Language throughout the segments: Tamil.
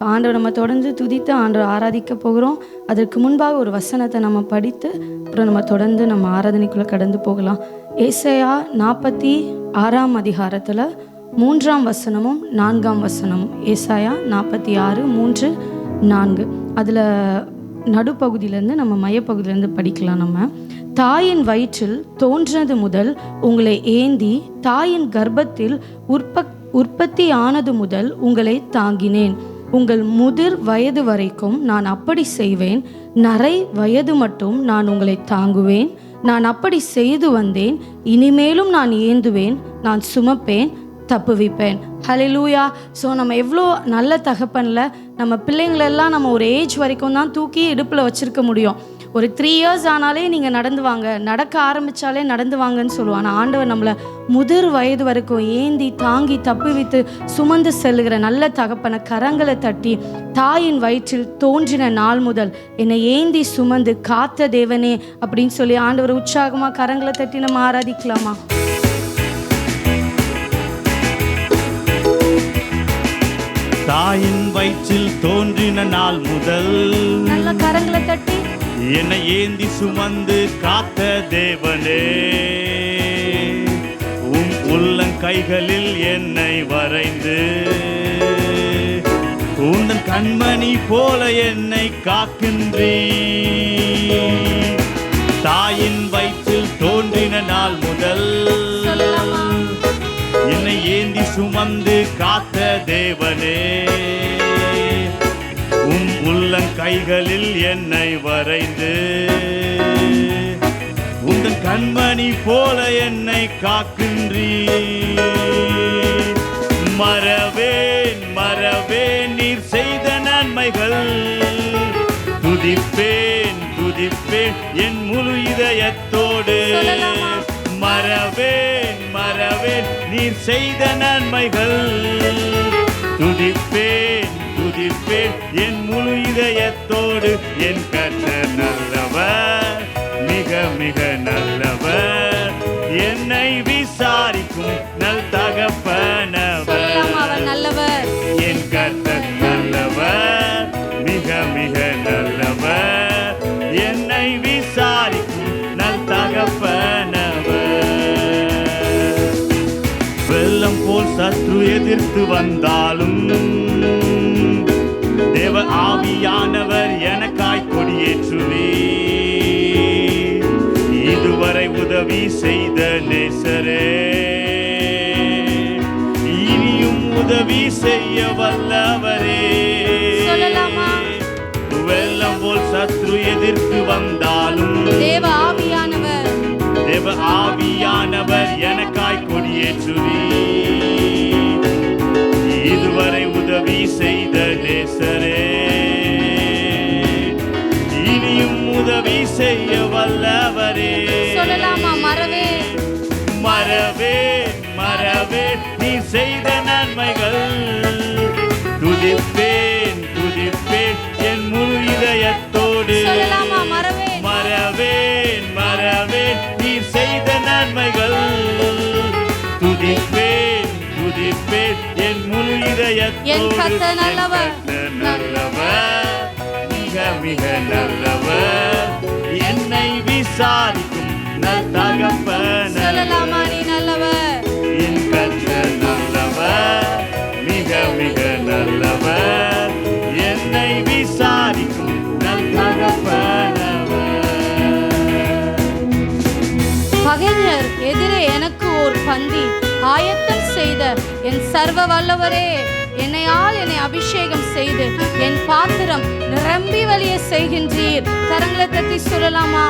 ஆண்டவர் நம்ம தொடர்ந்து துதித்து ஆண்டவர் ஆராதிக்க போகிறோம். அதற்கு முன்பாக ஒரு வசனத்தை நம்ம படித்து அப்புறம் நம்ம தொடர்ந்து நம்ம ஆராதனைக்குள்ளே கடந்து போகலாம். ஏசாயா 46 அதிகாரத்தில் 3 வசனமும் 4 வசனமும். ஏசாயா 46 3 4 அதில் நடுப்பகுதியிலேருந்து நம்ம மையப்பகுதியிலேருந்து படிக்கலாம். நம்ம தாயின் வயிற்றில் தோன்றது முதல் உங்களை ஏந்தி தாயின் கர்ப்பத்தில் உற்பத்தி ஆனது முதல் உங்களை தாங்கினேன். உங்கள் முதிர் வயது வரைக்கும் நான் அப்படி செய்வேன். நரை வயது மட்டும் நான் உங்களை தாங்குவேன். நான் அப்படி செய்து வந்தேன். இனிமேலும் நான் ஏந்துவேன். நான் சுமப்பேன், தப்புவிப்பேன். ஹல்லேலூயா. ஸோ நம்ம எவ்வளோ நல்ல தகப்பன்ல நம்ம பிள்ளைங்களெல்லாம் நம்ம ஒரு ஏஜ் வரைக்கும் தான் தூக்கி இடுப்பில் வச்சுருக்க முடியும். ஒரு 3 years ஆனாலே நீங்கள் நடந்து வாங்க, நடக்க ஆரம்பித்தாலே நடந்து வாங்கன்னு சொல்லுவோம். ஆனால் ஆண்டவர் நம்மளை முதிர் வயது வரைக்கும் ஏந்தி தாங்கி தப்புவித்து சுமந்து செல்லுகிற நல்ல தகப்பனை கரங்களை தட்டி, தாயின் வயிற்றில் தோன்றின நாள் முதல் என்னை ஏந்தி சுமந்து காத்த தேவனே அப்படின்னு சொல்லி ஆண்டவர் உற்சாகமாக கரங்களை தட்டி நம்ம ஆராதிக்கலாமா? தாயின் வயிற்றில் தோன்றின நாள் முதல் நல்ல கரங்களை தட்டி என்னை ஏந்தி சுமந்து காத்த தேவனே, உம் உள்ளங்கைகளில் என்னை வரைந்து உந்தன் கண்மணி போல என்னை காக்கின்றீ. தாயின் வயிற்றில் தோன்றின நாள் முதல் என்னை ஏந்தி சுமந்து காத்த தேவனே, உம் உள்ளங்கைகளில் என்னை வரைந்து உந்தன் கண்மணி போல என்னை காக்கின்றீ. மறவேன் மறவேன் நீர் செய்த நன்மைகள், துதிப்பேன் துதிப்பேன் என் முழு இதயத்தோடு. மறவேன் மறவேன் நீர் செய்த நன்மைகள், துதிப்பேன் துதிப்பேன் என் முழு இதயத்தோடு. என் கர்த்தர் நல்லவர், மிக மிக நல்லவர், என்னை விசாரிக்கும் நல் தகப்பனவர். என் கர்த்தர் நல்லவர், மிக மிக நல்லவர், என்னை விசாரிக்கும் நல் தகப்பனவர். வெள்ளம் போல் சத்ரு எதிர்த்து வந்தாலும் தேவ ஆவியானவர் எனக்காய் கொடியேற்றுவே. இதுவரை உதவி செய்த நேசரே, இனியும் உதவி செய்ய வல்லவரே. வெள்ளம் போல் சத்ரு எதிர்த்து வந்தாலும் தேவ ஆவியானவர் எனக்காய் கொடியேற்றுவே. இதுவரை உதவி செய்த நேசரே, இனியும் உதவி செய்ய வல்லவரே. மறவேன் மறவேன் நீ செய்த நன்மைகள், துதிப்பேன் துதிப்பேன் என் முழு இதயத்தோடு. மறவேன் மறவேன் நீ செய்த நன்மைகள், துதிப்பேன் துதிப்பேன் என் முழு இதயத்தோடு. நல்லவர் மிக மிக நல்லவர், என்னை விசாரிக்கும் நல் தகப்பனர். என் கர்த்தர் நல்லவர், மிக மிக நல்லவர், என்னை விசாரிக்கும் நல் தகப்பனர். பகைஞர் எதிரே எனக்கு ஓர் பந்தி ஆயத்தம் செய்த என் சர்வ வல்லவரே, என்னையால் என்னை அபிஷேகம் செய்து என் பாத்திரம் நிரம்பி வழிய செய்கின்றீர். கரங்களை தட்டி சொல்லலாமா?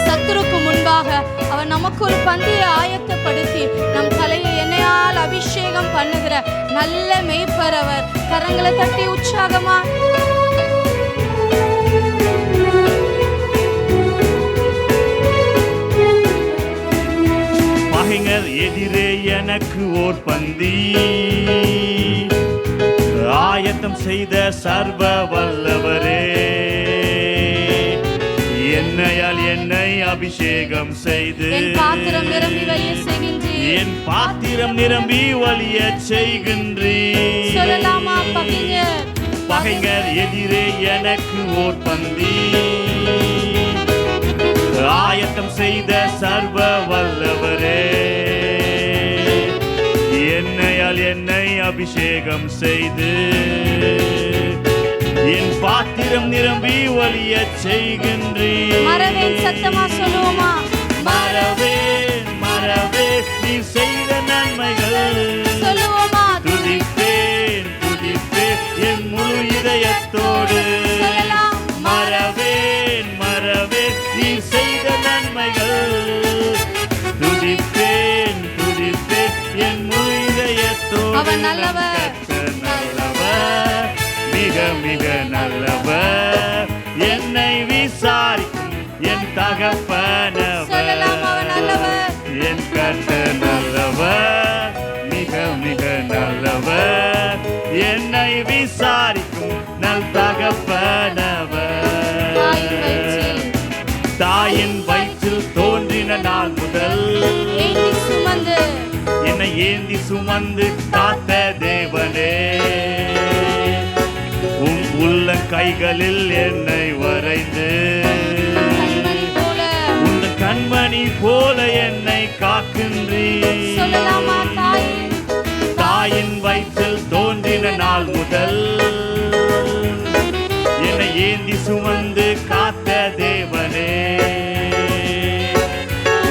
சத்துருக்கு முன்பாக அவர் நமக்கு ஒரு பந்தியை ஆயத்தப்படுத்தி நம் தலையை எண்ணெயால் அபிஷேகம் பண்ணுகிற நல்ல மேய்ப்பர் அவர். கரங்களை தட்டி உற்சாகமா பகைஞர் எதிரே எனக்கு ஓர் பந்தி ஆயத்தம் செய்த சர்வ வல்லவரே, என்னையால் என்னை அபிஷேகம் செய்து என் பாத்திரம் நிரம்பி வழிய செய்கின்றீர். சொல்லலாமா? பகைஞர் பகைஞர் எதிரே எனக்கு ஓர் பந்தி ஆயத்தம் செய்த சர்வ வல்லவரே, என்னையால் என்னை அபிஷேகம் செய்து என் பாத்திரம் நிரம்பி ஒலியச் செய்கின்றீர். மறவேன், சத்தமா சொல்லுவோமா? மறவேன் மறவேன் நீ செய்த நன்மைகள் சொல்லுவோமா? துதிப்பேன் துதிப்பேன் என் முழு இதயத்தோடு. மறவேன் மறவேன் நீ செய்த நன்மைகள் துதிப்பேன் துதிப்பேன் என் முழு இதயத்தோடு. அவர் நல்லவர், நல்லவர், மிக மிக நல்லவர், என்னை விசாரிக்கும் என் தகப்பனவர். என் கர்த்தர் நல்லவர், மிக மிக நல்லவர், என்னை விசாரிக்கும் நல் தகப்பனவர். தாயின் வயிற்றில் தோன்றின நாள் முதல் என்னை ஏந்தி சுமந்து காத்த தேவனே, உம் உள்ள கைகளில் என்னை வரைந்து உன் கண்மணி போல என்னை காக்கின்றீர். தாயின் வயிற்றில் தோன்றின நாள் முதல் என்னை ஏந்தி சுமந்து காத்த தேவனே,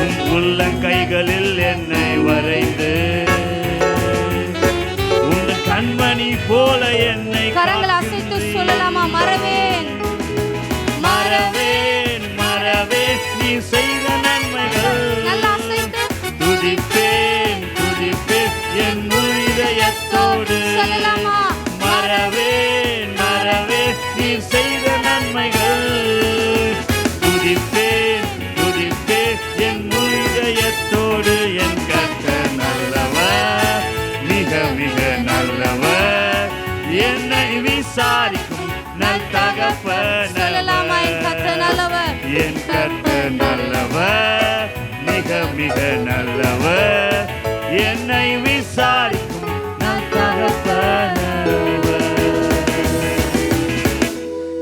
உம் உள்ள கைகளில் என்னை வரைந்து உன் கண்மணி போல என்னை கரங்கள் அசைத்து சொல்லலாமா? மறவேன் மறவேன் மறவேன் நீ செய்த நன்மைகள் துதிப்பேன் துதிப்பேன் என் முழு இதயத்தோடு. மறவேன் மறவேன் நீ செய்த நன்மைகள் துதிப்பேன் துதிப்பேன் என் முழு இதயத்தோடு. என் கர்த்தர் நல்லவர், மிக மிக நல்லவர், என்னை விசாரிக்கும் நல் தகப்பனவர். என் கர்த்தர் நல்லவர், மிக மிக நல்லவர், என்னை விசாரிக்கும் நல் தகப்பனவர்.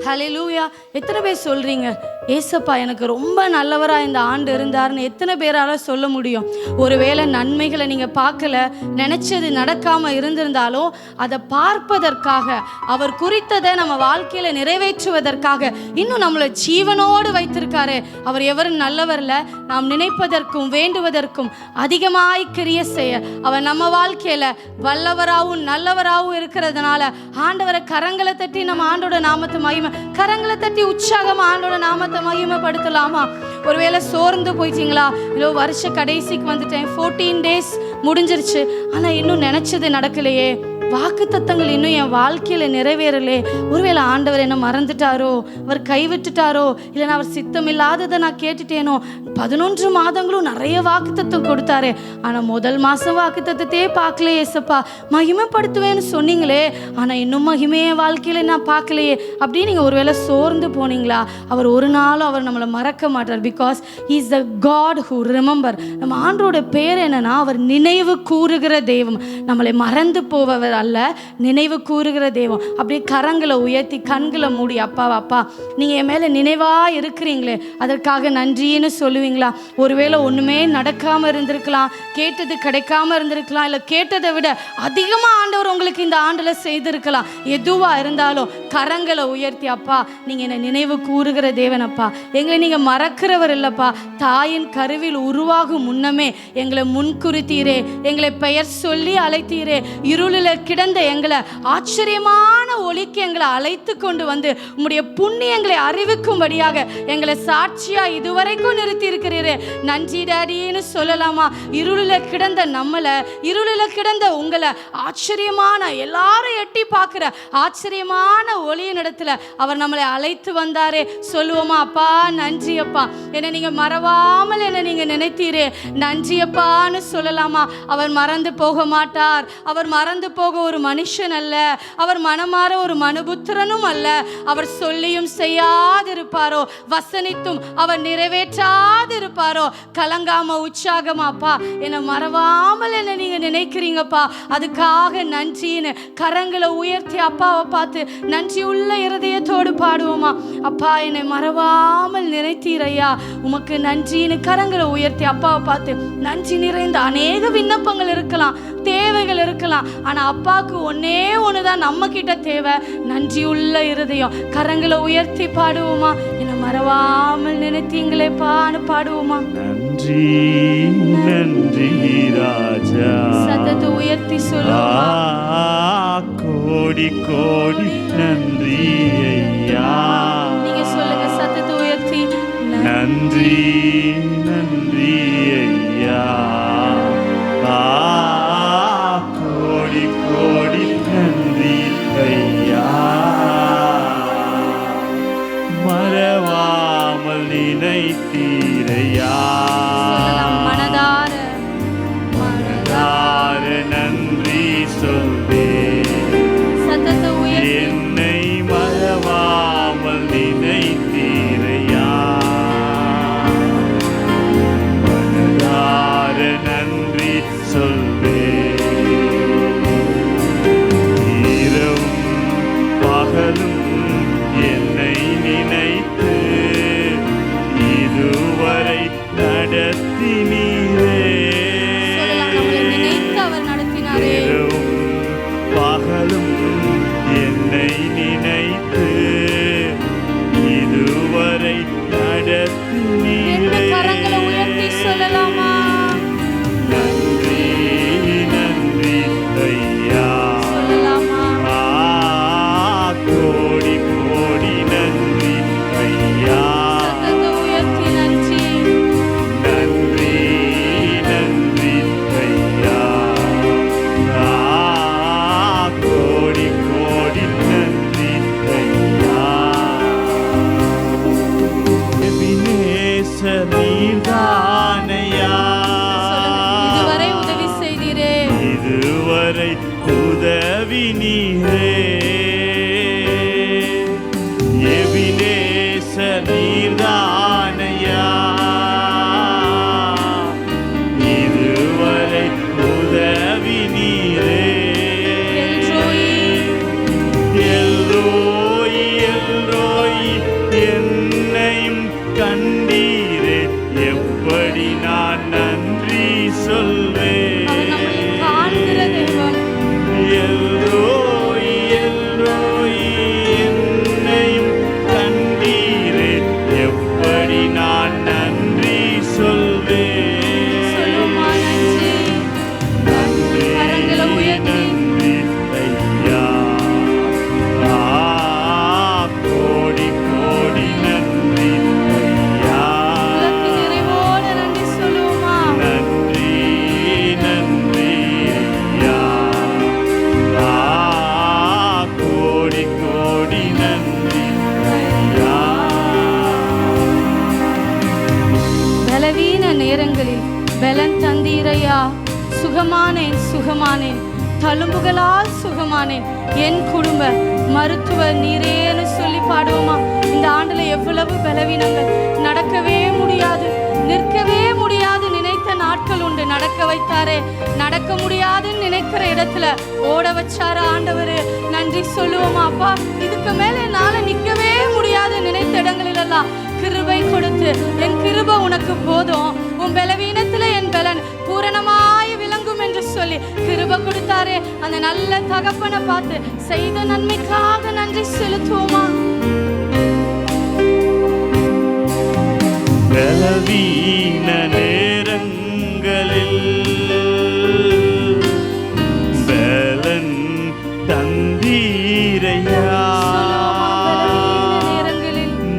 ஹல்லேலூயா. எத்தனை பேர் சொல்றீங்க ஏசப்பா எனக்கு ரொம்ப நல்லவரா இந்த ஆண்டு இருந்தாருன்னு? எத்தனை பேரால சொல்ல முடியும்? ஒருவேளை நன்மைகளை நீங்க பார்க்கல, நினைச்சது நடக்காம இருந்திருந்தாலும் அதை பார்ப்பதற்காக, அவர் குறித்ததை நம்ம வாழ்க்கையில நிறைவேற்றுவதற்காக இன்னும் நம்மளை ஜீவனோடு வைத்திருக்காரு. அவர் எவரும் நல்லவர்ல, நாம் நினைப்பதற்கும் வேண்டுவதற்கும் அதிகமாய் கிரியை செய்ய அவர் நம்ம வாழ்க்கையில வல்லவராகவும் நல்லவராகவும் இருக்கிறதுனால ஆண்டவரை கரங்களை தட்டி நம்ம ஆண்டோட நாமத்தை மகிமை, கரங்களை தட்டி உற்சாகமா ஆண்டோட நாமத்தை மகிமைப்படுத்தலாமா? ஒருவேளை சோர்ந்து போயிட்டீங்களா? இல்லை வருஷ கடைசிக்கு வந்துட்டேன், 14 days முடிஞ்சிருச்சு, ஆனா இன்னும் நினைச்சது நடக்கலையே, வாக்குத்தத்தங்கள் இன்னும் என் வாழ்க்கையில நிறைவேறலே, ஒருவேளை ஆண்டவர் என்ன மறந்துட்டாரோ, அவர் கைவிட்டுட்டாரோ, இல்லைன்னா அவர் சித்தம் இல்லாததை நான் கேட்டுட்டேனோ? 11 மாதங்களும் நிறைய வாக்குத்தத்தம் கொடுத்தாரு, ஆனா முதல் மாசம் வாக்குத்தத்தையே பார்க்கலையே ஏசப்பா, மகிமைப்படுத்துவேன்னு சொன்னீங்களே, ஆனா இன்னும் மகிமையே வாழ்க்கையில நான் பார்க்கலையே அப்படின்னு நீங்க ஒருவேளை சோர்ந்து போனீங்களா? அவர் ஒரு நாளும் அவர் நம்மளை மறக்க மாட்டார். Because he is the God who remember. நம்ம ஆண்டோட பேர் என்னன்னா, அவர் நினைவு கூறுகிற தெய்வம், நம்மளை மறந்து போபவர் அல்ல, நினைவு கூறுகிற தெய்வம். அப்படியே கரங்களை உயர்த்தி கண்களை மூடி, அப்பா அப்பா நீங்க என் மேல நினைவா இருக்கிறீங்களே, அதற்காக நன்றின்னு சொல்லுவீங்களா? ஒருவேளை ஒண்ணுமே நடக்காம இருந்திருக்கலாம், கேட்டது கிடைக்காம இருந்திருக்கலாம், இல்ல கேட்டதை விட அதிகமா ஆண்டவர் உங்களுக்கு இந்த ஆண்டுல செய்திருக்கலாம். எதுவா இருந்தாலும் கரங்களை உயர்த்தி, அப்பா நீங்க என்னை நினைவு கூறுகிற தேவன், அப்பா எங்களை நீங்க மறக்கிறவர் இல்லப்பா, தாயின் கருவில் உருவாகும் முன்னமே எங்களை முன்குறித்தீரே, எங்களை பெயர் சொல்லி அழைத்தீரே, இருளில் கிடந்த எங்களை ஆச்சரியமான ஒளிக்கு எங்களை அழைத்து கொண்டு வந்து உம்முடைய புண்ணியங்களை அறிவிக்கும்படியாக எங்களை சாட்சியா இதுவரைக்கும் நிறுத்தி இருக்கிறீரே, நன்றி டாடின்னு சொல்லலாமா? இருளில் கிடந்த நம்மளை, இருளில் கிடந்த உங்களை ஆச்சரியமான, எல்லாரும் எட்டி பார்க்கிற ஆச்சரியமான ஒளியின் இடத்துல அவர் நம்மளை அழைத்து வந்தாரே, சொல்லுவோமா? அப்பா நன்றி அப்பா, என்னை நீங்க மறவாமல் என்னை நீங்க நினைத்தீரே, நன்றி அப்பான்னு சொல்லலாமா? அவர் மறந்து போக மாட்டார், அவர் மறந்து போக ஒரு மனுஷன் அல்ல, அவர் மனமா தடுமாற ஒரு மனுபுத்திரனும் அல்ல. அவர் சொல்லியும் செய்யாதிருப்பாரோ, வசனித்தும் அவர் நிறைவேற்றாதிருப்பாரோ. கலங்காம உற்சாகமா அப்பா என்னை மறவாமல் என்ன நீங்க நினைக்கிறீங்கப்பா, அதுக்காக நன்றின்னு கரங்களை உயர்த்தி அப்பாவை பார்த்து நன்றி உள்ள இருதயத்தோடு பாடுவோமா. அப்பா என்னை மறவாமல் நினைத்தீரையா, உமக்கு நன்றின்னு கரங்களை உயர்த்தி அப்பாவை பார்த்து நன்றி நிறைந்த அநேக விண்ணப்பங்கள் இருக்கலாம், தேவைகள் இருக்கலாம். ஆனா அப்பாவுக்கு ஒன்னே ஒண்ணுதான் நம்ம கிட்ட தேவை, நன்றி உள்ள இருதயம். கரங்களை உயர்த்தி பாடுவோமா. என்னை மறவாமல் நினைத்தீங்களேப்பான்னு பாடுவோமா. நன்றி நன்றி ராஜா, சத்தத்தை உயர்த்தி சொல்லுவோமா. கோடி கோடி நன்றி ஐயா. நீங்க சொல்லுங்க சத்தத்தை உயர்த்தி. நன்றி நன்றி ஐயா, கோடி கோடி நன்றி ஐயா. மறவாமல் நினைத்தீரையா, மனதார மனதார நன்றி சொல்வே. சத்தத்தை உயர்த்தி. என்னை மறவாமல் நினைத்தீரையா, மனதார நன்றி சொல்வே. இரவும் பகலும் என்னை நினைத்து இதுவரை நடத்தினீரே. இரவும் பகலும் என்னை நினைத்து இதுவரை நடத்தினீரே. கரங்களை உயர்த்தி சொல்லலாமா. நன்றி நன்றி ஐயா, சொல்லலாமா. கோடி கோடி நன்றி ஐயா. சத்தத்தை உயர்த்தி நன்றி. நன்றி நன்றி ஐயா, கோடி கோடி நன்றி ஐயா. எபினேசர் நீர்தானையா, இதுவரை உதவி செய்தீரே, இதுவரை உதவி நீரே. எபினேசர் நீர்தானையா, இதுவரை உதவி நீரே. எல்ரோயி எல்ரோயி என்னையும் கண்டீரே, எப்படி நான் நன்றி சொல்வேன். எல்ரோயி எல்ரோயி என்னையும் கண்டீரே, எப்படி நான் நன்றி சொல்வேன். நன்றி நன்றி ஐயா, கோடி கோடி நன்றி ஐயா. நன்றி நன்றி ஐயா, கோடி கோடி நன்றி ஐயா. பலவீன நேரங்களில் பலன் தந்தீரையா, சுகமானேன் சுகமானேன், தழும்புகளால் சுகமானேன், என் குடும்ப மருத்துவர் நீரேன்னு சொல்லி பாடுவோமா. இந்த ஆண்டுல எவ்வளவு பலவீனங்கள், நடக்கவே முடியாது நிற்கவே முடியாது நினைத்த நாட்கள் உண்டு, நடக்க வைத்தாரே. நடக்க முடியாதுன்னு நினைக்கிற இடத்துல ஓட வச்சாரு ஆண்டவரு. நன்றி சொல்லுவோமா. அப்பா இதுக்கு மேல என்னால நிற்கவே முடியாது நினைத்த இடங்களிலெல்லாம் கிருபை கொடுத்து, என் கிருபை உனக்கு போதும், உன் பலவீனத்துல என் பலன் பூரணமாய் விளங்கும் என்று சொல்லி கிருபை கொடுத்தாரே. அந்த நல்ல தகப்பனை பார்த்து செய்த நன்மைக்காக நன்றி செலுத்துவோமா. பலவீன நேரங்களில் பலன் தந்தீரையா,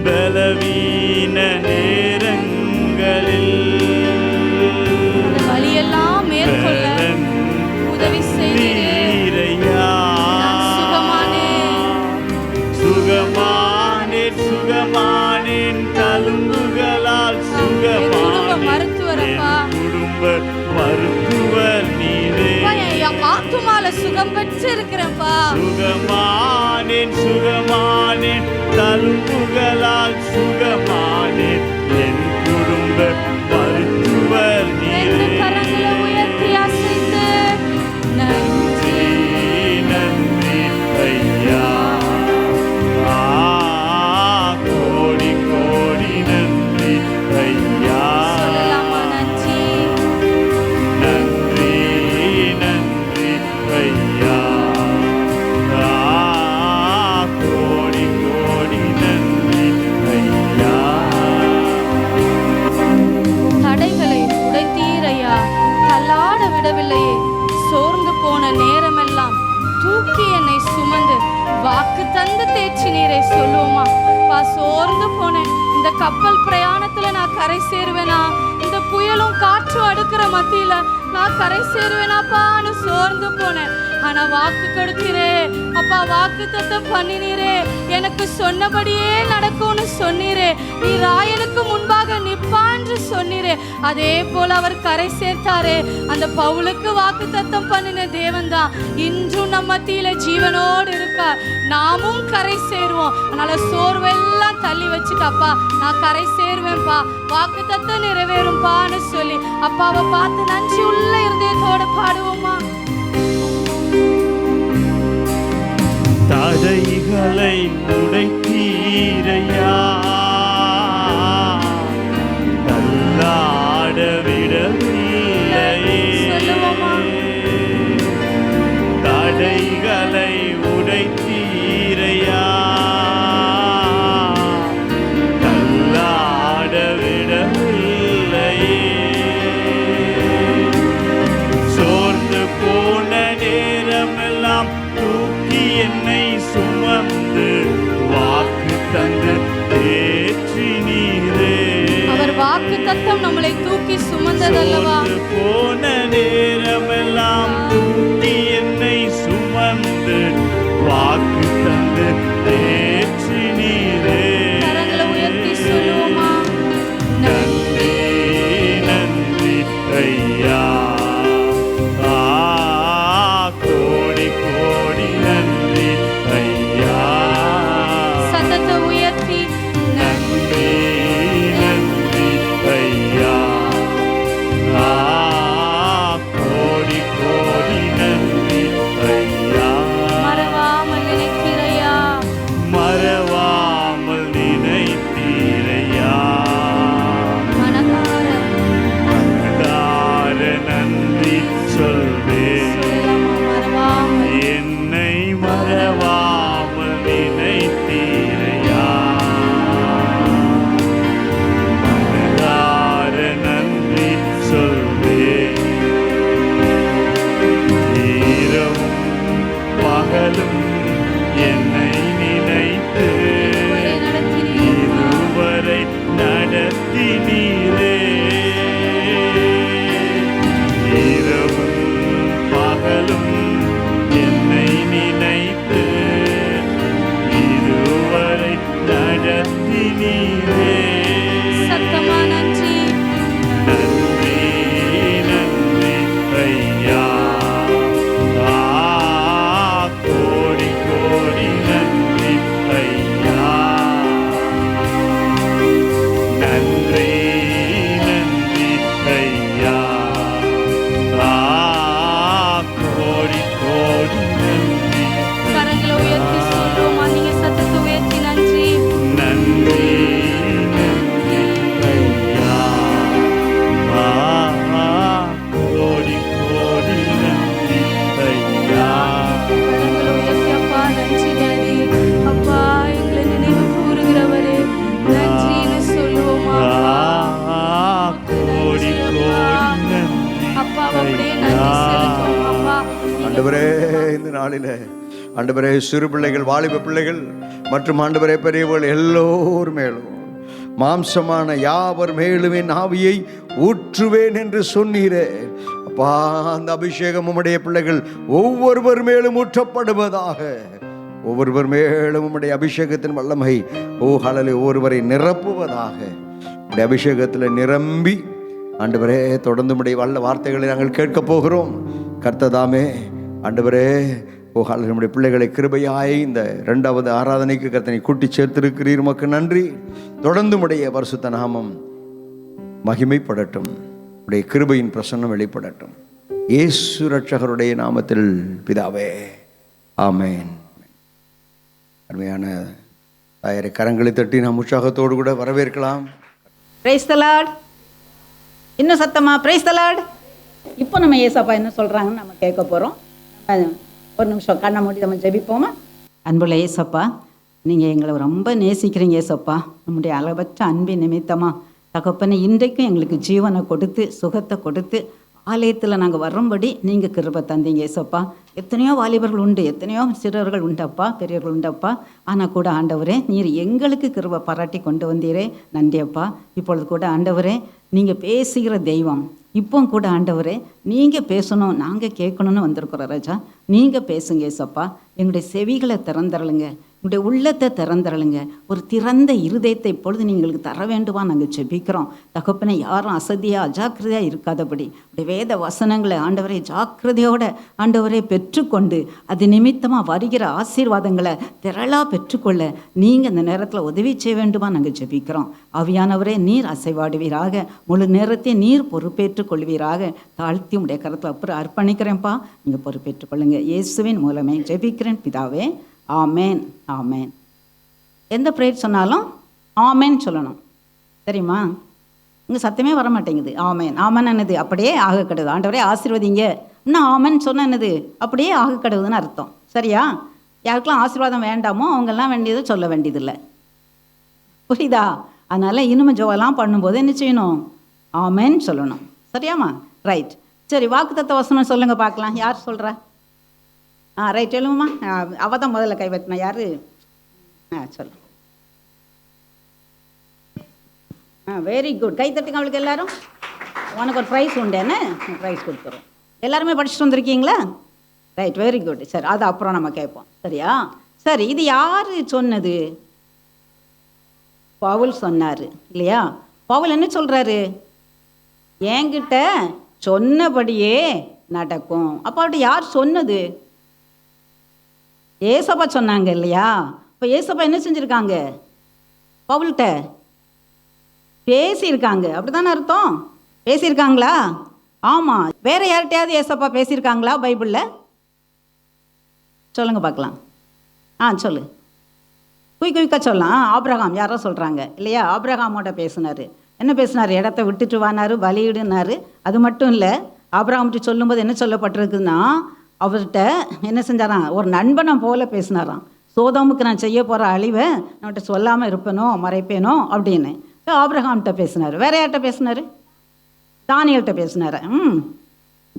பலவீன நேரங்களில் வழியெல்லாம் மேற்கொள்ள உதவி செய்தீரையா. சுகமானேன் சுகமானேன் தழும்புகளால் சுகமானேன், மருத்துவரப்பா, குடும்ப மருத்துவர் நீரே. ஆத்துமால சுகம் பெற்று இருக்கிறேன்ப்பா. சுகமானேன் சுகமானேன் தழும்புகளால் சுகமானேன் என் குடும்ப மருத்துவர் ரெண்டு நீரே. கரங்களை உயர்த்தி அசைத்து நன்றி நன்றி ஐயா. கோடி கோடி நன்றி ஐயா. சொல்லலாமா? நன்றி நன்றி நன்றி ஐயா. கோடி கோடி நன்றி ஐயா. தடைகளை உடைத்தீரையா, தள்ளாட விடவில்லையே. சோர்ந்து போன நேரமெல்லாம் தூக்கி என்னை சுமந்து வாக்கு தந்து தேற்றினீரே. சொல்லுவோமா? பா, சோர்ந்து போனேன், இந்த கப்பல் பிரயாணத்துல நான் கரை சேருவேனா, இந்த புயலும் காற்றும் அடுக்கிற மத்தியில நான் கரை சேருவேனாப்பான்னு சோர்ந்து போனேன். ஆனா வாக்கு கொடுத்தீரே அப்பா, வாக்கு தத்தம் பண்ணினீரே, எனக்கு சொன்னபடியே நடக்கும்னு சொன்னீரே. நீ ராயனுக்கு முன்பாக நிப்பான்று சொன்னீரே. அதே போல அவர் கரை சேர்த்தாரே. அந்த பவுலுக்கு வாக்கு தத்தம் பண்ணின தேவன் தான் இன்றும் நம்ம மத்தியில ஜீவனோடு இருக்கார். நாமும் கரை சேருவோம். அதனால சோர்வெல்லாம் தள்ளி வச்சுட்டப்பா, நான் கரை சேருவேன்ப்பா, வாக்கு தத்தம் நிறைவேறும்பான்னு சொல்லி அப்பாவை பார்த்து நன்றி உள்ள இருதயத்தோட பாடுவோமா? தடைகளை உடைத்தீரையா, தள்ளாட விடவில்லையே. தடைகளை உடைத்தீரையா, தள்ளாட விடவில்லையே. சோர்ந்து போன நேரமெல்லாம் தூக்கி என்னை சுமந்து வாக்கு தந்து தேற்றினீரே. அவர் வாக்கு தத்தம் நம்மளை தூக்கி சுமந்ததல்லவா? சோர்ந்து போன நேரமெல்லாம் தூக்கி என்னை சுமந்து வாக்கு தந்து தேற்றினீரே. கரங்களை உயர்த்தி சொல்லுவோமா? நன்றி நன்றி ஐயா. கோடி கோடி நன்றி ஐயா. சத்தத்தை உயர்த்தி நன்றி நன்றி ஐயா. கோடி கோடி நன்றி ஐயா. மறவாமல் நினைக்கிறையா, மறவாமல் நினைத்தீரையா. மனதார மனதார நன்றி சொல்வேன். சொல்லலாமா? மறவாமல் என்னை மறவாமல் நினைத்தீரையா. மனதார நன்றி சொல்வேன். இரவும் பகலும் என்னை நினைத்து இதுவரை நடத்தினீர். இதுவரை நடத்தினீரே. இரவும் பகலும் என்னை நினைத்து இதுவரை நடத்தினீரே. சத்தமா நன்றி. நன்றி நன்றி ஐயா. கோடி கோடி நன்றி ஐயா. நன்றி நன்றி ஐயா. கோடி கோடி நன்றி. கரங்களை உயர்த்தி சொல்லுவோமா? நீங்க சத்தத்தை உயர்த்தி நன்றி. நன்றி நன்றி ஐயா. கோடி கோடி நன்றி ஐயா. கரங்களை உயர்த்தி அப்பா நன்றி டாடி. அப்பா எங்களை நினைவு கூறுகிறவரே நன்றின்னு சொல்லுவோமா? கோடி கோடி நன்றி அப்பா அப்படியே நன்றி செலுத்துவோம் அப்பா. ஆண்டவரே, இந்த நாளில ஆண்டவரே, சிறு பிள்ளைகள், வாலிப பிள்ளைகள் மற்றும் ஆண்டவரே பெரியவர்கள் எல்லோர் மேலும் மாம்சமான யாவர் மேலும் என் ஆவியை ஊற்றுவேன் என்று சொன்னீரே. அப்பா, அந்த அபிஷேகம் உம்முடைய பிள்ளைகள் ஒவ்வொருவர் மேலும் ஊற்றப்படுவதாக. ஒவ்வொருவர் மேலும் உம்முடைய அபிஷேகத்தின் வல்லமை ஹல்லேலூயா ஒருவரை நிரப்புவதாக. உம்முடைய அபிஷேகத்தில் நிரம்பி ஆண்டவரே தொடர்ந்து உம்முடைய வல்ல வார்த்தைகளை நாங்கள் கேட்க போகிறோம். கர்த்ததாமே ஆண்டவரே, நம்முடைய பிள்ளைகளை கிருபையாய் இந்த 2வது ஆராதனைக்கு கர்த்தனை கூட்டி சேர்த்திருக்கிறீர். உமக்கு நன்றி. தொடர்ந்து உடைய பரிசுத்த நாமம் மகிமைப்படட்டும். உடைய கிருபையின் பிரசன்னம் வெளிப்படட்டும். இயேசு ரட்சகருடைய நாமத்தில் பிதாவே, ஆமென். அருமையான தாயரை கரங்களை தட்டி நாம் உற்சாகத்தோடு கூட வரவேற்கலாம். Praise the Lord. இன்னும் சத்தமா பிரைஸ் தி லார்ட். இப்போ நம்ம ஏசப்பா என்ன சொல்கிறாங்கன்னு நம்ம கேட்க போகிறோம். ஒரு நிமிஷம் கண்ணை மூடி நம்ம ஜெபிப்போமா. அன்புள்ள ஏசப்பா, நீங்கள் எங்களை ரொம்ப நேசிக்கிறீங்க ஏசப்பா. நம்முடைய அளவற்ற அன்பின் நிமித்தமாக தகப்பனை இன்றைக்கும் எங்களுக்கு ஜீவனை கொடுத்து சுகத்தை கொடுத்து ஆலயத்தில் நாங்கள் வரும்படி நீங்கள் கிருபை தந்தீங்க ஏசப்பா. எத்தனையோ வாலிபர்கள் உண்டு, எத்தனையோ சிறுவர்கள் உண்டப்பா, பெரியவர்கள் உண்டப்பா. ஆனால் கூட ஆண்டவரே, நீர் எங்களுக்கு கிருபை பாராட்டி கொண்டு வந்தீரே, நன்றி அப்பா. இப்பொழுது கூட ஆண்டவரே, நீங்கள் பேசுகிற தெய்வம். இப்போ கூட ஆண்டவரே, நீங்கள் பேசணும், நாங்கள் கேட்கணும்னு வந்திருக்கிறோம் ராஜா. நீங்கள் பேசுங்க ஏசப்பா. எங்களுடைய செவிகளை திறந்தரலுங்க, உங்களுடைய உள்ளத்தை திறந்தரலுங்க. ஒரு திறந்த இருதயத்தை இப்பொழுது நீங்களுக்கு தர வேண்டுமா நாங்கள் ஜெபிக்கிறோம் தகப்பனை. யாரும் அசதியாக அஜாக்கிரதையாக இருக்காதபடி உடைய வேத வசனங்களை ஆண்டவரை ஜாக்கிரதையோட ஆண்டவரை பெற்றுக்கொண்டு அது நிமித்தமாக வருகிற ஆசீர்வாதங்களை திரளாக பெற்றுக்கொள்ள நீங்கள் இந்த நேரத்தில் உதவி செய்ய வேண்டுமா நாங்கள் ஜெபிக்கிறோம். ஆவியானவரே, நீர் அசைவாடுவீராக, முழு நேரத்தையும் நீர் பொறுப்பேற்றுக் கொள்வீராக. தாழ்த்தி உடைய கருத்தில் அப்புறம் அர்ப்பணிக்கிறேன்ப்பா, நீங்கள் பொறுப்பேற்றுக் கொள்ளுங்க. இயேசுவின் மூலமே ஜெபிக்கிறேன் பிதாவே, ஆமேன் ஆமேன். எந்த ப்ரேயர் சொன்னாலும் ஆமேன் சொல்லணும், தெரியுமா? இங்கே சத்தமே வர மாட்டேங்குது. ஆமேன் ஆமன் என்னது? அப்படியே ஆக கடவுது. ஆண்டவரே ஆசீர்வதிங்க, இன்னும் ஆமன் சொன்ன என்னது? அப்படியே ஆக கடவுதுன்னு அர்த்தம். சரியா? யாருக்கெல்லாம் ஆசீர்வாதம் வேண்டாமோ அவங்கெல்லாம் வேண்டியதை சொல்ல வேண்டியதில்லை. புரியுதா? அதனால் இனிமே ஜோவெல்லாம் பண்ணும்போது என்ன செய்யணும்? ஆமேன் சொல்லணும். சரியாம்மா? ரைட். சரி, வாக்குத்தத்த வசனம் சொல்லுங்கள் பார்க்கலாம். யார் சொல்கிறா? ரைட், எழுவுமா. அவள் தான் முதல்ல கைவற்றினா. யார்? சொல்லு. Very good. கை தட்டுங்க அவளுக்கு எல்லாரும். உனக்கு ஒரு ப்ரைஸ் உண்டு, என்ன ப்ரைஸ் கொடுத்துரும். எல்லாருமே படிச்சுட்டு வந்திருக்கீங்களா? Right, very good. சரி, அது அப்புறம் நம்ம கேட்போம். சரியா? சரி, இது யார் சொன்னது? பவுல் சொன்னார் இல்லையா? பவுல் என்ன சொல்கிறாரு? என்கிட்ட சொன்னபடியே நடக்கும். அப்போ அவர்கிட்ட யார் சொன்னது? ஏசப்பா சொன்னாங்க இல்லையா? இப்போ ஏசப்பா என்ன செஞ்சுருக்காங்க? பவுல்கிட்ட பேசியிருக்காங்க. அப்படி தானே அர்த்தம்? பேசியிருக்காங்களா? ஆமாம். வேறு யார்கிட்டையாவது ஏசப்பா பேசியிருக்காங்களா பைபிளில்? சொல்லுங்க பார்க்கலாம். சொல்லு. குயிக்கா சொல்லலாம். ஆபிரகாம் யாரோ சொல்கிறாங்க இல்லையா? ஆபிரகாமோட பேசினார். என்ன பேசினார்? இடத்த விட்டுட்டு வானார், பலியிடுனார். அது மட்டும் இல்லை, ஆபிரகாம்கிட்ட சொல்லும்போது என்ன சொல்லப்பட்டிருக்குன்னா, அவர்கிட்ட என்ன செஞ்சாராம்? ஒரு நண்பனை போல பேசினாராம். சோதோமுக்கு நான் செய்ய போகிற அழிவை நம்மகிட்ட சொல்லாமல் இருப்பேனோ மறைப்பேனோ அப்படின்னு ஆபிரகாம்கிட்ட பேசினார். வேற யார்கிட்ட பேசினார்? தானியல்கிட்ட பேசினாரா?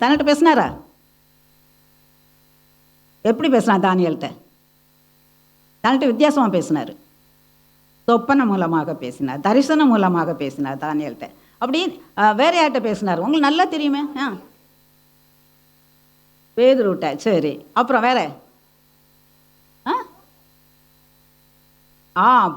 தானியல்கிட்ட பேசினாரா? எப்படி பேசினா? தானியல்கிட்ட வித்தியாசமாக பேசினார். சொப்பன மூலமாக பேசினார், தரிசனம் மூலமாக பேசினார் தானியல்கிட்ட. அப்படி வேற யார்கிட்ட பேசினார்? உங்களுக்கு நல்லா தெரியுமே. பேதுருட்ட. சரி, அப்புறம் வேற?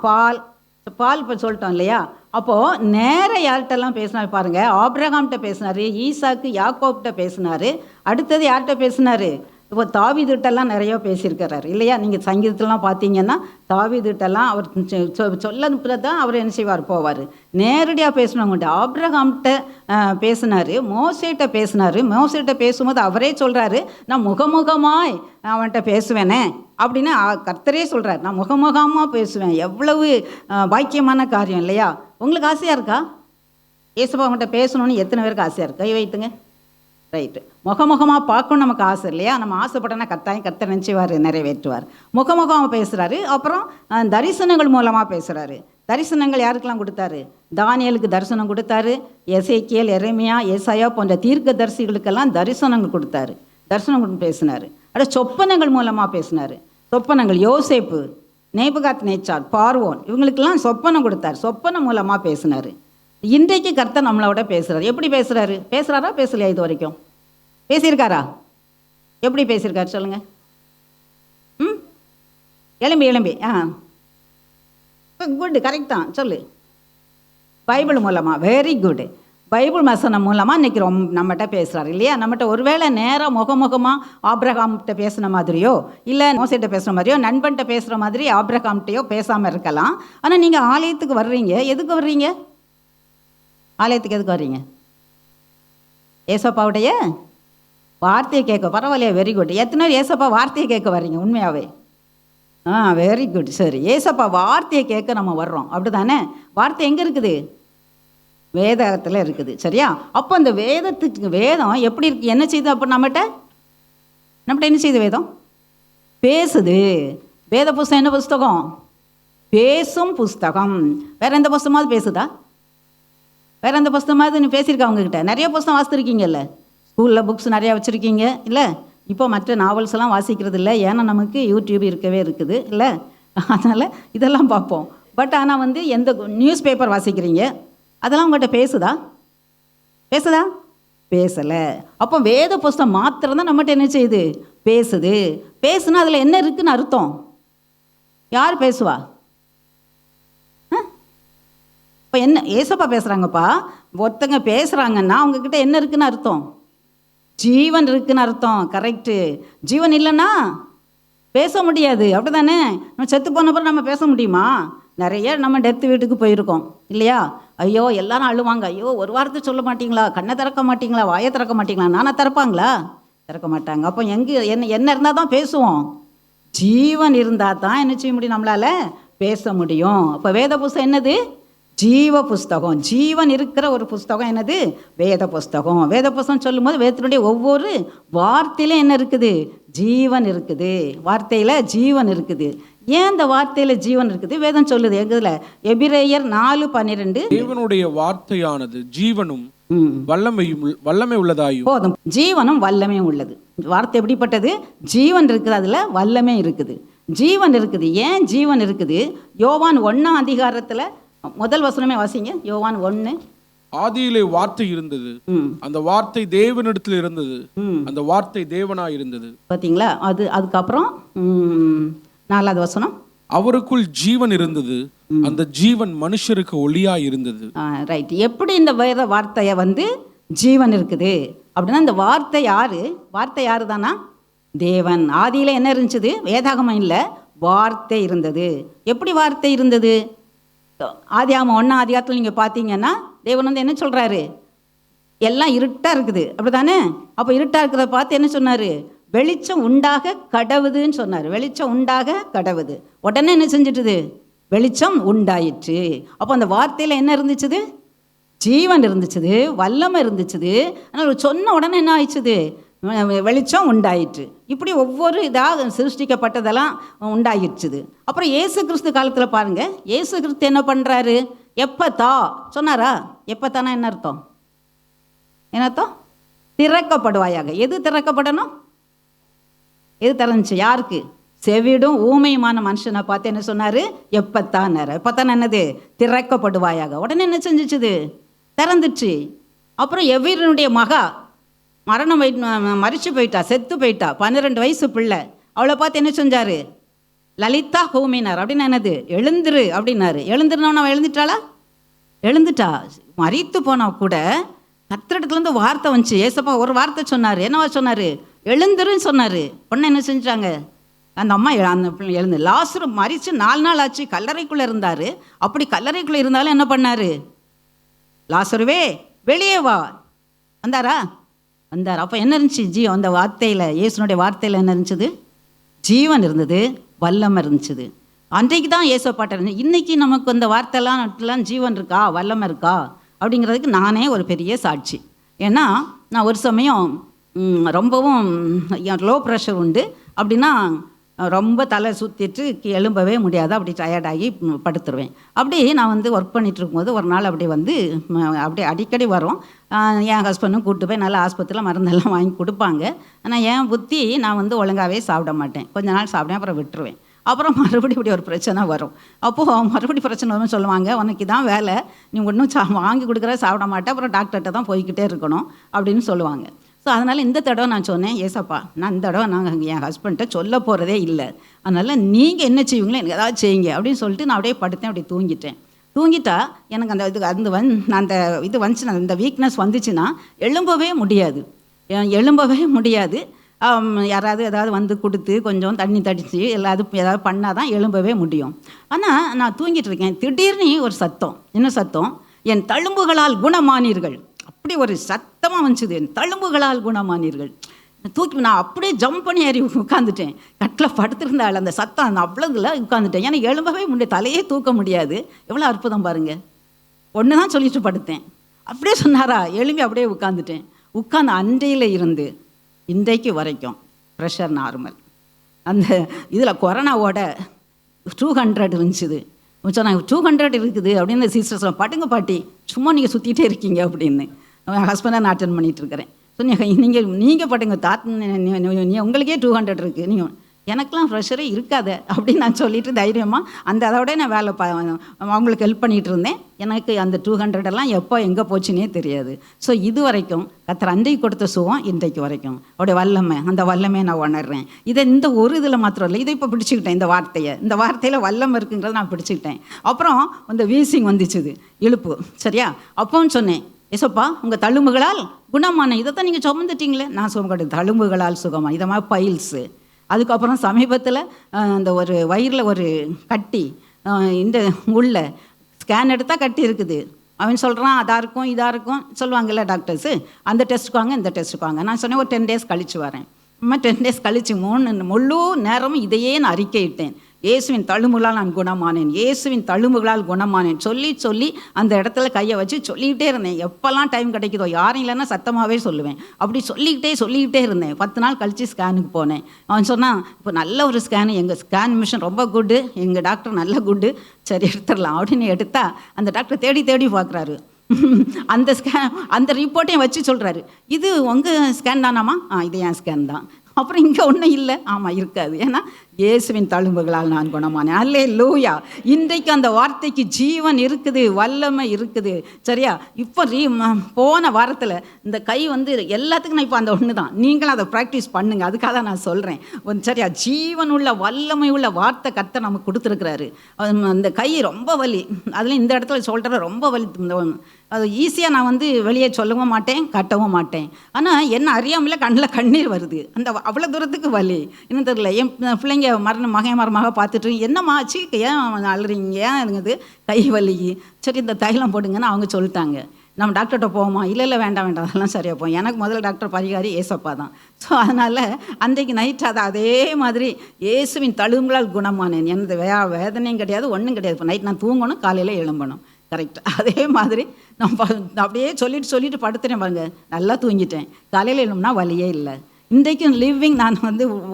பால் இப்போ சொல்லிட்டோம் இல்லையா? அப்போது நேர யார்கிட்டலாம் பேசினார் பாருங்க. ஆபிரகாம்கிட்ட பேசினார், ஈசாக்கு யாக்கோப்கிட்ட பேசினார். அடுத்தது யார்கிட்ட பேசினார்? இப்போ தாவீதுட்டெல்லாம் நிறையா பேசியிருக்கிறார் இல்லையா? நீங்கள் சங்கீதத்திலலாம் பார்த்தீங்கன்னா தாவீதுட்டெல்லாம் அவர் சொல்ல தான் அவர் என்ன செய்வார்? போவார். நேரடியாக பேசினவங்கள்ட்ட ஆபிரகாம்கிட்ட பேசினார், மோசேட்ட பேசினார். மோசேட்ட பேசும்போது அவரே சொல்கிறாரு, நான் முகமுகமாய் அவன்கிட்ட பேசுவேனே அப்படின்னு கர்த்தரே சொல்கிறார். நான் முகமுகமாக பேசுவேன். எவ்வளவு பாக்கியமான காரியம் இல்லையா? உங்களுக்கு ஆசையாக இருக்கா ஏசப்பா அவங்கள்ட்ட பேசணுன்னு? எத்தனை பேருக்கு ஆசையாக இருக்கா? கை வைத்துங்க. ரைட்டு. முகமுகமாக பார்க்கணும் நமக்கு ஆசை இல்லையா? நம்ம ஆசைப்பட்டனா கர்த்தர் நினைச்சுவார், நிறைவேற்றுவார். முகமுகமாக பேசுகிறாரு. அப்புறம் தரிசனங்கள் மூலமாக பேசுகிறாரு. தரிசனங்கள் யாருக்கெல்லாம் கொடுத்தாரு? தானியலுக்கு தரிசனம் கொடுத்தாரு. எசேக்கியேல், எரேமியா, ஏசாயா போன்ற தீர்க்க தரிசிகளுக்கெல்லாம் தரிசனங்கள் கொடுத்தாரு. தரிசனம் பேசினார். அடுத்து சொப்பனங்கள் மூலமாக பேசினார். சொப்பனங்கள் யோசேப்பு, நேபுகாத் நேச்சார், பார்வோன், இவங்களுக்கெல்லாம் சொப்பனம் கொடுத்தார். சொப்பனம் மூலமாக பேசினார். இன்றைக்கு கர்த்தர் நம்மளோட பேசுகிறார். எப்படி பேசுகிறாரு? பேசுகிறாரா பேசலையா? இது வரைக்கும் பேசியிருக்காரா? எப்படி பேசியிருக்காரு சொல்லுங்கள். எலும்பி குட், கரெக்ட் தான். சொல்லு. பைபிள் மூலமாக. Very good. பைபிள் வசனம் மூலமாக இன்றைக்கி நம்மகிட்ட பேசுகிறாரு இல்லையா? நம்மகிட்ட ஒருவேளை நேராக முகமுகமாக ஆபிரகாம்கிட்ட பேசுன மாதிரியோ இல்லை மோசேட்ட பேசுகிற மாதிரியோ நண்பன்கிட்ட பேசுகிற மாதிரி ஆபிரகாம்கிட்டையோ பேசாமல் இருக்கலாம். ஆனால் நீங்கள் ஆலயத்துக்கு வர்றீங்க, எதுக்கு வர்றீங்க? ஆலயத்துக்கு எதுக்கு வர்றீங்க? ஏசப்பாவுடைய வார்த்தையை கேட்க. பரவாயில்லையா? Very good. எத்தனை பேர் ஏசப்பா வார்த்தையை கேட்க வர்றீங்க உண்மையாகவே? Very good. சரி, ஏசப்பா வார்த்தையை கேட்க நம்ம வர்றோம், அப்படி தானே? வார்த்தை எங்கே இருக்குது? வேதத்தில் இருக்குது, சரியா? அப்போ அந்த வேதம் எப்படி இருக்கு, என்ன செய்யுது? அப்போ நம்மகிட்ட என்ன செய்யுது? வேதம் பேசுது. வேத புஸ்தகம் என்ன புஸ்தகம்? பேசும் புஸ்தகம். வேற எந்த புஸ்தகமாவது பேசுதா? வேற எந்த புஸ்தகமாவது நீ பேசியிருக்கா? அவங்கக்கிட்ட நிறைய புஸ்தகம் வாசித்துருக்கீங்கல்ல, ஸ்கூலில் புக்ஸ் நிறையா வச்சுருக்கீங்க இல்லை? இப்போ மற்ற நாவல்ஸ் எல்லாம் வாசிக்கிறது இல்லை, ஏன்னா நமக்கு யூடியூப் இருக்கவே இருக்குது இல்லை? அதனால் இதெல்லாம் பார்ப்போம். பட் ஆனால் எந்த நியூஸ் பேப்பர் வாசிக்கிறீங்க, அதெல்லாம் உங்கள்கிட்ட பேசுதா? பேசலை. அப்போ வேத புஸ்தகம் மாத்திரம் தான் நம்மகிட்ட என்ன செய்யுது? பேசுது. பேசுனா அதில் என்ன இருக்குன்னு அர்த்தம்? யார் பேசுவா? இப்போ என்ன ஏசப்பா பேசுகிறாங்கப்பா, ஒருத்தங்க பேசுகிறாங்கன்னா அவங்கக்கிட்ட என்ன இருக்குன்னு அர்த்தம்? ஜீவன் இருக்குன்னு அர்த்தம். கரெக்டு. ஜீவன் இல்லைன்னா பேச முடியாது, அப்படி தானே? நம்ம செத்து போனப்பறம் நம்ம பேச முடியுமா? நிறைய நம்ம டெத்து வீட்டுக்கு போயிருக்கோம் இல்லையா? ஐயோ எல்லாரும் அழுவாங்க, ஐயோ ஒரு வாரத்தை சொல்ல மாட்டிங்களா, கண்ணை திறக்க மாட்டிங்களா, வாயை திறக்க மாட்டிங்களா. நானா திறப்பாங்களா? திறக்க மாட்டாங்க. அப்போ என்ன இருந்தால் தான் பேசுவோம்? ஜீவன் இருந்தால் தான் என்ன செய்ய முடியும்? நம்மளால் பேச முடியும். அப்போ வேத புஸ்தகம் என்னது? ஜீவ புஸ்தகம். ஜீவன் இருக்கிற ஒரு புஸ்தகம் என்னது? வேத புஸ்தகம். வேத புஸ்தகம் சொல்லும்போது வேதத்தினுடைய ஒவ்வொரு வார்த்தையில என்ன இருக்குது? ஜீவன் இருக்குது. வார்த்தையில் ஜீவன் இருக்குது. ஏன் இந்த வார்த்தையில் ஜீவன் இருக்குது? வேதம் சொல்லுது. எதுல? எபிரேயர் 4:12. தேவனுடைய வார்த்தையானது ஜீவனும் வல்லமை உள்ளதாயும். போதும். ஜீவனும் வல்லமையும் உள்ளது. வார்த்தை எப்படிப்பட்டது? ஜீவன் இருக்குது, அதில் வல்லமை இருக்குது. ஜீவன் இருக்குது. ஏன் ஜீவன் இருக்குது? யோவான் 1ஆம் அதிகாரத்தில் முதல் வசனமே வாசிங்க. யோவான் 1. ஆதியிலே வார்த்தை இருந்தது, அந்த வார்த்தை தேவனிடத்தில் இருந்தது, அந்த வார்த்தை தேவனாய் இருந்தது. பார்த்தீங்களா? அதுக்கப்புறம் 4வது வசனம், அவருக்குள் ஜீவன் இருந்தது, அந்த ஜீவன் மனுஷருக்கு ஒளியாய் இருந்தது. ரைட். எப்படி இந்த வேத வார்த்தையை ஜீவன் இருக்குது அப்படின்னா, இந்த வார்த்தை யாரு? வார்த்தை யாரு தானா? தேவன். ஆதியில என்ன இருந்துச்சு? வேதாகமம் இல்லை, வார்த்தை இருந்தது. எப்படி வார்த்தை இருந்தது? ஆதியாகமம் 1ஆம் அதிகாரத்தில் நீங்கள் பார்த்தீங்கன்னா தேவன் என்ன சொல்கிறாரு? எல்லாம் இருட்டாக இருக்குது, அப்படி தானே? அப்போ இருட்டாக இருக்கிறத பார்த்து என்ன சொன்னார்? வெளிச்சம் உண்டாக கடவுதுன்னு சொன்னார். வெளிச்சம் உண்டாக கடவுது. உடனே என்ன செஞ்சிட்டுது? வெளிச்சம் உண்டாயிற்று. அப்போ அந்த வார்த்தையில் என்ன இருந்துச்சுது? ஜீவன் இருந்துச்சுது, வல்லமை இருந்துச்சுது. ஆனால் சொன்ன உடனே என்ன ஆயிடுச்சுது? வெளிச்சம் உண்டாயிற்று. இப்படி ஒவ்வொரு இதாக சிருஷ்டிக்கப்பட்டதெல்லாம் உண்டாயிடுச்சுது. அப்புறம் இயேசு கிறிஸ்து காலத்தில் பாருங்கள், இயேசு கிறிஸ்து என்ன பண்ணுறாரு? எப்பத்தா சொன்னாரா? எப்பத்தானா என்ன அர்த்தம்? என்ன அர்த்தம்? திறக்கப்படுவாயாக. எது திறக்கப்படணும்? எது திறந்துச்சு? யாருக்கு? செவிடும் ஊமையுமான மனுஷனை பார்த்து என்ன சொன்னார்? எப்பத்தானார். எப்பத்தான் என்னது? திறக்கப்படுவாயாக. உடனே என்ன செஞ்சிச்சுது? திறந்துச்சு. அப்புறம் எவீரனுடைய மகா மறிச்சு போயிட்டா, செத்து போயிட்டா, 12 வயசு பிள்ளை. அவளை பார்த்து என்ன செஞ்சார்? லலிதா ஹோமினார். அப்படின்னு என்னது? எழுந்துரு அப்படின்னாரு. எழுந்துருனவன் அவன் எழுந்துட்டாளா? எழுந்துட்டா. மறித்து போனா கூட கத்திரத்துலேருந்து வார்த்தை வந்துச்சு. ஏசப்பா ஒரு வார்த்தை சொன்னார். என்னவா சொன்னார்? எழுந்துருன்னு சொன்னார். உடனே என்ன செஞ்சாங்க? அந்த அம்மா அந்த எழுந்து. லாசரு மறித்து 4 நாள் ஆச்சு, கல்லறைக்குள்ளே இருந்தார். அப்படி கல்லறைக்குள்ளே இருந்தாலும் என்ன பண்ணார்? லாசருவே வெளியே வா. வந்தாரா? வந்தார். அப்போ என்ன இருந்துச்சு? அந்த வார்த்தையில், இயேசுனுடைய வார்த்தையில் என்ன இருந்துச்சு? ஜீவன் இருந்தது, வல்லமை இருந்துச்சு. அன்றைக்கு தான் இயேசுப்பாட்ட இருந்துச்சு. இன்றைக்கி நமக்கு அந்த வார்த்தைலாம் ஜீவன் இருக்கா, வல்லமை இருக்கா அப்படிங்கிறதுக்கு நானே ஒரு பெரிய சாட்சி. ஏன்னா நான் ஒரு சமயம் ரொம்பவும் லோ ப்ரெஷர் உண்டு. அப்படின்னா ரொம்ப தலை சுற்றிட்டு எழும்பவே முடியாது, அப்படி டயர்டாகி படுத்துருவேன். அப்படி நான் ஒர்க் பண்ணிகிட்டு இருக்கும்போது ஒரு நாள் அப்படி அடிக்கடி வரும். என் ஹஸ்பண்டும் கூப்பிட்டு போய் நல்லா ஆஸ்பத்திரியில் மருந்தெல்லாம் வாங்கி கொடுப்பாங்க. ஆனால் என் புத்தி நான் ஒழுங்காகவே சாப்பிட மாட்டேன். கொஞ்ச நாள் சாப்பிட்டேன், அப்புறம் விட்டுருவேன். அப்புறம் மறுபடியும் இப்படி ஒரு பிரச்சனை வரும். அப்போது மறுபடியும் பிரச்சனை வரும்னு சொல்லுவாங்க, உனக்கு தான் வேலை, நீ ஒன்றும் வாங்கி கொடுக்குற சாப்பிட மாட்டேன், அப்புறம் டாக்டர்கிட்ட தான் போய்கிட்டே இருக்கணும் அப்படின்னு சொல்லுவாங்க. ஸோ அதனால் இந்த தடவை நான் சொன்னேன், ஏசப்பா நான் இந்த தடவை நாங்கள் என் ஹஸ்பண்ட்டை சொல்ல போகிறதே இல்லை, அதனால் நீங்கள் என்ன செய்வீங்களோ எனக்கு ஏதாவது செய்யுங்க அப்படின்னு சொல்லிட்டு நான் அப்படியே படுத்தேன். அப்படியே தூங்கிட்டா எனக்கு அந்த இது வந்துச்சுன்னா, இந்த வீக்னஸ் வந்துச்சுன்னா எழும்பவே முடியாது. யாராவது ஏதாவது வந்து கொடுத்து கொஞ்சம் தண்ணி தடித்து ஏதாவது பண்ணால் தான் எழும்பவே முடியும். ஆனால் நான் தூங்கிட்டு இருக்கேன், திடீர்னு ஒரு சத்தம். என்ன சத்தம்? என் தழும்புகளால் குணமானீர்கள். அப்படி ஒரு சத்தமாக வந்துச்சுது, என் தழும்புகளால் குணமானீர்கள். நான் அப்படியே ஜம்ப் பண்ணி ஏறி உட்காந்துட்டேன். கட்டில் படுத்திருந்தாள், அந்த சத்தம் அந்த அவ்வளோதுல உட்காந்துட்டேன். ஏன்னா எழும்பவே முடியாது, தலையே தூக்க முடியாது. எவ்வளோ அற்புதம் பாருங்கள். ஒன்று தான் சொல்லிட்டு படுத்தேன், அப்படியே சொன்னாரா, எழும்பி அப்படியே உட்காந்துட்டேன். உட்காந்து அன்றையில் இருந்து இன்றைக்கு வரைக்கும் ப்ரெஷர் நார்மல். அந்த இதில் கொரோனாவோட 200 இருந்துச்சுது. சொன்னாங்க 200 இருக்குது அப்படின்னு. சிஸ்டர் சொல்ல, பட்டுங்க பாட்டி, சும்மா நீங்கள் சுற்றிட்டே இருக்கீங்க அப்படின்னு. என் ஹஸ்பண்டாக நான் அட்டன் பண்ணிகிட்டு இருக்கிறேன். நீங்கள் பட்டுங்க உங்களுக்கே 200 இருக்குது, நீங்கள் எனக்கெலாம் ப்ரெஷரே இருக்காது அப்படின்னு நான் சொல்லிட்டு தைரியமாக அதோட நான் வேலை அவங்களுக்கு ஹெல்ப் பண்ணிகிட்டு இருந்தேன். எனக்கு அந்த 200 எப்போ எங்கே போச்சுன்னே தெரியாது. ஸோ இது வரைக்கும் கர்த்தர் அன்றைக்கு கொடுத்த சுகம் இன்றைக்கு வரைக்கும் அவருடைய வல்லமை, அந்த வல்லமையை நான் உணர்றேன். இதை இந்த ஒரு இதில் மாத்திரம் இல்லை, இதை இப்போ பிடிச்சிக்கிட்டேன். இந்த வார்த்தையில் வல்லமை இருக்குங்கிறத நான் பிடிச்சிக்கிட்டேன். அப்புறம் இந்த வீசிங் வந்துச்சுது, இழுப்பு. சரியா? அப்போன்னு சொன்னேன், ஏசப்பா உங்கள் தழும்புகளால் குணமான. இதைத்தான் நீங்கள் சுமந்துட்டீங்களே. நான் சுமக்கட்டு தழும்புகளால் சுகமா, இதை மாதிரி பைல்ஸு. அதுக்கப்புறம் சமீபத்தில் அந்த ஒரு வயிறில் ஒரு கட்டி, இந்த உள்ள ஸ்கேன் எடுத்தால் கட்டி இருக்குது. அவன் சொல்கிறான் அதாக இருக்கும் இதாக இருக்கும் சொல்லுவாங்கள்ல டாக்டர்ஸு, அந்த டெஸ்ட்டுக்கு வாங்க இந்த டெஸ்ட்டுக்கு வாங்க. நான் சொன்னேன் ஒரு 10 days கழித்து வரேன். 10 days கழித்து முழு நேரமும் இதையே நான் அறிக்கையிட்டேன். இயேசுவின் தழும்புகளால் நான் குணமானேன், இயேசுவின் தழும்புகளால் குணமானேன் சொல்லி அந்த இடத்துல கையை வச்சு சொல்லிக்கிட்டே இருந்தேன். எப்போல்லாம் டைம் கிடைக்குதோ, யாரும் இல்லைன்னா சத்தமாகவே சொல்லுவேன். அப்படி சொல்லிக்கிட்டே இருந்தேன். 10 நாள் கழித்து ஸ்கேனுக்கு போனேன். அவன் சொன்னான், இப்போ நல்ல ஒரு ஸ்கேனு, எங்கள் ஸ்கேன் மிஷின் ரொம்ப குட்டு, எங்கள் டாக்டர் நல்ல குட்டு, சரி எடுத்துடலாம் அப்படின்னு எடுத்தா அந்த டாக்டர் தேடி பார்க்குறாரு. அந்த ரிப்போர்ட்டையும் வச்சு சொல்கிறாரு, இது உங்கள் ஸ்கேன் தானாமா? இது என் ஸ்கேன் தான். அப்புறம் இங்கே ஒன்றும் இல்லை. ஆமாம், இருக்காது. ஏன்னா இயேசுவின் தழும்புகளால் நான் குணமானேன். அல்லேலூயா. இன்றைக்கு அந்த வார்த்தைக்கு ஜீவன் இருக்குது, வல்லமை இருக்குது. சரியா? இப்போ போன வாரத்தில் இந்த கை எல்லாத்துக்கும் நான் இப்போ அந்த ஒன்று தான். நீங்களும் அதை ப்ராக்டிஸ் பண்ணுங்க, அதுக்காக தான் நான் சொல்கிறேன். சரியா? ஜீவன் உள்ள வல்லமை உள்ள வார்த்தை கர்த்தர் நமக்கு கொடுத்துருக்குறாரு. அந்த கை ரொம்ப வலி, அதில் இந்த இடத்துல சொல்கிற ரொம்ப வலி. அது ஈஸியாக நான் வெளியே சொல்லவும் மாட்டேன், கட்டவும் மாட்டேன். ஆனால் என்ன அறியாமல் கண்ணில் கண்ணீர் வருது. அவ்வளோ தூரத்துக்கு வலி. இன்னும் தெரியல. என் பிள்ளைங்க மருமக பார்த்துட்டு, என்னம்மா ஆச்சு, ஏன் அழுறீங்க, ஏன் இருக்குது கை வலி? சரி இந்த தைலம் போடுங்கன்னு அவங்க சொல்லிட்டாங்க. நம்ம டாக்டர்கிட்ட போவோமா? இல்லை வேண்டாம் அதெல்லாம் சரியாக போகும். எனக்கு முதல்ல டாக்டர் பரிகாரி ஏசப்பா தான். ஸோ அதனால் அன்றைக்கு நைட் அதே மாதிரி இயேசுவின் தழும்புகளால் குணமானேன். எனது வேதனையும் கிடையாது, ஒன்றும் கிடையாது. இப்போ நைட் நான் தூங்கணும், காலையில் எழும்பணும். கரெக்ட். அதே மாதிரி நான் அப்படியே சொல்லிட்டு படுத்துட்டேன் பாருங்க, நல்லா தூங்கிட்டேன். காலையில் எழும்புனா வலியே இல்லை. இன்றைக்கும் லிவிங் நான்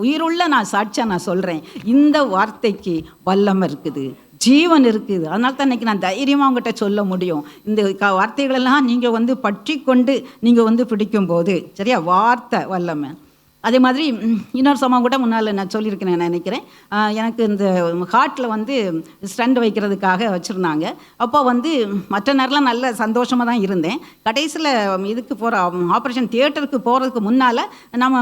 உயிருள்ள நான் சாட்சியாக நான் சொல்கிறேன், இந்த வார்த்தைக்கு வல்லமை இருக்குது, ஜீவன் இருக்குது. அதனால தான் இன்றைக்கி நான் தைரியமாக அவங்ககிட்ட சொல்ல முடியும். இந்த வார்த்தைகளெல்லாம் நீங்கள் பற்றி கொண்டு நீங்கள் பிடிக்கும்போது, சரியா, வார்த்தை வல்லமை. அதே மாதிரி இன்னொரு சமம் கூட முன்னால் நான் சொல்லியிருக்கேன் நான் நினைக்கிறேன். எனக்கு இந்த ஹார்ட்டில் ஸ்டண்ட் வைக்கிறதுக்காக வச்சுருந்தாங்க. அப்போ மற்ற நேரம்லாம் நல்ல சந்தோஷமாக தான் இருந்தேன். கடைசியில் இதுக்கு போகிற ஆப்ரேஷன் தியேட்டருக்கு போகிறதுக்கு முன்னால் நம்ம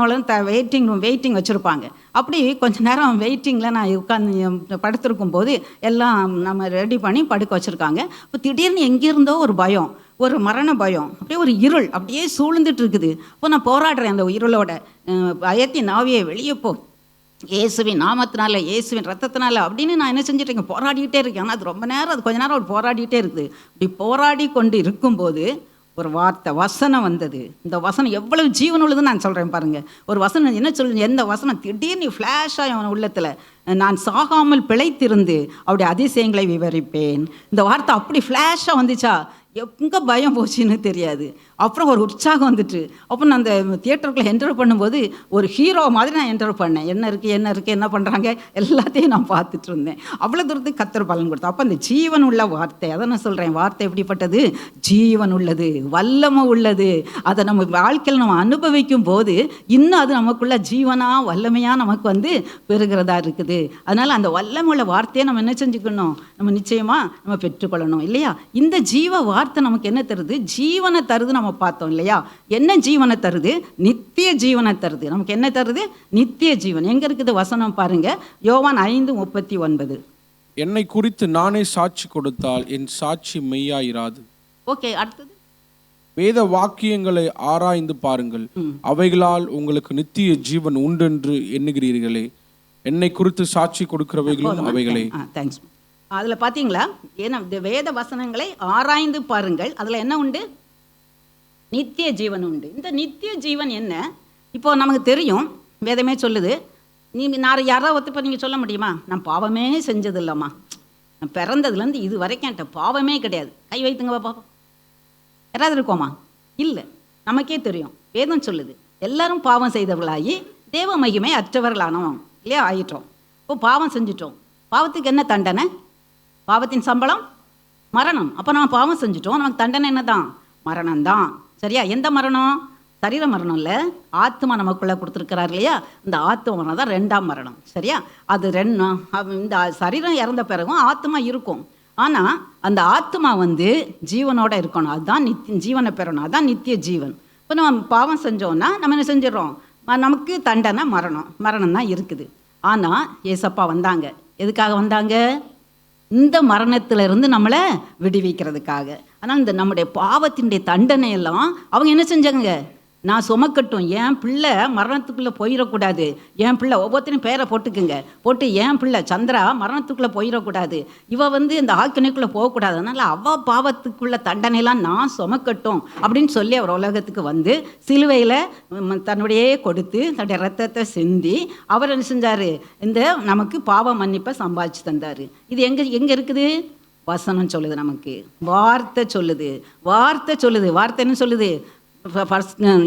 வெயிட்டிங் வச்சுருப்பாங்க. அப்படி கொஞ்சம் நேரம் வெயிட்டிங்கில் நான் உட்காந்து படுத்திருக்கும் போது எல்லாம் நம்ம ரெடி பண்ணி படுக்க வச்சுருக்காங்க. இப்போ திடீர்னு எங்கேருந்தோ ஒரு பயம், ஒரு மரண பயம், அப்படியே ஒரு இருள் அப்படியே சூழ்ந்துட்டு இருக்குது. இப்போ நான் போராடுறேன் அந்த இருளோட. பயத்தின் ஆவியை வெளியே போ, இயேசுவின் நாமத்தினால, இயேசுவின் ரத்தத்தினால அப்படின்னு நான் என்ன செஞ்சுட்டேங்க, போராடிக்கிட்டே இருக்கேன். ஆனால் அது கொஞ்ச நேரம் போராடிக்கிட்டே இருக்குது. இப்படி போராடி கொண்டு இருக்கும்போது ஒரு வார்த்தை வசனம் வந்தது. இந்த வசனம் எவ்வளவு ஜீவன் உள்ளதுன்னு நான் சொல்கிறேன் பாருங்கள். ஒரு வசனம் என்ன சொல்லுங்க, எந்த வசனம் திடீர்னு ஃப்ளாஷாக அவன் உள்ளத்தில், நான் சாகாமல் பிழைத்திருந்து அவருடைய அதிசயங்களை விவரிப்பேன். இந்த வார்த்தை அப்படி ஃப்ளாஷாக வந்துச்சா, எங்கே பயம் போச்சுன்னு தெரியாது. அப்புறம் ஒரு உற்சாகம் வந்துட்டு, அப்போ நான் அந்த தியேட்டருக்குள்ளே என்டர் பண்ணும்போது ஒரு ஹீரோ மாதிரி நான் என்டர் பண்ணேன். என்ன இருக்குது என்ன பண்ணுறாங்க எல்லாத்தையும் நான் பார்த்துட்டு இருந்தேன். அவ்வளோ தூரத்துக்கு கர்த்தர் பலன் கொடுத்தா. அப்போ அந்த ஜீவன் உள்ள வார்த்தை, அதை நான் சொல்கிறேன். வார்த்தை எப்படிப்பட்டது? ஜீவன் உள்ளது, வல்லமை உள்ளது. அதை நம்ம வாழ்க்கையில் நம்ம அனுபவிக்கும் போது இன்னும் அது நமக்குள்ள ஜீவனாக வல்லமையாக நமக்கு பெறுகிறதா இருக்குது. அதனால் அந்த வல்லமை உள்ள வார்த்தையை நம்ம என்ன செஞ்சுக்கணும், நம்ம நிச்சயமாக நம்ம பெற்றுக்கொள்ளணும் இல்லையா? இந்த ஜீவ வார்த்தை நமக்கு என்ன தருது? ஜீவனை தருது. நம்ம பார்த்தோம் இல்லையா? என்ன ஜீவனை தருது? நித்திய ஜீவனை தருது. நமக்கு என்ன தருது? நித்திய ஜீவன். எங்கே இருக்குது வசனம் பாருங்க, யோவான் 5:39. என்னை குறித்து நானே சாட்சி கொடுத்தால் என் சாட்சி மெய்யாயிராது. ஓகே, அடுத்தது. வேத வாக்கியங்களை ஆராய்ந்து பாருங்கள், அவைகளால் உங்களுக்கு நித்திய ஜீவன் உண்டென்று எண்ணுகிறீர்களே. என்னை குறித்து சாட்சி கொடுக்கிறவைகளும் அவைகளே. தேங்க்ஸ். அதில் பார்த்தீங்களா, ஏன்னா இந்த வேத வசனங்களை ஆராய்ந்து பாருங்கள், அதில் என்ன உண்டு? நித்திய ஜீவன் உண்டு. இந்த நித்திய ஜீவன் என்ன? இப்போ நமக்கு தெரியும், வேதமே சொல்லுது. நான் யாராவது இப்போ நீங்கள் சொல்ல முடியுமா, நான் பாவமே செஞ்சது இல்லைம்மா, நான் பிறந்ததுலேருந்து இது வரைக்கும் என்கிட்ட பாவமே கிடையாது, கை வைத்துங்க பாப்பா. யாராவது இருக்கோமா? இல்லை. நமக்கே தெரியும், வேதம் சொல்லுது எல்லாரும் பாவம் செய்தவர்களாகி தேவ மகிமை அற்றவர்களானோம் இல்லையா, ஆயிட்டோம். இப்போ பாவம் செஞ்சிட்டோம். பாவத்துக்கு என்ன தண்டனை? பாவத்தின் சம்பளம் மரணம். அப்போ நம்ம பாவம் செஞ்சுட்டோம், நமக்கு தண்டனை என்ன தான்? மரணம் தான். சரியா? எந்த மரணம்? சரீர மரணம் இல்லை, ஆத்மா நமக்குள்ளே கொடுத்துருக்கிறார் இல்லையா, இந்த ஆத்ம மரணம் தான் 2ஆம் மரணம். சரியா? அது இந்த சரீரம் இறந்த பிறகும் ஆத்மா இருக்கும். ஆனால் அந்த ஆத்மா ஜீவனோட இருக்கணும், அதுதான் ஜீவனை பெறணும், அதுதான் நித்திய ஜீவன். இப்போ நம்ம பாவம் செஞ்சோன்னா நம்ம என்ன செஞ்சிடறோம்? நமக்கு தண்டனை மரணம் தான் இருக்குது. ஆனால் ஏசப்பா வந்தாங்க. எதுக்காக வந்தாங்க? இந்த மரணத்திலிருந்து நம்மளை விடுவிக்கிறதுக்காக. ஆனால் இந்த நம்முடைய பாவத்தினுடைய தண்டனையெல்லாம் அவங்க என்ன செஞ்சாங்க? நான் சுமக்கட்டும், என் பிள்ளை மரணத்துக்குள்ளே போயிடக்கூடாது, என் பிள்ளை, ஒவ்வொருத்தரையும் பேரை போட்டு என் பிள்ளை சந்திரா மரணத்துக்குள்ளே போயிடக்கூடாது, இவ இந்த ஆக்கினைக்குள்ளே போகக்கூடாது, அதனால் அவள் பாவத்துக்குள்ள தண்டனையெல்லாம் நான் சுமக்கட்டும் அப்படின்னு சொல்லி அவர் உலகத்துக்கு சிலுவையில் தன்னுடைய கொடுத்து தன்னுடைய ரத்தத்தை சிந்தி அவர் என்ன செஞ்சார்? இந்த நமக்கு பாவ மன்னிப்பை சம்பாதிச்சு தந்தார். இது எங்கே இருக்குது? வசனம் சொல்லுது, நமக்கு வார்த்தை சொல்லுது. வார்த்தை என்ன சொல்லுது?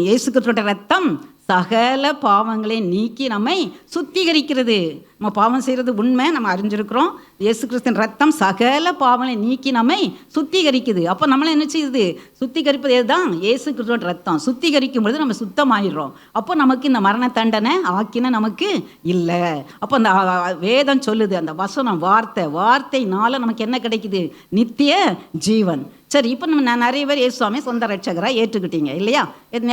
இயேசு கிறிஸ்துவோட ரத்தம் சகல பாவங்களை நீக்கி நம்மை சுத்திகரிக்கிறது. நம்ம பாவம் செய்கிறது உண்மை, நம்ம அறிஞ்சிருக்கிறோம். இயேசு கிறிஸ்துவின் ரத்தம் சகல பாவங்களை நீக்கி நம்மை சுத்திகரிக்குது. அப்போ நம்மளை என்ன செய்யுது? சுத்திகரிப்பது எதுதான்? இயேசு கிறிஸ்துவோட ரத்தம். சுத்திகரிக்கும் பொழுது நம்ம சுத்தமாயிடுறோம். அப்போ நமக்கு இந்த மரண தண்டனை ஆக்கின நமக்கு இல்லை. அப்போ அந்த வேதம் சொல்லுது, அந்த வசனம் வார்த்தைனால நமக்கு என்ன கிடைக்குது? நித்திய ஜீவன். சரி, இப்போ நான் நிறைய பேர் இயேசுவாமே சொந்த ரட்சகராக ஏற்றுக்கிட்டீங்க இல்லையா?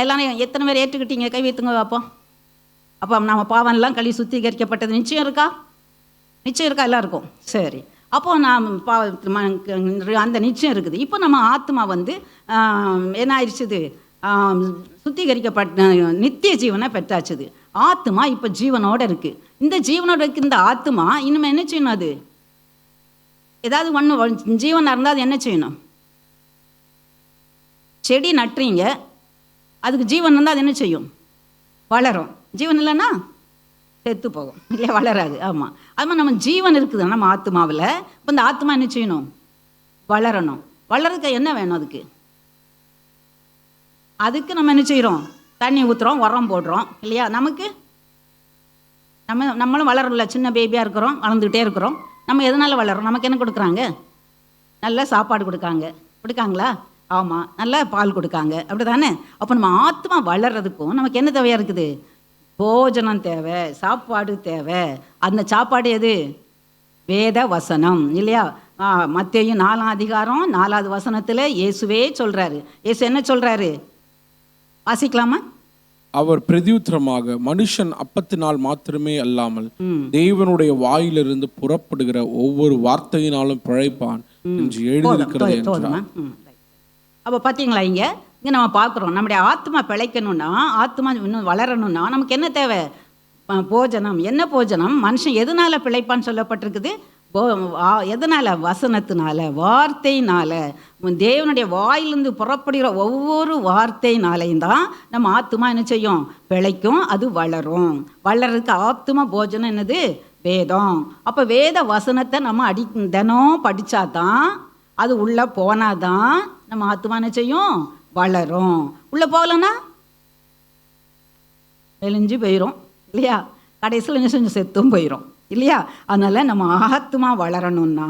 எல்லாரும் எத்தனை பேர் ஏற்றுக்கிட்டீங்க? கை வைத்துங்க பார்ப்போம். அப்போ நம்ம பாவம்லாம் கழுவி சுத்திகரிக்கப்பட்டது நிச்சயம் இருக்கா? எல்லாருக்கும். சரி, அப்போது நான் அந்த நிச்சயம் இருக்குது. இப்போ நம்ம ஆத்மா என்ன ஆயிடுச்சுது? சுத்திகரிக்கப்பட்ட நித்திய ஜீவனை பெற்றாச்சுது. ஆத்மா இப்போ ஜீவனோடு இருக்குது. இந்த ஜீவனோட இருக்கு இந்த ஆத்மா இனிமேல் என்ன செய்யணும்? அது ஏதாவது ஒன்று ஜீவனாக இருந்தால் அது என்ன செய்யணும்? செடி நட்டுறீங்க, அதுக்கு ஜீவன் இருந்தால் அது என்ன செய்யும்? வளரும். ஜீவன் இல்லைன்னா செத்து போகும் இல்லையா, வளராது. ஆமாம், அது மாதிரி நம்ம ஜீவன் இருக்குது நம்ம ஆத்மாவில். இப்போ இந்த ஆத்மா என்ன செய்யணும்? வளரணும். வளர்றதுக்கு என்ன வேணும்? அதுக்கு நம்ம என்ன செய்கிறோம்? தண்ணி ஊற்றுறோம், உரம் போடுறோம் இல்லையா? நம்மளும் வளரல, சின்ன பேபியாக இருக்கிறோம், வளர்ந்துக்கிட்டே இருக்கிறோம். நம்ம எதனால் வளர்றோம்? நமக்கு என்ன கொடுக்குறாங்க? நல்ல சாப்பாடு கொடுக்காங்களா? ஆமாம், நல்ல பால் கொடுக்காங்க, அப்படி தானே? அப்போ நம்ம ஆத்மா வளர்கிறதுக்கும் நமக்கு என்ன தேவையாக இருக்குது? போஜனம் தேவை, சாப்பாடு தேவை. அந்த சாப்பாடு எது? வேத வசனம் இல்லையா? மத்தேயு 4ஆம் அதிகாரம் 4வது வசனத்தில் இயேசுவே சொல்கிறாரு. இயேசு என்ன சொல்கிறாரு? வாசிக்கலாமா? அவர் பிரதியுத்தரமாக, மனுஷன் அப்பத்தினால் மாத்திரமே அல்லாமல் தேவனுடைய வாயிலிருந்து புறப்படுகிற ஒவ்வொரு வார்த்தையினாலும் பிழைப்பான் என்று எழுதியிருக்கிறது என்றார். அப்போ பார்த்தீங்களா, இங்கே நம்ம பார்க்குறோம், நம்முடைய ஆத்மா பிழைக்கணும்னா, ஆத்மா இன்னும் வளரணும்னா நமக்கு என்ன தேவை? போஜனம். என்ன போஜனம்? மனுஷன் எதனால் பிழைப்பான்னு சொல்லப்பட்டிருக்குது? எதனால்? வசனத்தினால, வார்த்தையினால. தேவனுடைய வாயிலிருந்து புறப்படுகிற ஒவ்வொரு வார்த்தையினாலையும் தான் நம்ம ஆத்மா என்ன செய்யும்? பிழைக்கும், அது வளரும். வளர்றதுக்கு ஆத்மா போஜனம் என்னது? வேதம். அப்போ வேத வசனத்தை நம்ம தினம் படித்தாதான், அது உள்ளே போனாதான் நம்ம ஆத்மா என்ன செய்யும்? வளரும். உள்ளே போகலன்னா மெலிஞ்சு போயிடும் இல்லையா? கடைசியில் என்ன செஞ்சு செத்தும் போயிடும் இல்லையா? அதனால் நம்ம ஆத்மா வளரணும்னா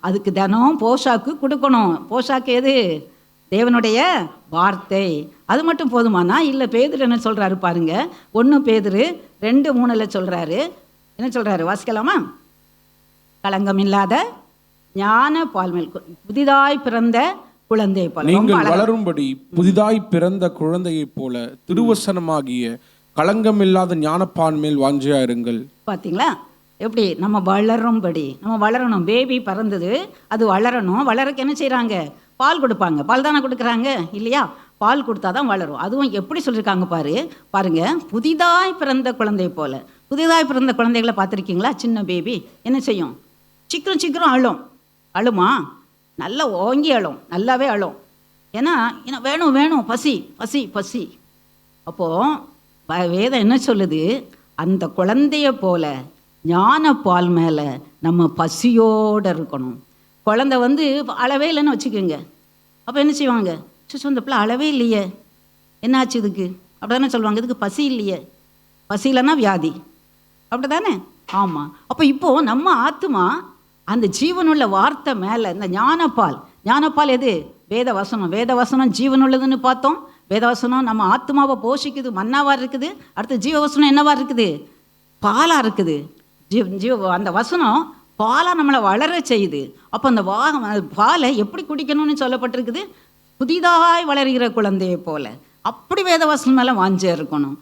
அதுக்கு தினம் போஷாக்கு கொடுக்கணும். போஷாக்கு எது? தேவனுடைய வார்த்தை. அது மட்டும் போதுமானா? இல்லை, பேதுரு என்ன சொல்கிறாரு பாருங்க, 1 பேதுரு 2:3 சொல்கிறாரு. என்ன சொல்கிறாரு? வாசிக்கலாமா? களங்கம் இல்லாத ஞான பால்மேல் புதிதாய் பிறந்த குழந்தை போல, நீங்கள் வளரும்படி புதிதாய் பிறந்த குழந்தையைப் போல திருவசனமாகிய களங்கமில்லாத ஞானப்பான் மேல் வாஞ்சியா இருங்கள். பார்த்தீங்களா? எப்படி நம்ம வளரும்படி நம்ம வளரணும். பேபி பிறந்தது, அது வளரணும். வளரக்கு என்ன செய்கிறாங்க? பால் கொடுப்பாங்க. பால் தானே கொடுக்குறாங்க இல்லையா? பால் கொடுத்தா தான் வளரும். அதுவும் எப்படி சொல்லியிருக்காங்க பாருங்க, புதிதாய் பிறந்த குழந்தை போல. புதிதாய் பிறந்த குழந்தைகளை பார்த்துருக்கீங்களா? சின்ன பேபி என்ன செய்யும்? சீக்கிரம் அழுமா? நல்லா ஓங்கி அழும், நல்லாவே அழும். ஏன்னா வேணும் பசி. அப்போது வேதம் என்ன சொல்லுது? அந்த குழந்தைய போல ஞான பால் மேலே நம்ம பசியோடு இருக்கணும். குழந்தை அளவே இல்லைன்னு வச்சுக்கோங்க. அப்போ என்ன செய்வாங்க? இந்த பிள்ளை அளவே இல்லையே, என்னாச்சு இதுக்கு அப்படி தானே சொல்லுவாங்க. இதுக்கு பசி இல்லையே. பசி இல்லைன்னா வியாதி, அப்படி தானே? ஆமாம். அப்போ இப்போது நம்ம ஆத்மா அந்த ஜீவனுள்ள வார்த்தை மேலே இந்த ஞானப்பால் எது? வேதவசனம் ஜீவனுள்ளதுன்னு பார்த்தோம். வேதவசனம் நம்ம ஆத்மாவை போஷிக்குது, மன்னாவா இருக்குது. அடுத்து ஜீவவசனம் என்னவா இருக்குது? பாலாக இருக்குது. அந்த வசனம் பாலாக நம்மளை வளர செய்யுது. அப்போ அந்த பாலை எப்படி குடிக்கணும்னு சொல்லப்பட்டிருக்குது? புதிதாய் வளர்கிற குழந்தையை போல. அப்படி வேதவசனம் மேலே வாஞ்சே இருக்கணும்.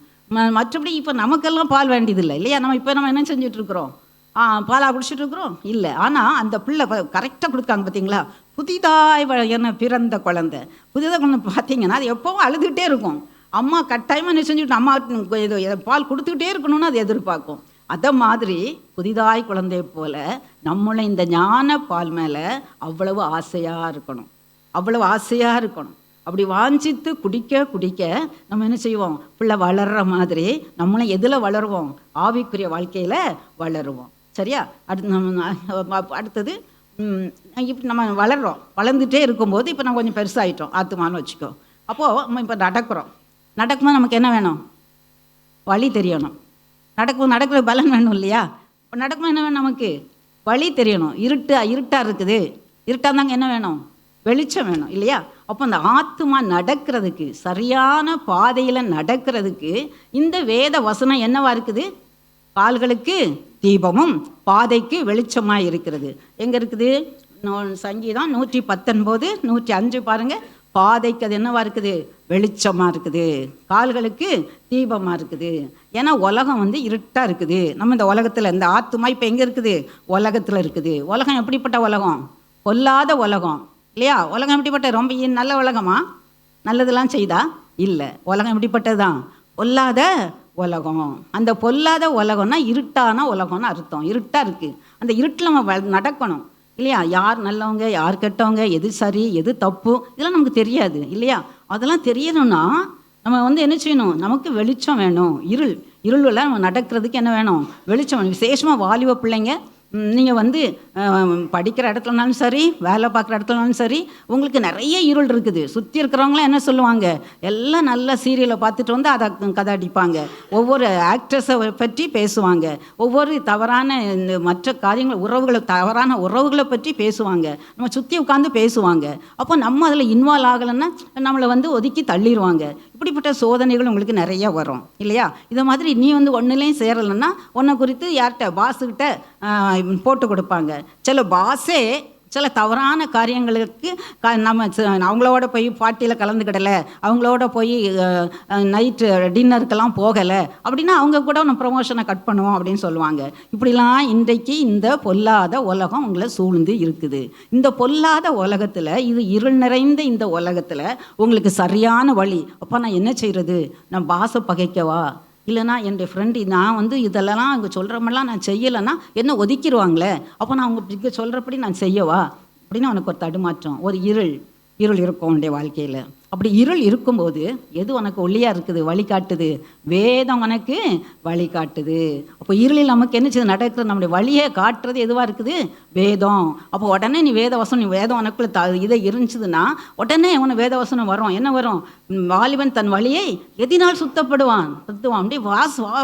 மற்றபடி இப்போ நமக்கெல்லாம் பால் வேண்டியதில்லை இல்லையா? நம்ம என்ன செஞ்சிட்ருக்குறோம்? பாலாக குடிச்சிட்டு இருக்கிறோம் இல்லை. ஆனால் அந்த பிள்ளை கரெக்டாக கொடுக்காங்க பார்த்தீங்களா? புதிதாய் என்ன பிறந்த குழந்தை. புதிதாக குழந்தை பார்த்தீங்கன்னா அது எப்போவும் அழுதுகிட்டே இருக்கும். அம்மா கட்டாயமாக என்ன செஞ்சுட்டு அம்மா இது பால் கொடுத்துக்கிட்டே இருக்கணும்னு அது எதிர்பார்க்கும். அதை மாதிரி புதிதாய் குழந்தை போல நம்மளை இந்த ஞான பால் மேலே அவ்வளவு ஆசையாக இருக்கணும். அப்படி வாஞ்சித்து குடிக்க நம்ம என்ன செய்வோம்? பிள்ளை வளர்கிற மாதிரி நம்மளும் எதில் வளருவோம்? ஆவிக்குரிய வாழ்க்கையில் வளருவோம். சரியா? அடுத்தது இப்படி நம்ம வளர்ந்துட்டே இருக்கும்போது இப்போ நம்ம கொஞ்சம் பெருசாகிட்டோம் ஆத்துமான்னு வச்சுக்கோ. அப்போது நம்ம இப்போ நடக்கும்போது நமக்கு என்ன வேணும்? வழி தெரியணும். நடக்கிற பலன் வேணும் இல்லையா? இப்போ நடக்கும்போது என்ன வேணும்? நமக்கு வழி தெரியணும். இருட்டாக இருக்குது. இருட்டாக இருந்தாங்க என்ன வேணும்? வெளிச்சம் வேணும் இல்லையா? அப்போ அந்த ஆத்மா நடக்கிறதுக்கு, சரியான பாதையில் நடக்கிறதுக்கு இந்த வேத வசனம் என்னவா இருக்குது? கால்களுக்கு தீபமும் பாதைக்கு வெளிச்சமாக இருக்கிறது. எங்கே இருக்குது? சங்கீதம் 119 105 பாருங்கள். பாதைக்கு அது என்னவா இருக்குது? வெளிச்சமாக இருக்குது. கால்களுக்கு தீபமாக இருக்குது. ஏன்னா உலகம் இருட்டாக இருக்குது. நம்ம இந்த உலகத்தில் இந்த ஆத்துமா இப்போ எங்கே இருக்குது? உலகத்தில் இருக்குது. உலகம் எப்படிப்பட்ட உலகம்? பொல்லாத உலகம் இல்லையா? உலகம் எப்படிப்பட்ட? ரொம்ப நல்ல உலகமா? நல்லதெல்லாம் செய்தா இல்லை. உலகம் எப்படிப்பட்டது தான்? பொல்லாத உலகம். அந்த பொல்லாத உலகம்னா இருட்டான உலகம்னு அர்த்தம். இருட்டாக இருக்குது. அந்த இருட்டில் நம்ம நடக்கணும் இல்லையா? யார் நல்லவங்க, யார் கெட்டவங்க, எது சரி, எது தப்பு, இதெல்லாம் நமக்கு தெரியாது இல்லையா? அதெல்லாம் தெரியணும்னா நம்ம என்ன செய்யணும்? நமக்கு வெளிச்சம் வேணும். இருளில் நம்ம நடக்கிறதுக்கு என்ன வேணும்? வெளிச்சம் வேணும். விசேஷமாக வாலிப பிள்ளைங்க, நீங்கள் படிக்கிற இடத்துலனாலும் சரி, வேலை பார்க்குற இடத்துலனாலும் சரி, உங்களுக்கு நிறைய இருள் இருக்குது. சுற்றி இருக்கிறவங்களாம் என்ன சொல்லுவாங்க? எல்லாம் நல்ல சீரியலை பார்த்துட்டு அதை கதை அடிப்பாங்க. ஒவ்வொரு ஆக்ட்ரஸை பற்றி பேசுவாங்க. ஒவ்வொரு தவறான இந்த மற்ற காரியங்கள் தவறான உறவுகளை பற்றி பேசுவாங்க. நம்ம சுற்றி உட்காந்து பேசுவாங்க. அப்போ நம்ம அதில் இன்வால்வ் ஆகலைன்னா நம்மளை ஒதுக்கி தள்ளிடுவாங்க. இப்படிப்பட்ட சோதனைகள் உங்களுக்கு நிறைய வரும் இல்லையா? இதை மாதிரி நீ ஒன்றுலேயும் சேரலைன்னா உன்னை குறித்து யார்கிட்ட? பாஸுக்கிட்ட போட்டு கொடுப்பாங்க. சில பாஸே சில தவறான காரியங்களுக்கு நம்ம அவங்களோட போய் பார்ட்டியில் கலந்துக்கிடலை, அவங்களோட போய் நைட்டு டின்னருக்கெல்லாம் போகலை அப்படின்னா அவங்க கூட நம்ம ப்ரமோஷனை கட் பண்ணுவோம் அப்படின்னு சொல்லுவாங்க. இப்படிலாம் இன்றைக்கு இந்த பொல்லாத உலகம் உங்களை சூழ்ந்து இருக்குது. இந்த பொல்லாத உலகத்தில், இது இருள் நிறைந்த இந்த உலகத்தில் உங்களுக்கு சரியான வழி. அப்போ நான் என்ன செய்கிறது? நான் பாஸை பகைக்கவா? இல்லைனா என்னுடைய ஃப்ரெண்டு நான் இதெல்லாம் அவங்க சொல்கிறமெல்லாம் நான் செய்யலைன்னா என்ன ஒதுக்கிடுவாங்களே, அப்போ நான் அவங்க சொல்கிறபடி நான் செய்யவா அப்படின்னு உனக்கு ஒரு தடுமாற்றம், ஒரு இருள் இருக்கும் உன்னுடைய வாழ்க்கையில். அப்படி இருள் இருக்கும்போது எது உனக்கு ஒளியாக இருக்குது? வழிகாட்டுது. வேதம் உனக்கு வழிகாட்டுது. அப்போ இருளில் நமக்கு என்ன செய்யுது? நடக்கிறது நம்முடைய வழியை காட்டுறது எதுவாக இருக்குது? வேதம். அப்போ உடனே நீ வேதம் உனக்குள்ள இதை இருந்துச்சுதுன்னா உடனே உனக்கு வேதவசனம் வரும். என்ன வரும்? வாலிபன் தன் வழியை எதினால் சுத்துவான் அப்படியே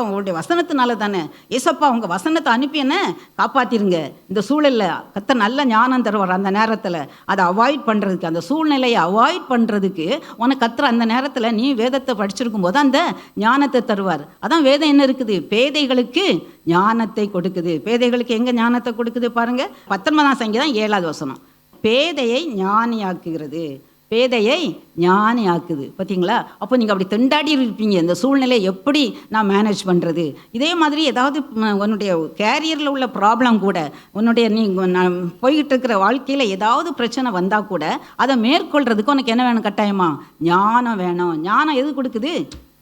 உங்களுடைய வசனத்தினால தானே. ஏசப்பா உங்கள் வசனத்தை அனுப்பி என்ன காப்பாற்றிருங்க. இந்த சூழலில் கத்த நல்ல ஞானம் தருவார். அந்த நேரத்தில் அதை அவாய்ட் பண்ணுறதுக்கு, அந்த சூழ்நிலையை அவாய்ட் பண்ணுறதுக்கு உனக்கு கத்துற அந்த நேரத்தில் நீ வேதத்தை படிச்சிருக்கும் போது அந்த ஞானத்தை தருவார். அதான் வேதம் என்ன இருக்குது? பேதைகளுக்கு ஞானத்தை கொடுக்குது. பேதைகளுக்கு எங்கே ஞானத்தை கொடுக்குது பாருங்க. 19ஆம் சங்கீதம் 7வது வசனம். பேதையை ஞானியாக்குகிறது. பேதையை ஞானி ஆக்குது. பார்த்தீங்களா? அப்போ நீங்கள் அப்படி திண்டாடி இருப்பீங்க, இந்த சூழ்நிலையை எப்படி நான் மேனேஜ் பண்ணுறது. இதே மாதிரி ஏதாவது உன்னுடைய கேரியரில் உள்ள ப்ராப்ளம் கூட, உன்னுடைய நான் போய்கிட்டு இருக்கிற வாழ்க்கையில் ஏதாவது பிரச்சனை வந்தால் கூட அதை மேற்கொள்கிறதுக்கு உனக்கு என்ன வேணும்? கட்டாயமா ஞானம் வேணும். ஞானம் எது கொடுக்குது?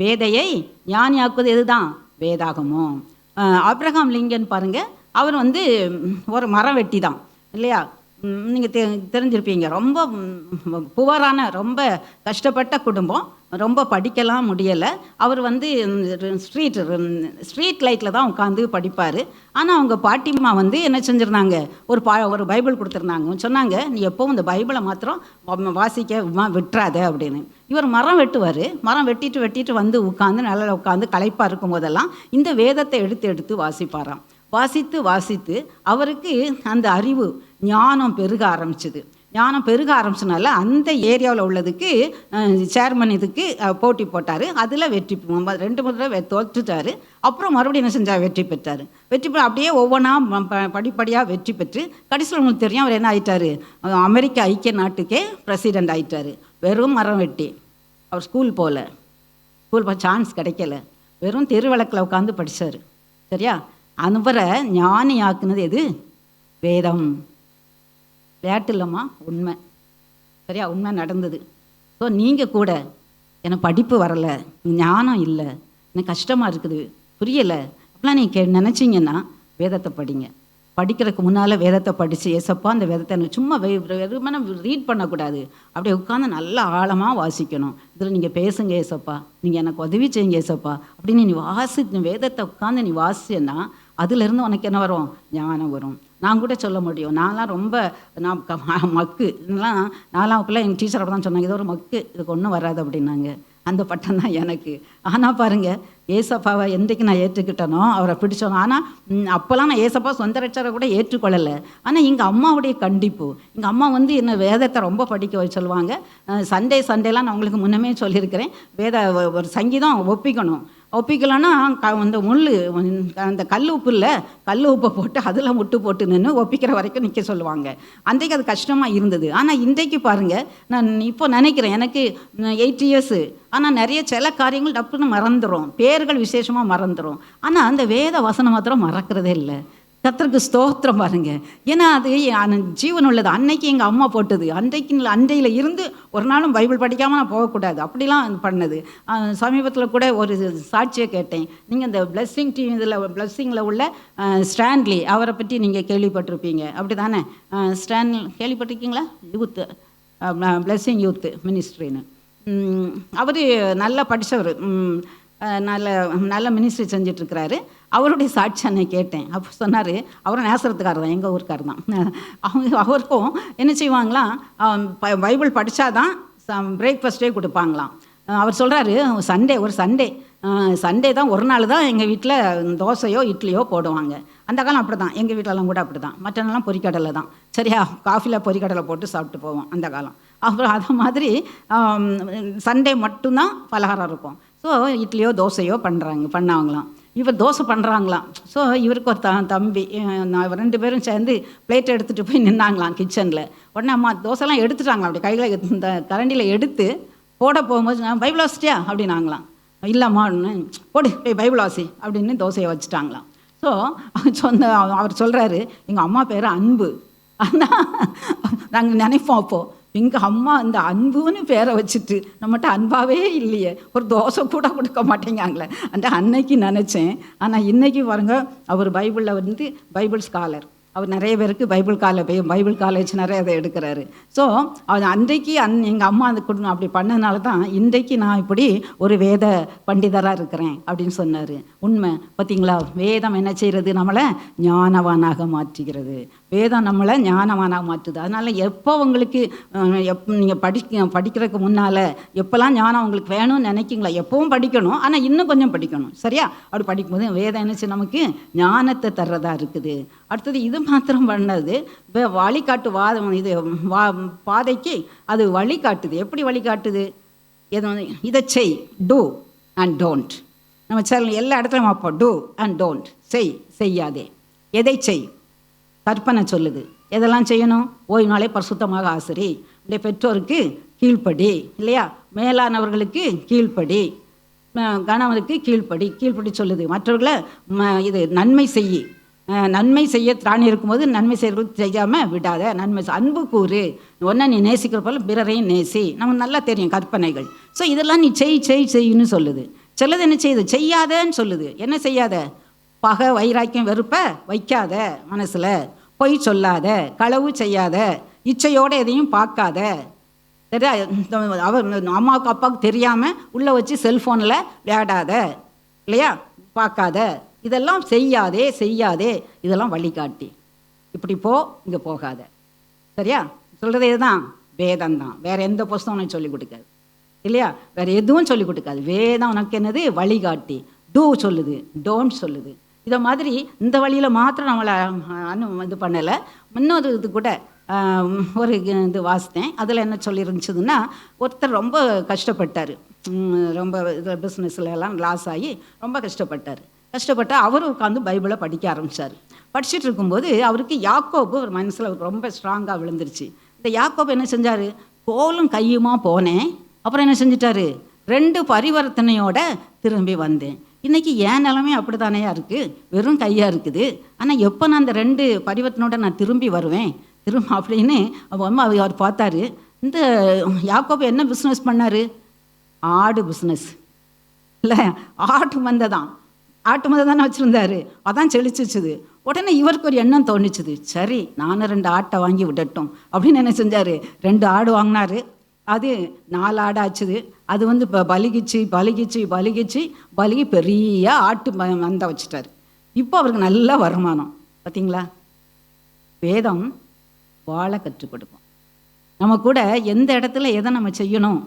பேதையை ஞானி ஆக்குவது எதுதான்? வேதாகமம். ஆபிரகாம் லிங்கன் பாருங்கள், அவர் ஒரு மரம் வெட்டி தான் இல்லையா? நீங்கள் தெரிஞ்சிருப்பீங்க. ரொம்ப புவரான, ரொம்ப கஷ்டப்பட்ட குடும்பம், ரொம்ப படிக்கலாம் முடியலை. அவர் ஸ்ட்ரீட் லைட்டில் தான் உட்காந்து படிப்பார். ஆனால் அவங்க பாட்டிம்மா என்ன செஞ்சுருந்தாங்க, ஒரு பைபிள் கொடுத்துருந்தாங்க. சொன்னாங்க, நீ எப்போவும் இந்த பைபிளை மாத்திரம் வாசிக்க விட்டுறாத அப்படின்னு. இவர் மரம் வெட்டுவார். மரம் வெட்டிட்டு உட்காந்து நல்லா உட்காந்து களைப்பாக இருக்கும் போதெல்லாம் இந்த வேதத்தை எடுத்து வாசிப்பாராம். வாசித்து அவருக்கு அந்த அறிவு ஞானம் பெருக ஆரம்பிச்சுது. ஞானம் பெருக ஆரம்பிச்சனால அந்த ஏரியாவில் உள்ளதுக்கு சேர்மன் இதுக்கு போட்டி போட்டார். அதில் வெற்றி 2 முறை தோற்றுட்டார். அப்புறம் மறுபடியும் என்ன செஞ்சார்? வெற்றி பெற்றார். அப்படியே ஒவ்வொன்றா படிப்படியாக வெற்றி பெற்று கடைசியில் உங்களுக்கு தெரியும், அவர் என்ன ஆயிட்டார்? அமெரிக்க ஐக்கிய நாட்டுக்கே பிரசிடெண்ட் ஆயிட்டார். வெறும் மரம் வெட்டி. அவர் ஸ்கூல் போக சான்ஸ் கிடைக்கல. வெறும் தெருவிளக்கில் உட்காந்து படித்தார். சரியா? அவரை ஞானி ஆக்குனது எது? வேதம். விளையாட்டு இல்லைம்மா, உண்மை. சரியா? உண்மை நடந்தது. ஸோ நீங்கள் கூட எனக்கு படிப்பு வரலை, ஞானம் இல்லை, எனக்கு கஷ்டமாக இருக்குது, புரியலை அப்படிலாம் நீங்கள் நினச்சிங்கன்னா வேதத்தை படிங்க. படிக்கிறதுக்கு முன்னால் வேதத்தை படித்து, ஏசப்பா அந்த வேதத்தை எனக்கு சும்மா வெறுமனே ரீட் பண்ணக்கூடாது, அப்படியே உட்காந்து நல்லா ஆழமாக வாசிக்கணும். இதில் நீங்கள் பேசுங்க ஏசப்பா, நீங்கள் எனக்கு உதவி செய்யுங்க ஏசப்பா அப்படின்னு நீ வேதத்தை உட்காந்து நீ வாசிச்சேன்னா அதுலேருந்து உனக்கு என்ன வரும்? ஞானம் வரும். நான் கூட சொல்ல முடியும், நான் மக்கு நான்லாம் பிள்ளை எங்கள் டீச்சர் அப்படி தான் சொன்னாங்க, இது ஒரு மக்கு, இதுக்கு ஒன்றும் வராது அப்படின்னாங்க. அந்த பட்டம் தான் எனக்கு. ஆனால் பாருங்கள், ஏசப்பாவை என்றைக்கு நான் ஏற்றுக்கிட்டனோ, அவரை பிடிச்சோனோ. ஆனால் அப்போல்லாம் நான் ஏசப்பா சொந்த ரட்சரை கூட ஏற்றுக்கொள்ளலை. ஆனால் எங்கள் அம்மாவுடைய கண்டிப்பு, எங்கள் அம்மா என்ன வேதத்தை ரொம்ப படிக்க சொல்லுவாங்க. சண்டேலாம் நான் உங்களுக்கு முன்னமே சொல்லியிருக்கிறேன், ஒரு சங்கீதம் ஒப்பிக்கலான்னா அந்த அந்த கல் உப்பை போட்டு அதில் முட்டு போட்டு நின்று ஒப்பிக்கிற வரைக்கும் நிற்க சொல்லுவாங்க. அன்றைக்கு அது கஷ்டமாக இருந்தது. ஆனால் இன்றைக்கு பாருங்கள், நான் இப்போ நினைக்கிறேன், எனக்கு 8 இயர்ஸ். ஆனால் நிறைய சில காரியங்கள் டப்புன்னு மறந்துடும், பேர்கள் விசேஷமாக மறந்துடும். ஆனால் அந்த வேத வசனம் மாத்திரம் மறக்கிறதே இல்லை. கர்த்தருக்கு ஸ்தோத்திரம் பாருங்க. ஏன்னா அது ஜீவன் உள்ளது. அன்னைக்கு எங்கள் அம்மா போட்டது. அன்றையில் இருந்து ஒரு நாளும் பைபிள் படிக்காமல் நான் போகக்கூடாது, அப்படிலாம் பண்ணது. சமீபத்தில் கூட ஒரு சாட்சியை கேட்டேன். நீங்கள் இந்த பிளஸ்ஸிங் டிவி பிளஸ்ஸிங்கில் உள்ள ஸ்டான்லி, அவரை பற்றி நீங்கள் கேள்விப்பட்டிருப்பீங்க, அப்படி தானே? கேள்விப்பட்டிருக்கீங்களா? யூத்து, பிளஸ்ஸிங் யூத்து மினிஸ்ட்ரின்னு. அவர் நல்லா படித்தவர், நல்ல மினிஸ்ட்ரி செஞ்சிட்ருக்கிறாரு. அவருடைய சாட்சி அன்னைக்கு கேட்டேன். அப்போ சொன்னார், அவரும் நேசரத்துக்காரர் தான், எங்கள் ஊருக்கார் தான். அவருக்கும் என்ன செய்வாங்களாம், பைபிள் படித்தாதான் பிரேக்ஃபாஸ்ட்டே கொடுப்பாங்களாம். அவர் சொல்கிறாரு, சண்டே தான் ஒரு நாள் தான் எங்கள் வீட்டில் தோசையோ இட்லியோ போடுவாங்க. அந்த காலம் அப்படி தான், எங்கள் வீட்டிலலாம் கூட அப்படி தான். மற்ற நாள்லாம் பொரிக்கடலை தான். சரியா? காஃபியில் பொரிக்கடலை போட்டு சாப்பிட்டு போவோம் அந்த காலம். அப்புறம் அது மாதிரி சண்டே மட்டும்தான் பலகாரம் இருக்கும். ஸோ இட்லியோ தோசையோ பண்ணாங்களாம். இவர் தோசை பண்ணுறாங்களாம். ஸோ இவருக்கு ஒரு தம்பி, 2 பேரும் சேர்ந்து பிளேட்டை எடுத்துகிட்டு போய் நின்னாங்களாம் கிச்சனில். உடனே அம்மா தோசைலாம் எடுத்துட்டாங்களாம். அப்படி கையில் இந்த கரண்டியில் எடுத்து போட போகும்போது, நான் பைபிள் வாசிட்டியா அப்படின்னாங்களாம். இல்லைம்மா, போடு போய் பைபிள் வாசி அப்படின்னு தோசையை வச்சுட்டாங்களாம். ஸோ அவர் சொல்கிறாரு, எங்கள் அம்மா பேர் அன்பு. ஆனால் நாங்கள் நினைப்போம், அப்போது எங்கள் அம்மா அந்த அன்புன்னு பேரை வச்சுட்டு நம்மகிட்ட அன்பாகவே இல்லையே, ஒரு தோசை கூட கொடுக்க மாட்டேங்காங்களே. அன்னைக்கு நினச்சேன். ஆனால் இன்றைக்கி பாருங்கள், அவர் பைபிளில் பைபிள் ஸ்காலர். அவர் நிறைய பேருக்கு பைபிள் காலேஜ் நிறைய அதை எடுக்கிறாரு. ஸோ அன்றைக்கு எங்கள் அம்மா அந்த குடும்பம் அப்படி பண்ணதுனால தான் இன்றைக்கு நான் இப்படி ஒரு வேத பண்டிதராக இருக்கிறேன் அப்படின்னு சொன்னார். உண்மை பார்த்தீங்களா? வேதம் என்ன செய்கிறது? நம்மளை ஞானவானாக மாற்றுகிறது. வேதம் நம்மளை ஞானவானாக மாற்றுது. அதனால் எப்போ உங்களுக்கு நீங்கள் படிக்கிறதுக்கு முன்னால் எப்போல்லாம் ஞானம் உங்களுக்கு வேணும்னு நினைக்கிங்களா, எப்பவும் படிக்கணும். ஆனால் இன்னும் கொஞ்சம் படிக்கணும். சரியா? அப்படி படிக்கும்போது வேதம் என்னச்சு, நமக்கு ஞானத்தை தர்றதா இருக்குது. அடுத்தது இது மாத்திரம் பண்ணது வழிகாட்டு பாதைக்கு அது வழிகாட்டுது. எப்படி வழிகாட்டுது? இதை செய், டூ அண்ட் டோன்ட். நம்ம எல்லா இடத்துலையும் பார்ப்போம், டூ அண்ட் டோன்ட். செய்யாதே. எதை செய்? கற்பனை சொல்லுது. எதெல்லாம் செய்யணும்? ஓய்வு நாளை பரிசுத்தமாக ஆசிரி. உடைய பெற்றோருக்கு கீழ்ப்படி, இல்லையா? மேலானவர்களுக்கு கீழ்ப்படி, கணவனுக்கு கீழ்ப்படி. கீழ்ப்படி சொல்லுது மற்றவர்களை இது நன்மை செய்யி, நன்மை செய்ய திராணி இருக்கும்போது நன்மை செய்யாமல் விடாத, நன்மை அன்பு கூறு, ஒன்றை நீ நேசிக்கிற போல பிறரையும் நேசி. நமக்கு நல்லா தெரியும் கற்பனைகள். ஸோ இதெல்லாம் நீ செய்யுன்னு சொல்லுது. சிலது என்ன செய்யுது? செய்யாதன்னு சொல்லுது. என்ன செய்யாத? பகை, வைராக்கியம், வெறுப்ப வைக்காத மனசில், பொய் சொல்லாத, களவு செய்யாத, இச்சையோடு எதையும் பார்க்காத, சரியா? அவர் அம்மாவுக்கு அப்பாவுக்கு தெரியாமல் உள்ளே வச்சு செல்ஃபோனில் விளையாடாத, இல்லையா? பார்க்காத, இதெல்லாம் செய்யாதே. இதெல்லாம் வழிகாட்டி. இப்படி போ, இங்கே போகாத, சரியா? சொல்கிறது இதுதான், வேதம்தான். வேறு எந்த புஸ்தகம் உனக்கு சொல்லிக் கொடுக்காது, இல்லையா? வேறு எதுவும் சொல்லிக் கொடுக்காது. வேதம் உனக்கு என்னது? வழிகாட்டி. டூ சொல்லுது, டோன்ட் சொல்லுது. இதை மாதிரி இந்த வழியில் மாத்திரம் நம்மளை இது பண்ணலை. இன்னொரு இது கூட ஒரு இது வாசித்தேன். அதில் என்ன சொல்லியிருந்துச்சுதுன்னா, ஒருத்தர் ரொம்ப கஷ்டப்பட்டார். ரொம்ப இது பிஸ்னஸில் எல்லாம் லாஸ் ஆகி ரொம்ப கஷ்டப்பட்டு அவரும் உட்காந்து பைபிளை படிக்க ஆரம்பித்தார். படிச்சுட்டு இருக்கும்போது அவருக்கு யாக்கோபு ஒரு மனசில் ரொம்ப ஸ்ட்ராங்காக விழுந்துருச்சு. இந்த யாக்கோபு என்ன செஞ்சார்? கோலும் கையுமா போனேன், அப்புறம் என்ன செஞ்சிட்டாரு? 2 பரிவர்த்தனையோட திரும்பி வந்தேன். இன்றைக்கி என் நிலைமை அப்படி தானேயா இருக்குது, வெறும் கையாக இருக்குது. ஆனால் எப்போ நான் அந்த 2 பரிவர்த்தனையோட நான் திரும்பி வருவேன் அப்படின்னு அவர் பார்த்தாரு. இந்த யாக்கோபு என்ன பிஸ்னஸ் பண்ணார்? ஆடு பிஸ்னஸ், இல்லை, ஆட்டு மந்தை தானே வச்சுருந்தாரு. அதான் செழிச்சிச்சுது. உடனே இவருக்கு ஒரு எண்ணம் தோணிச்சுது, சரி நானும் 2 ஆட்டை வாங்கி விடட்டும் அப்படின்னு என்ன செஞ்சார்? 2 ஆடு வாங்கினார். அது 4 ஆடு ஆச்சுது. அது வந்து இப்போ பலிகி பெரிய ஆட்டு மந்தை வச்சுட்டார். இப்போ அவருக்கு நல்ல வருமானம். பார்த்தீங்களா? வேதம் வாழ கற்றுக் கொடுக்கும். நம்ம கூட எந்த இடத்துல எதை நம்ம செய்யணும்,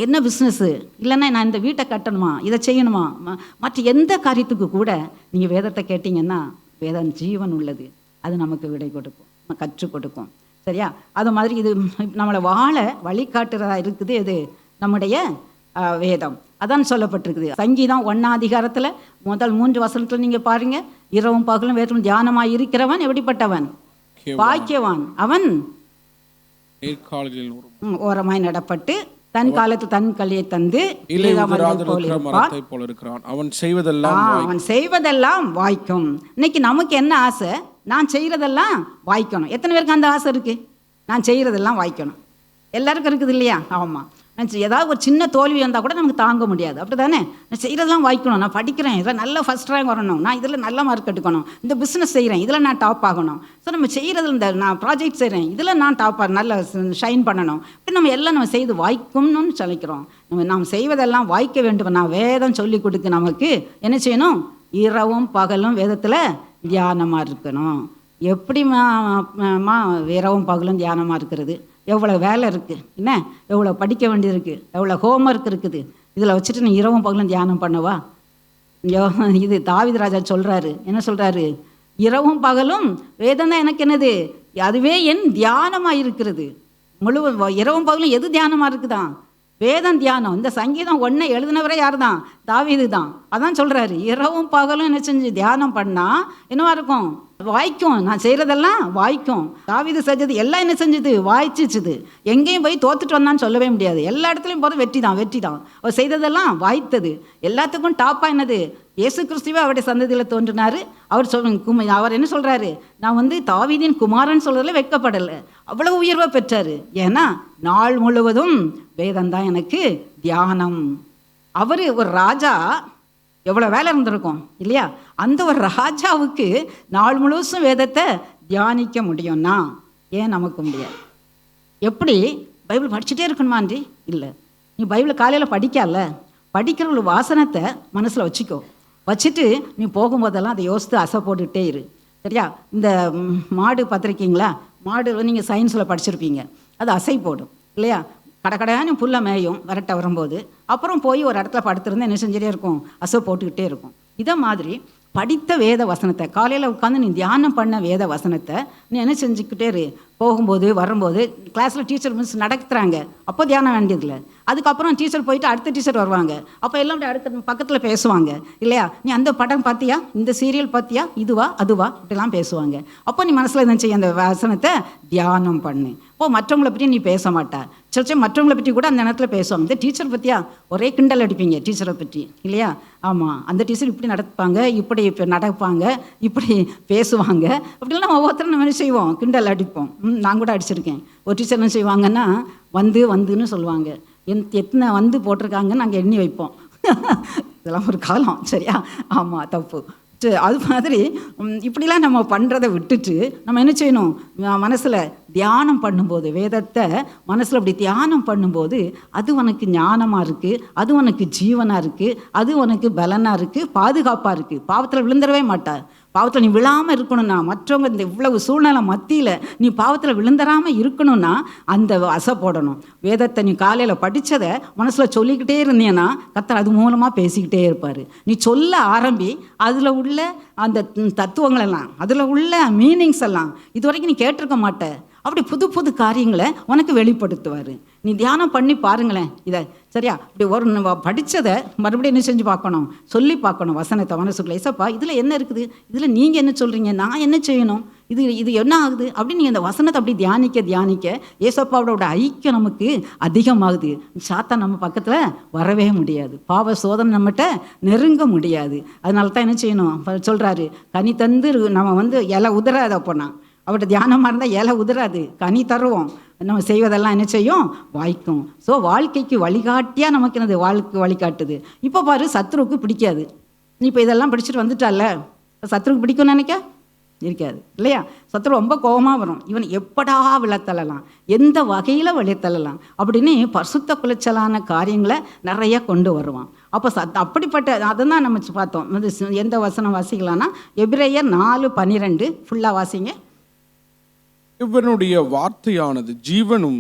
என்ன பிஸ்னஸ்ஸு, இல்லைன்னா நான் இந்த வீட்டை கட்டணுமா, இதை செய்யணுமா, மற்ற எந்த காரியத்துக்கு கூட நீங்கள் வேதத்தை கேட்டிங்கன்னா வேதம் ஜீவன் உள்ளது. அது நமக்கு விடை கொடுக்கும், கற்றுக் கொடுக்கும், சரியா? அது மாதிரி இது நம்மளை வாழ வழிகாட்டுறதா இருக்குது. இது நம்முடைய வேதம். அதான் சொல்லப்பட்டிருக்குது. சங்கீதம் 1ஆம் அதிகாரத்தில் முதல் 3 வசனத்தில் நீங்கள் பாருங்கள். இரவும் பகலும் வேதம் தியானமாக இருக்கிறவன் எப்படிப்பட்டவன்? பாக்கியவான். அவன் ஓரமாய் நடப்பட்டு தன் காலத்தில் தன் கலியை தந்து அவன் செய்வதெல்லாம் வாய்க்கும். இன்னைக்கு நமக்கு என்ன ஆசை? நான் செய்கிறதெல்லாம் வாய்க்கணும். எத்தனை பேருக்கு அந்த ஆசை இருக்குது? நான் செய்கிறதெல்லாம் வாய்க்கணும். எல்லாருக்கும் இருக்குது இல்லையா? ஆமாம். ஏதாவது ஒரு சின்ன தோல்வி வந்தால் கூட நமக்கு தாங்க முடியாது, அப்படி தானே? நான் செய்கிறதெல்லாம் வாய்க்கணும், நான் படிக்கிறேன், இதில் நல்ல ஃபஸ்ட் ரேங்க் வரணும், நான் இதில் நல்ல மார்க் எடுக்கணும், இந்த பிஸ்னஸ் செய்கிறேன், இதில் நான் டாப் ஆகணும். ஸோ நம்ம செய்கிறதுல இந்த நான் ப்ராஜெக்ட் செய்கிறேன், இதில் நான் டாப் நல்ல ஷைன் பண்ணணும். இப்படி நம்ம எல்லாம் நம்ம செய்து வாய்க்கும்னு சொல்லிக்கிறோம். நாம் செய்வதெல்லாம் வாய்க்க வேண்டும். நான் வேதம் சொல்லி கொடுக்க நமக்கு என்ன செய்யணும்? இரவும் பகலும் வேதத்தில் தியானமாக இருக்கணும். எப்படிமா இரவும் பகலும் தியானமாக இருக்கிறது? எவ்வளோ வேலை இருக்குது, என்ன எவ்வளோ படிக்க வேண்டியது இருக்குது, எவ்வளோ ஹோம்ஒர்க் இருக்குது. இதில் வச்சுட்டு நீ இரவும் பகலும் தியானம் பண்ணவா? இது தாவீது ராஜா சொல்கிறாரு. என்ன சொல்கிறாரு? இரவும் பகலும் வேதம் தான் எனக்கு என்னது? அதுவே என் தியானமாக இருக்கிறது. இரவும் பகலும் எது தியானமாக இருக்குதான்? வேதம் தியானம். இந்த சங்கீதம் 1 எழுதினவரே யார் தான்? தாவீது தான். அதான் சொல்கிறாரு, இரவும் பகலும் என்ன செஞ்சு தியானம் பண்ணால் என்னவா இருக்கும்? வாய்க்கும். நான் செய்கிறதெல்லாம் வாய்க்கும். தாவீது செஞ்சது எல்லாம் என்ன செஞ்சது? வாய்ச்சிச்சுது. எங்கேயும் போய் தோத்துட்டு வந்தான்னு சொல்லவே முடியாது. எல்லா இடத்துலையும் போது வெற்றி தான். அவர் செய்ததெல்லாம் வாய்த்தது. எல்லாத்துக்கும் டாப்பாக என்னது? இயேசு கிறிஸ்துவே அவருடைய சந்ததியில் தோன்றினார். அவர் என்ன சொல்கிறாரு? நான் வந்து தாவீதின் குமாரன் சொல்கிறதுல வெட்கப்படலை. அவ்வளோ உயர்வை பெற்றார். ஏன்னா நாள் முழுவதும் வேதம்தான் எனக்கு தியானம். அவர் ஒரு ராஜா, எவ்வளோ வேலை இருந்திருக்கும் இல்லையா? அந்த ஒரு ராஜாவுக்கு நாள் முழுசும் வேதத்தை தியானிக்க முடியும்னா ஏன் நமக்கு முடியாது? எப்படி? பைபிள் படிச்சுட்டே இருக்கணுமான்றி இல்லை. நீ பைபிளை காலையில் படிக்கிற ஒரு வாசனத்தை மனசில் வச்சுட்டு நீ போகும்போதெல்லாம் அதை யோசித்து அசை போட்டுக்கிட்டே இரு, சரியா? இந்த மாடு பார்த்துருக்கீங்களா? மாடு நீங்கள் சயின்ஸில் படிச்சிருப்பீங்க. அது அசை போடும் இல்லையா? கடைக்கடையானு புல்லை மேயும் விரட்ட வரும்போது, அப்புறம் போய் ஒரு இடத்துல படுத்துருந்து என்ன செஞ்சுட்டே இருக்கும்? அசை போட்டுக்கிட்டே இருக்கும். இதை மாதிரி படித்த வேத வசனத்தை காலையில் உட்காந்து நீ தியானம் பண்ண வேத வசனத்தை நீ என்ன செஞ்சுக்கிட்டே இரு? போகும்போது வரும்போது கிளாஸில் டீச்சர் மிஸ் நடத்துகிறாங்க, அப்போ தியானம் வேண்டியதில்லை. அதுக்கப்புறம் டீச்சர் போயிட்டு அடுத்த டீச்சர் வருவாங்க, அப்போ எல்லாம் அப்படி அடுத்த பக்கத்தில் பேசுவாங்க இல்லையா. நீ அந்த படம் பார்த்தியா, இந்த சீரியல் பார்த்தியா, இதுவா அதுவா இப்படிலாம் பேசுவாங்க. அப்போ நீ மனசில் என்ன செய்ய, அந்த வசனத்தை தியானம் பண்ணு. அப்போ மற்றவங்களை பற்றி நீ பேச மாட்டா. சரி மற்றவங்களை பற்றி கூட அந்த நேரத்தில் பேசுவாங்க. இந்த டீச்சர் பற்றியா ஒரே கிண்டல் அடிப்பீங்க டீச்சரை பற்றி இல்லையா. ஆமாம், அந்த டீச்சர் இப்படி நடப்பாங்க, இப்படி நடப்பாங்க, இப்படி பேசுவாங்க அப்படிலாம் நம்ம ஒவ்வொருத்தரும் நம்ம என்ன செய்வோம், கிண்டல் அடிப்போம். நான் கூட அடிச்சிருக்கேன். ஒரு டீச்சர் என்ன செய்வாங்கன்னா வந்துன்னு சொல்லுவாங்க, எத்தனை வந்து போட்டிருக்காங்கன்னு நாங்கள் எண்ணி வைப்போம். இதெல்லாம் ஒரு காலம் சரியா. ஆமாம், தப்பு. அது மாதிரி இப்படிலாம் நம்ம பண்ணுறதை விட்டுட்டு நம்ம என்ன செய்யணும், மனசில் தியானம் பண்ணும்போது, வேதத்தை மனசில் அப்படி தியானம் பண்ணும்போது அது உனக்கு ஞானமாக இருக்குது, அது உனக்கு ஜீவனாக இருக்குது, அது உனக்கு பலனாக இருக்குது, பாதுகாப்பாக இருக்குது. பாவத்தில் விழுந்துடவே மாட்டார். பாவத்தில் நீ விழாமல் இருக்கணும்னா, மற்றவங்க இந்த இவ்வளவு சூழ்நிலை மத்தியில் நீ பாவத்தில் விழுந்துடாமல் இருக்கணும்னா அந்த அசை போடணும். வேதத்தை நீ காலையில் படித்ததை மனசில் சொல்லிக்கிட்டே இருந்தீங்கன்னா கர்த்தர் அது மூலமாக பேசிக்கிட்டே இருப்பார். நீ சொல்ல ஆரம்பி, அதில் உள்ள அந்த தத்துவங்களெல்லாம், அதில் உள்ள மீனிங்ஸ் எல்லாம் இது வரைக்கும் நீ கேட்டிருக்க மாட்ட. அப்படி புது புது காரியங்களை உனக்கு வெளிப்படுத்துவார். நீ தியானம் பண்ணி பாருங்களேன் இதை சரியா. இப்படி ஒரு படித்ததை மறுபடியும் என்ன செஞ்சு பார்க்கணும், சொல்லி பார்க்கணும். வசனத்தை மனசுக்குள்ள, ஏசப்பா இதில் என்ன இருக்குது, இதில் நீங்கள் என்ன சொல்கிறீங்க, நான் என்ன செய்யணும், இது என்ன ஆகுது அப்படின்னு நீங்கள் அந்த வசனத்தை அப்படி தியானிக்க ஏசப்பாவோட ஐக்கியம் நமக்கு அதிகமாகுது. சாத்தான் நம்ம பக்கத்தில் வரவே முடியாது, பாவ சோதனை நம்மகிட்ட நெருங்க முடியாது. அதனால தான் என்ன செய்யணும் சொல்கிறாரு, கனி தந்து நம்ம இலை உதறாது. அப்போனா அவர்கிட்ட தியானமாக இருந்தால் இலை உதறாது, கனி தருவோம். நம்ம செய்வதெல்லாம் என்ன செய்யும், வாய்க்கும். ஸோ வாழ்க்கைக்கு வழிகாட்டியாக நமக்கு என்னது, வாழ்க்கை வழிகாட்டுது. இப்போ பாரு, சத்ருவுக்கு பிடிக்காது. நீ இப்போ இதெல்லாம் படிச்சுட்டு வந்துட்டால, சத்ருக்கு பிடிக்கும்னு நினைக்க இருக்காது இல்லையா. சத்ரு ரொம்ப கோபமாக வரும், இவன் எப்படா விழத்தள்ளலாம், எந்த வகையில் விளைத்தள்ளலாம் அப்படின்னு பரிசுத்த குலைச்சலான காரியங்களை நிறைய கொண்டு வருவான். அப்போ அப்படிப்பட்ட அதை தான் நம்ம பார்த்தோம். எந்த வசனம் வாசிக்கலாம்னா எபிரேயர் 4:12 ஃபுல்லாக வாசிங்க. இவனுடைய வார்த்தையானது ஜீவனும்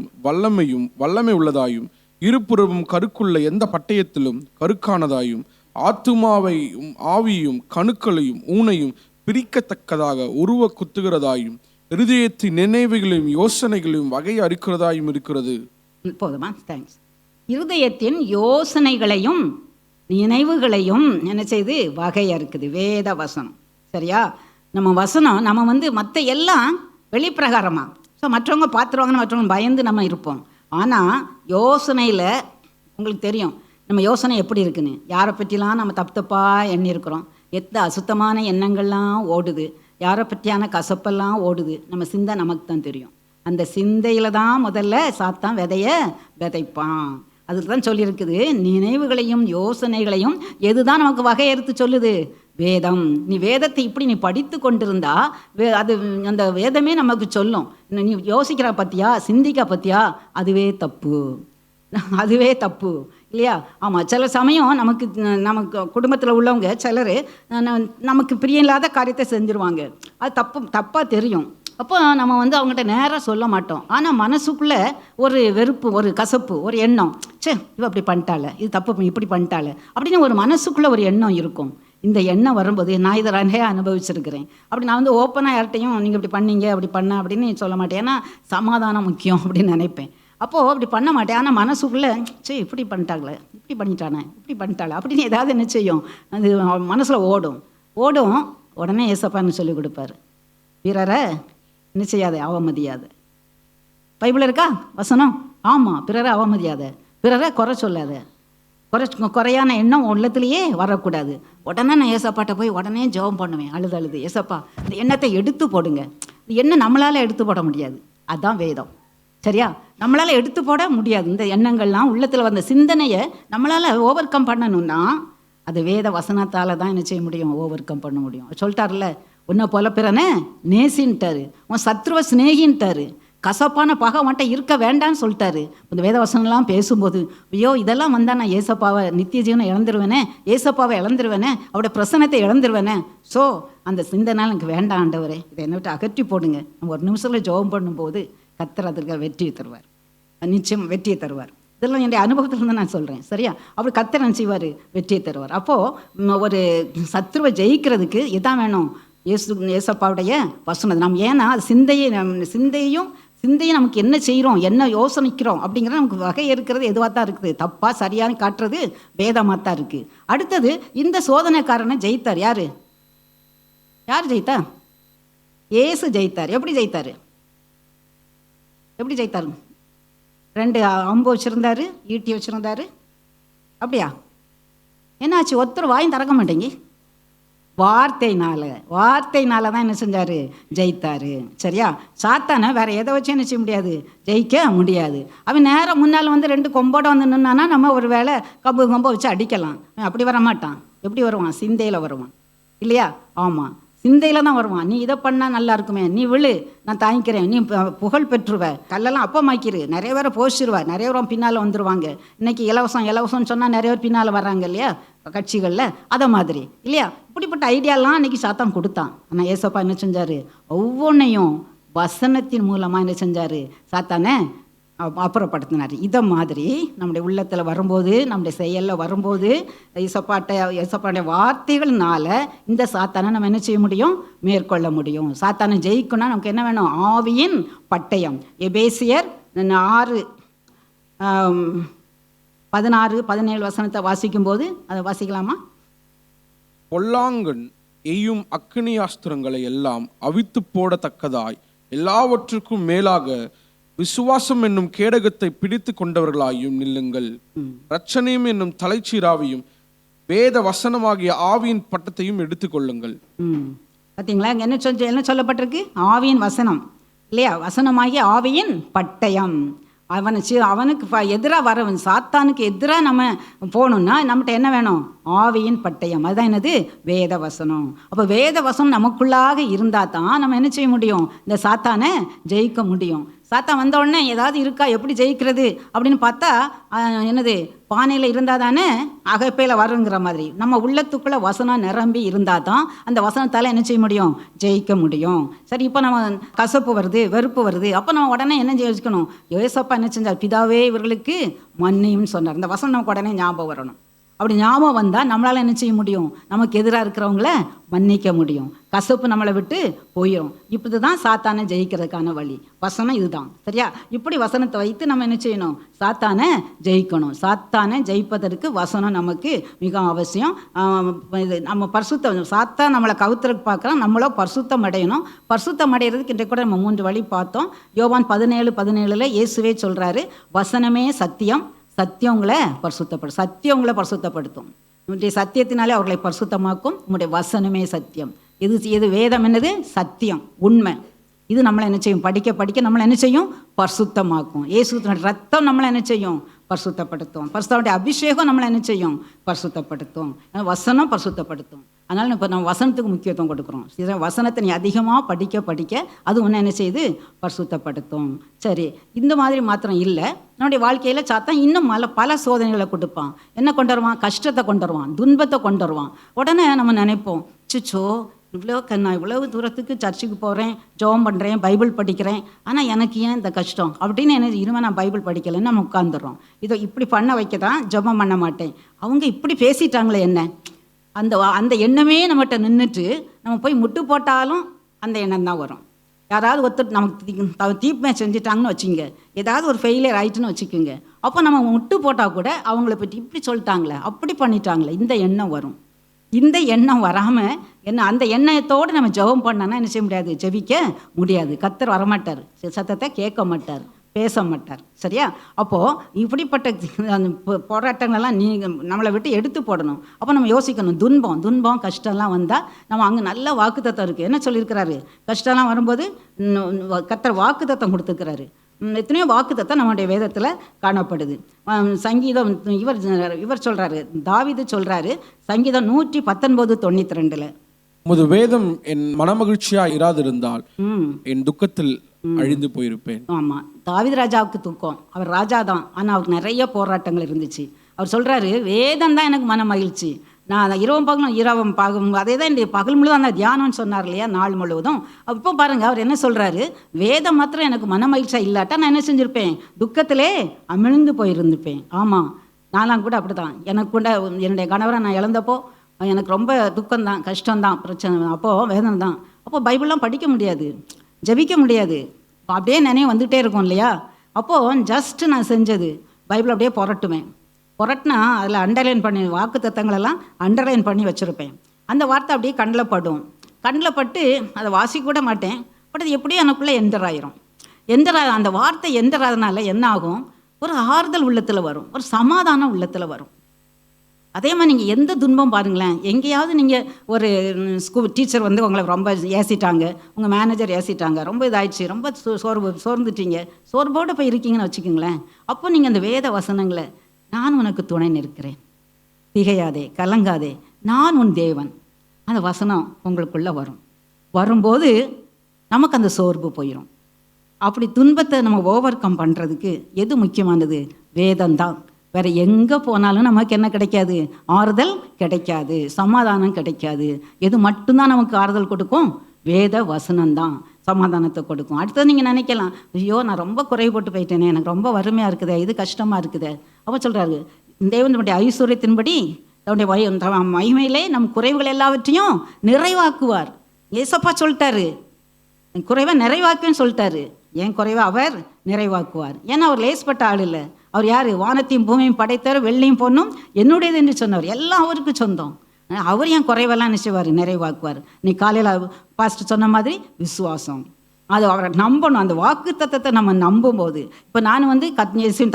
வல்லமை உள்ளதாயும் இருபுறமும் கருக்குள்ள எந்த பட்டயத்திலும் கருக்கானதாயும் ஆத்துமாவையும் ஆவியும் கணுக்களையும் ஊனையும் பிரிக்கத்தக்கதாக உருவ குத்துகிறதாயும் இருதயத்தின் நினைவுகளையும் யோசனைகளையும் வகை அறிக்கிறதாயும் இருக்கிறது. போதுமா, தேங்க்ஸ். இருதயத்தின் யோசனைகளையும் நினைவுகளையும் என்ன செய்து வகை இருக்குது வேத வசனம் சரியா. நம்ம வசனம் நம்ம மற்ற எல்லாம் வெளிப்பிரகாரமாக, ஸோ மற்றவங்க பார்த்துருவாங்கன்னு மற்றவங்க பயந்து நம்ம இருப்போம். ஆனால் யோசனையில் உங்களுக்கு தெரியும் நம்ம யோசனை எப்படி இருக்குன்னு, யாரை பற்றிலாம் நம்ம தப்பாக எண்ணியிருக்கிறோம், அசுத்தமான எண்ணங்கள்லாம் ஓடுது, யாரை பற்றியான கசப்பெல்லாம் ஓடுது, நம்ம சிந்தை நமக்கு தான் தெரியும். அந்த சிந்தையில் தான் முதல்ல சாத்தான் விதைப்பான். அதுக்கு தான் சொல்லியிருக்குது, நினைவுகளையும் யோசனைகளையும் எதுதான் நமக்கு வகையறுத்து சொல்லுது, வேதம். நீ வேதத்தை இப்படி நீ படித்து கொண்டிருந்தா அது அந்த வேதமே நமக்கு சொல்லும். நீ யோசிக்கிற பற்றியா, சிந்திக்க பற்றியா, அதுவே தப்பு இல்லையா. ஆமாம், சில சமயம் நமக்கு குடும்பத்தில் உள்ளவங்க சிலர் நமக்கு பிரியமில்லாத காரியத்தை செஞ்சுருவாங்க, அது தப்பாக தெரியும். அப்போ நம்ம அவங்ககிட்ட நேராக சொல்ல மாட்டோம். ஆனால் மனசுக்குள்ளே ஒரு வெறுப்பு, ஒரு கசப்பு, ஒரு எண்ணம், இவ அப்படி பண்ணிட்டால, இது தப்பு, இப்படி பண்ணிட்டால அப்படின்னு ஒரு மனசுக்குள்ளே ஒரு எண்ணம் இருக்கும். இந்த எண்ணம் வரும்போது நான் இதை நிறைய அனுபவிச்சிருக்கிறேன். அப்படி நான் ஓப்பனாக யார்கிட்டையும் நீங்கள் இப்படி பண்ணீங்க அப்படி பண்ண அப்படின்னு சொல்ல மாட்டேன். ஏன்னா சமாதானம் முக்கியம் அப்படின்னு நினைப்பேன். அப்போது அப்படி பண்ண மாட்டேன். ஆனால் மனசுக்குள்ளே இப்படி பண்ணிட்டாங்களே, இப்படி பண்ணிட்டாளே அப்படின்னு ஏதாவது என்ன செய்யும், அது மனசில் ஓடும். உடனே ஏசப்பான்னு சொல்லி கொடுப்பாரு, பிறரை என்ன செய்யாத, அவமதியாத. பைபிள் இருக்கா வசனம்? ஆமாம், பிறரை அவமதியாத, பிறரை குறை சொல்லாத, குறையான எண்ணம் உள்ளத்துலேயே வரக்கூடாது. உடனே நான் ஏசப்பாட்ட போய் உடனே ஜெபம் பண்ணுவேன், அழுது ஏசப்பா இந்த எண்ணத்தை எடுத்து போடுங்க. இந்த எண்ணம் நம்மளால் எடுத்து போட முடியாது, அதுதான் வேதம் சரியா. நம்மளால் எடுத்து போட முடியாது. இந்த எண்ணங்கள்லாம் உள்ளத்தில் வந்த சிந்தனையை நம்மளால் ஓவர் கம் பண்ணணும்னா அது வேத வசனத்தால் தான் என்ன செய்ய முடியும், ஓவர் கம் பண்ண முடியும். சொல்லிட்டார்ல, உன்னை போல பிறனை நேசின்ட்டாரு, உன் சத்ருவ சிநேகின்ட்டாரு, கசப்பான பகை வந்துட்ட இருக்க வேண்டான்னு சொல்லிட்டாரு. இந்த வேதவசனம்லாம் பேசும்போது ஐயோ இதெல்லாம் வந்தால் நான் ஏசப்பாவை நித்திய ஜீவனை இழந்துருவேனே, ஏசப்பாவை இழந்துருவேனே, அவருடைய பிரசன்னத்தை இழந்துருவேனே. ஸோ அந்த சிந்தனால் எனக்கு வேண்டாம் ஆண்டவரே, இதை என்னை விட்டு அகற்றி போடுங்க. நம்ம ஒரு நிமிஷத்தில் ஜெபம் பண்ணும்போது கர்த்தர் அதற்கு வெற்றியை தருவார், நிச்சயம் வெற்றியை தருவார். இதெல்லாம் என்னுடைய அனுபவத்தில் தான் நான் சொல்கிறேன் சரியா. அப்படி கர்த்தர் என்ன செய்வார், வெற்றியை தருவார். அப்போது ஒரு சத்ருவை ஜெயிக்கிறதுக்கு இதான் வேணும், ஏசப்பாவுடைய வசனம். நம்ம ஏன்னா அது சிந்தையும் சிந்தையை நமக்கு என்ன செய்கிறோம், என்ன யோசனைக்கிறோம் அப்படிங்கிறது நமக்கு வகை இருக்கிறது எதுவாக தான் இருக்குது. தப்பாக சரியானு காட்டுறது வேதமாக தான் இருக்குது. அடுத்தது இந்த சோதனைக்காரனை ஜெயித்தார். யார் ஜெயித்தா? இயேசு ஜெயித்தார். எப்படி ஜெயித்தார்? 2 அம்பு வச்சுருந்தாரு, ஈட்டி வச்சுருந்தாரு. அப்படியா? என்னாச்சு? ஒருத்தர் வாயும் திறக்க மாட்டேங்க. வார்த்தைனால தான் என்ன செஞ்சார்? ஜெயித்தார். சரியா? சாத்தானை வேற எதை வச்சு என்ன செய்ய முடியாது? ஜெயிக்க முடியாது. அவன் நேரம் முன்னால் வந்து 2 கொம்போட வந்து நின்னானா நம்ம ஒரு வேளை கம்பை வச்சு அடிக்கலாம். அப்படி வரமாட்டான். எப்படி வருவான்? சிந்தையில் வருவான் இல்லையா? ஆமாம், சிந்தையில் தான் வருவான். நீ இதை பண்ணால் நல்லா இருக்குமே, நீ விழு, நான் தாங்கிக்கிறேன், நீ புகழ் பெற்றுவ, கல்லெல்லாம் அப்பமாக்கிரு, நிறைய பேரை போஷிடுவா, நிறைய பேரும் பின்னால் வந்துடுவாங்க. இன்னைக்கு இலவசம்னு சொன்னால் நிறைய பேர் பின்னால் வர்றாங்க இல்லையா கட்சிகளில், அதை மாதிரி இல்லையா? இப்படிப்பட்ட ஐடியாலாம் அன்றைக்கி சாத்தான் கொடுத்தான். ஆனால் ஏசப்பா என்ன செஞ்சார்? ஒவ்வொன்றையும் வசனத்தின் மூலமாக என்ன செஞ்சார்? சாத்தானே அப்புறப்படுத்தினார். இதை மாதிரி நம்முடைய உள்ளத்தில் வரும்போது, நம்முடைய செயலில் வரும்போது, ஏசப்பாடைய வார்த்தைகள்னால இந்த சாத்தானை நம்ம என்ன செய்ய முடியும்? மேற்கொள்ள முடியும். சாத்தானை ஜெயிக்கணும்னா நமக்கு என்ன வேணும்? ஆவியின் பட்டயம். எபேசியர் 6:16-17 வசனத்தை வாசிக்கும்போது அதை வாசிக்கலாமா? பொல்லாங்கன் எய்யும் அக்கினியாஸ்திரங்களை எல்லாம் அவித்து போடத்தக்கதாய் எல்லாவற்றுக்கும் மேலாக விசுவாசம் என்னும் கேடகத்தை பிடித்து கொண்டவர்களாயும் நில்லுங்கள். ரட்சணையும் என்னும் தலைச்சீராவையும் வேத வசனமாகிய ஆவியின் பட்டத்தையும் எடுத்துக்கொள்ளுங்கள். பார்த்தீங்களா? இங்கே என்ன சொல்லப்பட்டிருக்கு? ஆவியின் வசனம் இல்லையா? வசனமாகிய ஆவியின் பட்டயம். அவனுக்கு எதிராக வரவன், சாத்தானுக்கு எதிராக நம்ம போகணுன்னா நம்மகிட்ட என்ன வேணும்? ஆவியின் பட்டயம். அதுதான் என்னது? வேத வசனம். அப்போ வேத வசனம் நமக்குள்ளாக இருந்தால் தான் நம்ம என்ன செய்ய முடியும்? இந்த சாத்தானை ஜெயிக்க முடியும். சாத்தான் வந்த உடனே ஏதாவது இருக்கா, எப்படி ஜெயிக்கிறது அப்படின்னு பார்த்தா என்னது? பானையில் இருந்தால் தானே அகப்பையில் வருங்கிற மாதிரி நம்ம உள்ளத்துக்குள்ளே வசனம் நிரம்பி இருந்தால் தான் அந்த வசனத்தால் என்ன செய்ய முடியும்? ஜெயிக்க முடியும். சரி, இப்போ நம்ம கசப்பு வருது, வெறுப்பு வருது, அப்போ நம்ம உடனே என்ன ஜெயிக்கணும்? ஏசப்பா என்ன செஞ்சார்? பிதாவே இவர்களுக்கு மன்னியும் சொன்னார். இந்த வசனம் நமக்கு உடனே ஞாபகம் வரணும். அப்படி ஞாபகம் வந்தால் நம்மளால் என்ன செய்ய முடியும்? நமக்கு எதிராக இருக்கிறவங்கள மன்னிக்க முடியும். கசப்பு நம்மளை விட்டு போயிடும். இப்படி தான் சாத்தானை ஜெயிக்கிறதுக்கான வழி. வசனம் இதுதான். சரியா? இப்படி வசனத்தை வைத்து நம்ம என்ன செய்யணும்? சாத்தானை ஜெயிக்கணும். சாத்தானை ஜெயிப்பதற்கு வசனம் நமக்கு மிக அவசியம். நம்ம சாத்தான் நம்மளை கவுத்துறதுக்கு பார்க்குறோம், நம்மளோ பரிசுத்தம் அடையணும். பரிசுத்தம் அடைகிறதுக்கு இன்றைக்கு கூட நம்ம 3 வழி பார்த்தோம். யோவான் 17:17 இயேசுவே சொல்கிறாரு, வசனமே சத்தியம், சத்தியம் உங்களை பரிசுத்தப்படுத்தும். உன்னுடைய சத்தியத்தினாலே அவர்களை பரிசுத்தமாக்கும். உன்னுடைய வசனமே சத்தியம். இது வேதம் என்னது? சத்தியம், உண்மை. இது நம்மளை என்ன செய்யும்? படிக்க நம்மளை என்ன செய்யும்? பரிசுத்தமாக்கும். இயேசுவின் ரத்தம் நம்மளை என்ன செய்யும்? பரிசுத்தப்படுத்தும். பரிசுத்தனுடைய அபிஷேகம் நம்மளை என்ன செய்யும்? பரிசுத்தப்படுத்தும். வசனம் பரிசுத்தப்படுத்தும். அதனால் இப்போ நம்ம வசனத்துக்கு முக்கியத்துவம் கொடுக்குறோம். வசனத்தை நீ அதிகமாக படிக்க அது ஒன்று என்ன செய்யுது? பரிசுத்தப்படுத்தும். சரி, இந்த மாதிரி மாத்திரம் இல்லை, நம்முடைய வாழ்க்கையில் சாத்தான் இன்னும் பல சோதனைகளை கொடுப்பான். என்ன கொண்டு வருவான்? கஷ்டத்தை கொண்டு வருவான், துன்பத்தை கொண்டு வருவான். உடனே நம்ம நினைப்போம், சிச்சோ நான் இவ்வளவு தூரத்துக்கு சர்ச்சுக்கு போகிறேன், ஜெபம் பண்ணுறேன், பைபிள் படிக்கிறேன், ஆனால் எனக்கு ஏன் இந்த கஷ்டம் அப்படின்னு என்ன இனிமேல் நான் பைபிள் படிக்கலைன்னு நம்ம உட்காந்துடுறோம். இதை இப்படி பண்ண வைக்க தான் ஜெபம் பண்ண மாட்டேன். அவங்க இப்படி பேசிட்டாங்களே என்ன, அந்த எண்ணமே நம்மகிட்ட நின்றுட்டு நம்ம போய் முட்டு போட்டாலும் அந்த எண்ணம் தான் வரும். யாராவது ஒருத்தர் நமக்கு தீப்பை செஞ்சுட்டாங்கன்னு வச்சுங்க, ஏதாவது ஒரு ஃபெயிலியர் ஆயிட்டுன்னு வச்சுக்கோங்க, அப்போ நம்ம முட்டு போட்டால் கூட அவங்கள பற்றி இப்படி சொல்லிட்டாங்களே, அப்படி பண்ணிட்டாங்களே, இந்த எண்ணம் வரும். இந்த எண்ணம் வராமல் அந்த எண்ணத்தோடு நம்ம ஜெபம் பண்ணோன்னா என்ன செய்ய முடியாது? ஜெபிக்க முடியாது. கர்த்தர் வரமாட்டார், சத்தத்தை கேட்க மாட்டார், பேச மாட்டார். சரியா? அப்போது இப்படிப்பட்ட போராட்டங்கள்லாம் நம்மளை விட்டு எடுத்து போடணும். அப்போ நம்ம யோசிக்கணும், துன்பம் கஷ்டம்லாம் வந்தால் நம்ம அங்கே நல்ல வாக்குத்தத்தம் இருக்குது. என்ன சொல்லியிருக்கிறாரு? கஷ்டம்லாம் வரும்போது கர்த்தர் வாக்குத்தத்தம் கொடுத்துருக்கிறாரு. எத்தனையோ வாக்குத்தத்தம் நம்முடைய வேதத்தில் காணப்படுது. சங்கீதம் இவர் சொல்கிறாரு, தாவீது சொல்கிறாரு, சங்கீதம் 119:92 உமது வேதம் என் மனமகிழ்ச்சியா இராதிருந்தால் என் துக்கத்தில் அழிந்து போயிருப்பேன். ஆமாம், தாவீது ராஜாவுக்கு துக்கம், அவர் ராஜா தான், ஆனால் அவருக்கு நிறைய போராட்டங்கள் இருந்துச்சு. அவர் சொல்கிறாரு, வேதம் தான் எனக்கு மன மகிழ்ச்சி, நான் இரவும் பகலும் அதே தான் இந்த பகல் முழுவதும் அந்த தியானம்னு சொன்னார் இல்லையா, நாள் முழுவதும். இப்போ பாருங்கள், அவர் என்ன சொல்கிறாரு? வேதம் மாத்திரம் எனக்கு மன மகிழ்ச்சியாக இல்லாட்டா நான் என்ன செஞ்சுருப்பேன்? துக்கத்திலே அமிழ்ந்து போயிருந்துப்பேன். ஆமாம், நான்லாம் கூட அப்படி தான். எனக்கு கூட என்னுடைய கணவரை நான் இழந்தப்போ எனக்கு ரொம்ப துக்கம்தான், கஷ்டம்தான், பிரச்சனை, அப்போது வேதனை தான். அப்போது பைபிள்லாம் படிக்க முடியாது, ஜெபிக்க முடியாது, அப்படியே நினைவு வந்துகிட்டே இருக்கும் இல்லையா? அப்போது ஜஸ்ட்டு நான் செஞ்சது பைபிள் அப்படியே புரட்டினா அதில் அண்டர்லைன் பண்ணி வாக்கு தத்தங்களெல்லாம் அண்டர்லைன் பண்ணி வச்சுருப்பேன். அந்த வார்த்தை அப்படியே கண்ணில் பட்டு அதை வாசிக்க கூட மாட்டேன். பட் அது எப்படியும் எனக்குள்ளே ஆயிரும். அந்த வார்த்தை எந்தராதனால என்ன ஆகும்? ஒரு ஆறுதல் உள்ளத்தில் வரும், ஒரு சமாதானம் உள்ளத்தில் வரும். அதே மாதிரி நீங்கள் எந்த துன்பம் பாருங்களேன், எங்கேயாவது நீங்கள் ஒரு ஸ்கூல் டீச்சர் வந்து உங்களை ரொம்ப ஏசிட்டாங்க, உங்கள் மேனேஜர் ஏசிட்டாங்க, ரொம்ப இதாகிடுச்சு, ரொம்ப சோர்ந்துட்டீங்க, சோர்வோடு போய் இருக்கீங்கன்னு வச்சுக்கோங்களேன். அப்போ நீங்கள் அந்த வேத வசனங்களை, நான் உனக்கு துணை நிற்கிறேன், திகையாதே, கலங்காதே, நான் உன் தேவன், அந்த வசனம் உங்களுக்குள்ளே வரும்போது நமக்கு அந்த சோர்வு போயிடும். அப்படி துன்பத்தை நம்ம ஓவர் கம் பண்ணுறதுக்கு எது முக்கியமானது? வேதம்தான். வேறு எங்கே போனாலும் நமக்கு என்ன கிடைக்காது? ஆறுதல் கிடைக்காது, சமாதானம் கிடைக்காது. எது மட்டும்தான் நமக்கு ஆறுதல் கொடுக்கும்? வேத வசனம்தான் சமாதானத்தை கொடுக்கும். அடுத்தது நீங்கள் நினைக்கலாம், ஐயோ நான் ரொம்ப குறைபட்டு போயிட்டேனே, எனக்கு ரொம்ப வறுமையாக இருக்குதே, இது கஷ்டமாக இருக்குதே. அப்போ சொல்கிறாரு, தேவனுடைய ஐஸ்வர்யத்தின்படி தன்னுடைய மகிமையிலே நம் குறைவுகள் எல்லாவற்றையும் நிறைவாக்குவார். ஏசப்பா சொல்லிட்டாரு, குறைவை நிறைவாக்குன்னு சொல்லிட்டாரு. என் குறைவை அவர் நிறைவாக்குவார். ஏன்னா அவர் லேஸ்பட்ட ஆள் இல்லை. அவர் யார்? வானத்தையும் பூமியும் படைத்தவர், வெள்ளையும் பொண்ணும் என்னுடையது என்று சொன்னவர். எல்லாம் அவருக்கு சொந்தம். அவர் என் குறைவெல்லாம் நிச்சயவார், நிறைவாக்குவார். நீ காலையில் பாஸ்டர் சொன்ன மாதிரி விசுவாசம், அது அவரை நம்பணும். அந்த வாக்கு தத்தத்தை நம்ம நம்பும்போது, இப்போ நான் வந்து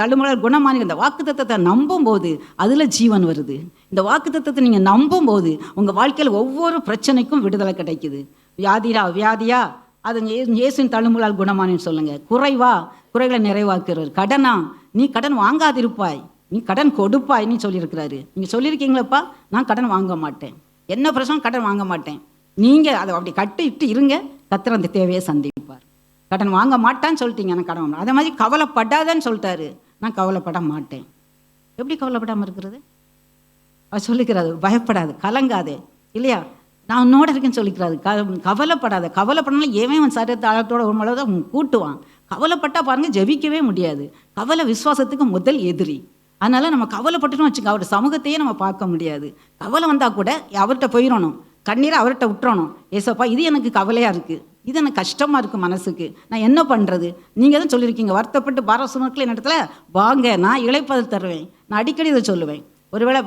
தள்ளுமுழல் குணமான இந்த வாக்கு தத்தத்தை நம்பும்போது அதில் ஜீவன் வருது. இந்த வாக்கு தத்தத்தை நீங்கள் நம்பும்போது உங்கள் வாழ்க்கையில் ஒவ்வொரு பிரச்சனைக்கும் விடுதலை கிடைக்குது. வியாதியா அது இயேசுவின் தள்ளுமுழால் குணமானு சொல்லுங்கள். குறைகளை நிறைவாக்குறார். கடனா, நீ கடன் வாங்காதிருப்பாய், நீ கடன் கொடுப்பாய்ன்னு சொல்லியிருக்கிறாரு. நீங்கள் சொல்லியிருக்கீங்களப்பா, நான் கடன் வாங்க மாட்டேன், என்ன பிரச்சனை கடன் வாங்க மாட்டேன். நீங்கள் அதை அப்படி கட்டிட்டு இருங்க, கர்த்தர் அந்த தேவையை சந்திப்பார். கடன் வாங்க மாட்டான்னு சொல்லிட்டீங்க, நான் கடன் வாங்க. அதே மாதிரி கவலைப்படாதன்னு சொல்லிட்டாரு, நான் கவலைப்பட மாட்டேன். எப்படி கவலைப்படாமல் இருக்கிறது? அவர் சொல்லிக்கிறாரு, பயப்படாது, கலங்காதே, இல்லையா, நான் உன்னோட இருக்கேன்னு சொல்லிக்கிறாரு. கவலைப்படாத. கவலைப்படனாலும் ஏன் சரீரத்தை ஆழத்தோட ஒரு மளவு தான் கூட்டுவான். கவலைப்பட்டால் பாருங்கள் ஜெபிக்கவே முடியாது. கவலை விசுவாசத்துக்கு முதல் எதிரி. அதனால் நம்ம கவலைப்பட்டுன்னு வச்சுக்க, அவருடைய சமூகத்தையே நம்ம பார்க்க முடியாது. கவலை வந்தால் கூட அவர்கிட்ட போயிடணும், கண்ணீரை அவர்கிட்ட விட்டுறணும். ஏசப்பா, இது எனக்கு கவலையாக இருக்குது, இது எனக்கு கஷ்டமாக இருக்குது மனசுக்கு, நான் என்ன பண்ணுறது? நீங்கள் தான் சொல்லியிருக்கீங்க, வருத்தப்பட்டு பாரசுமக்கள் இடத்துல வாங்க, நான் இளைப்பதில் தருவேன். நான் அடிக்கடி இதை சொல்லுவேன். ஒருவேளை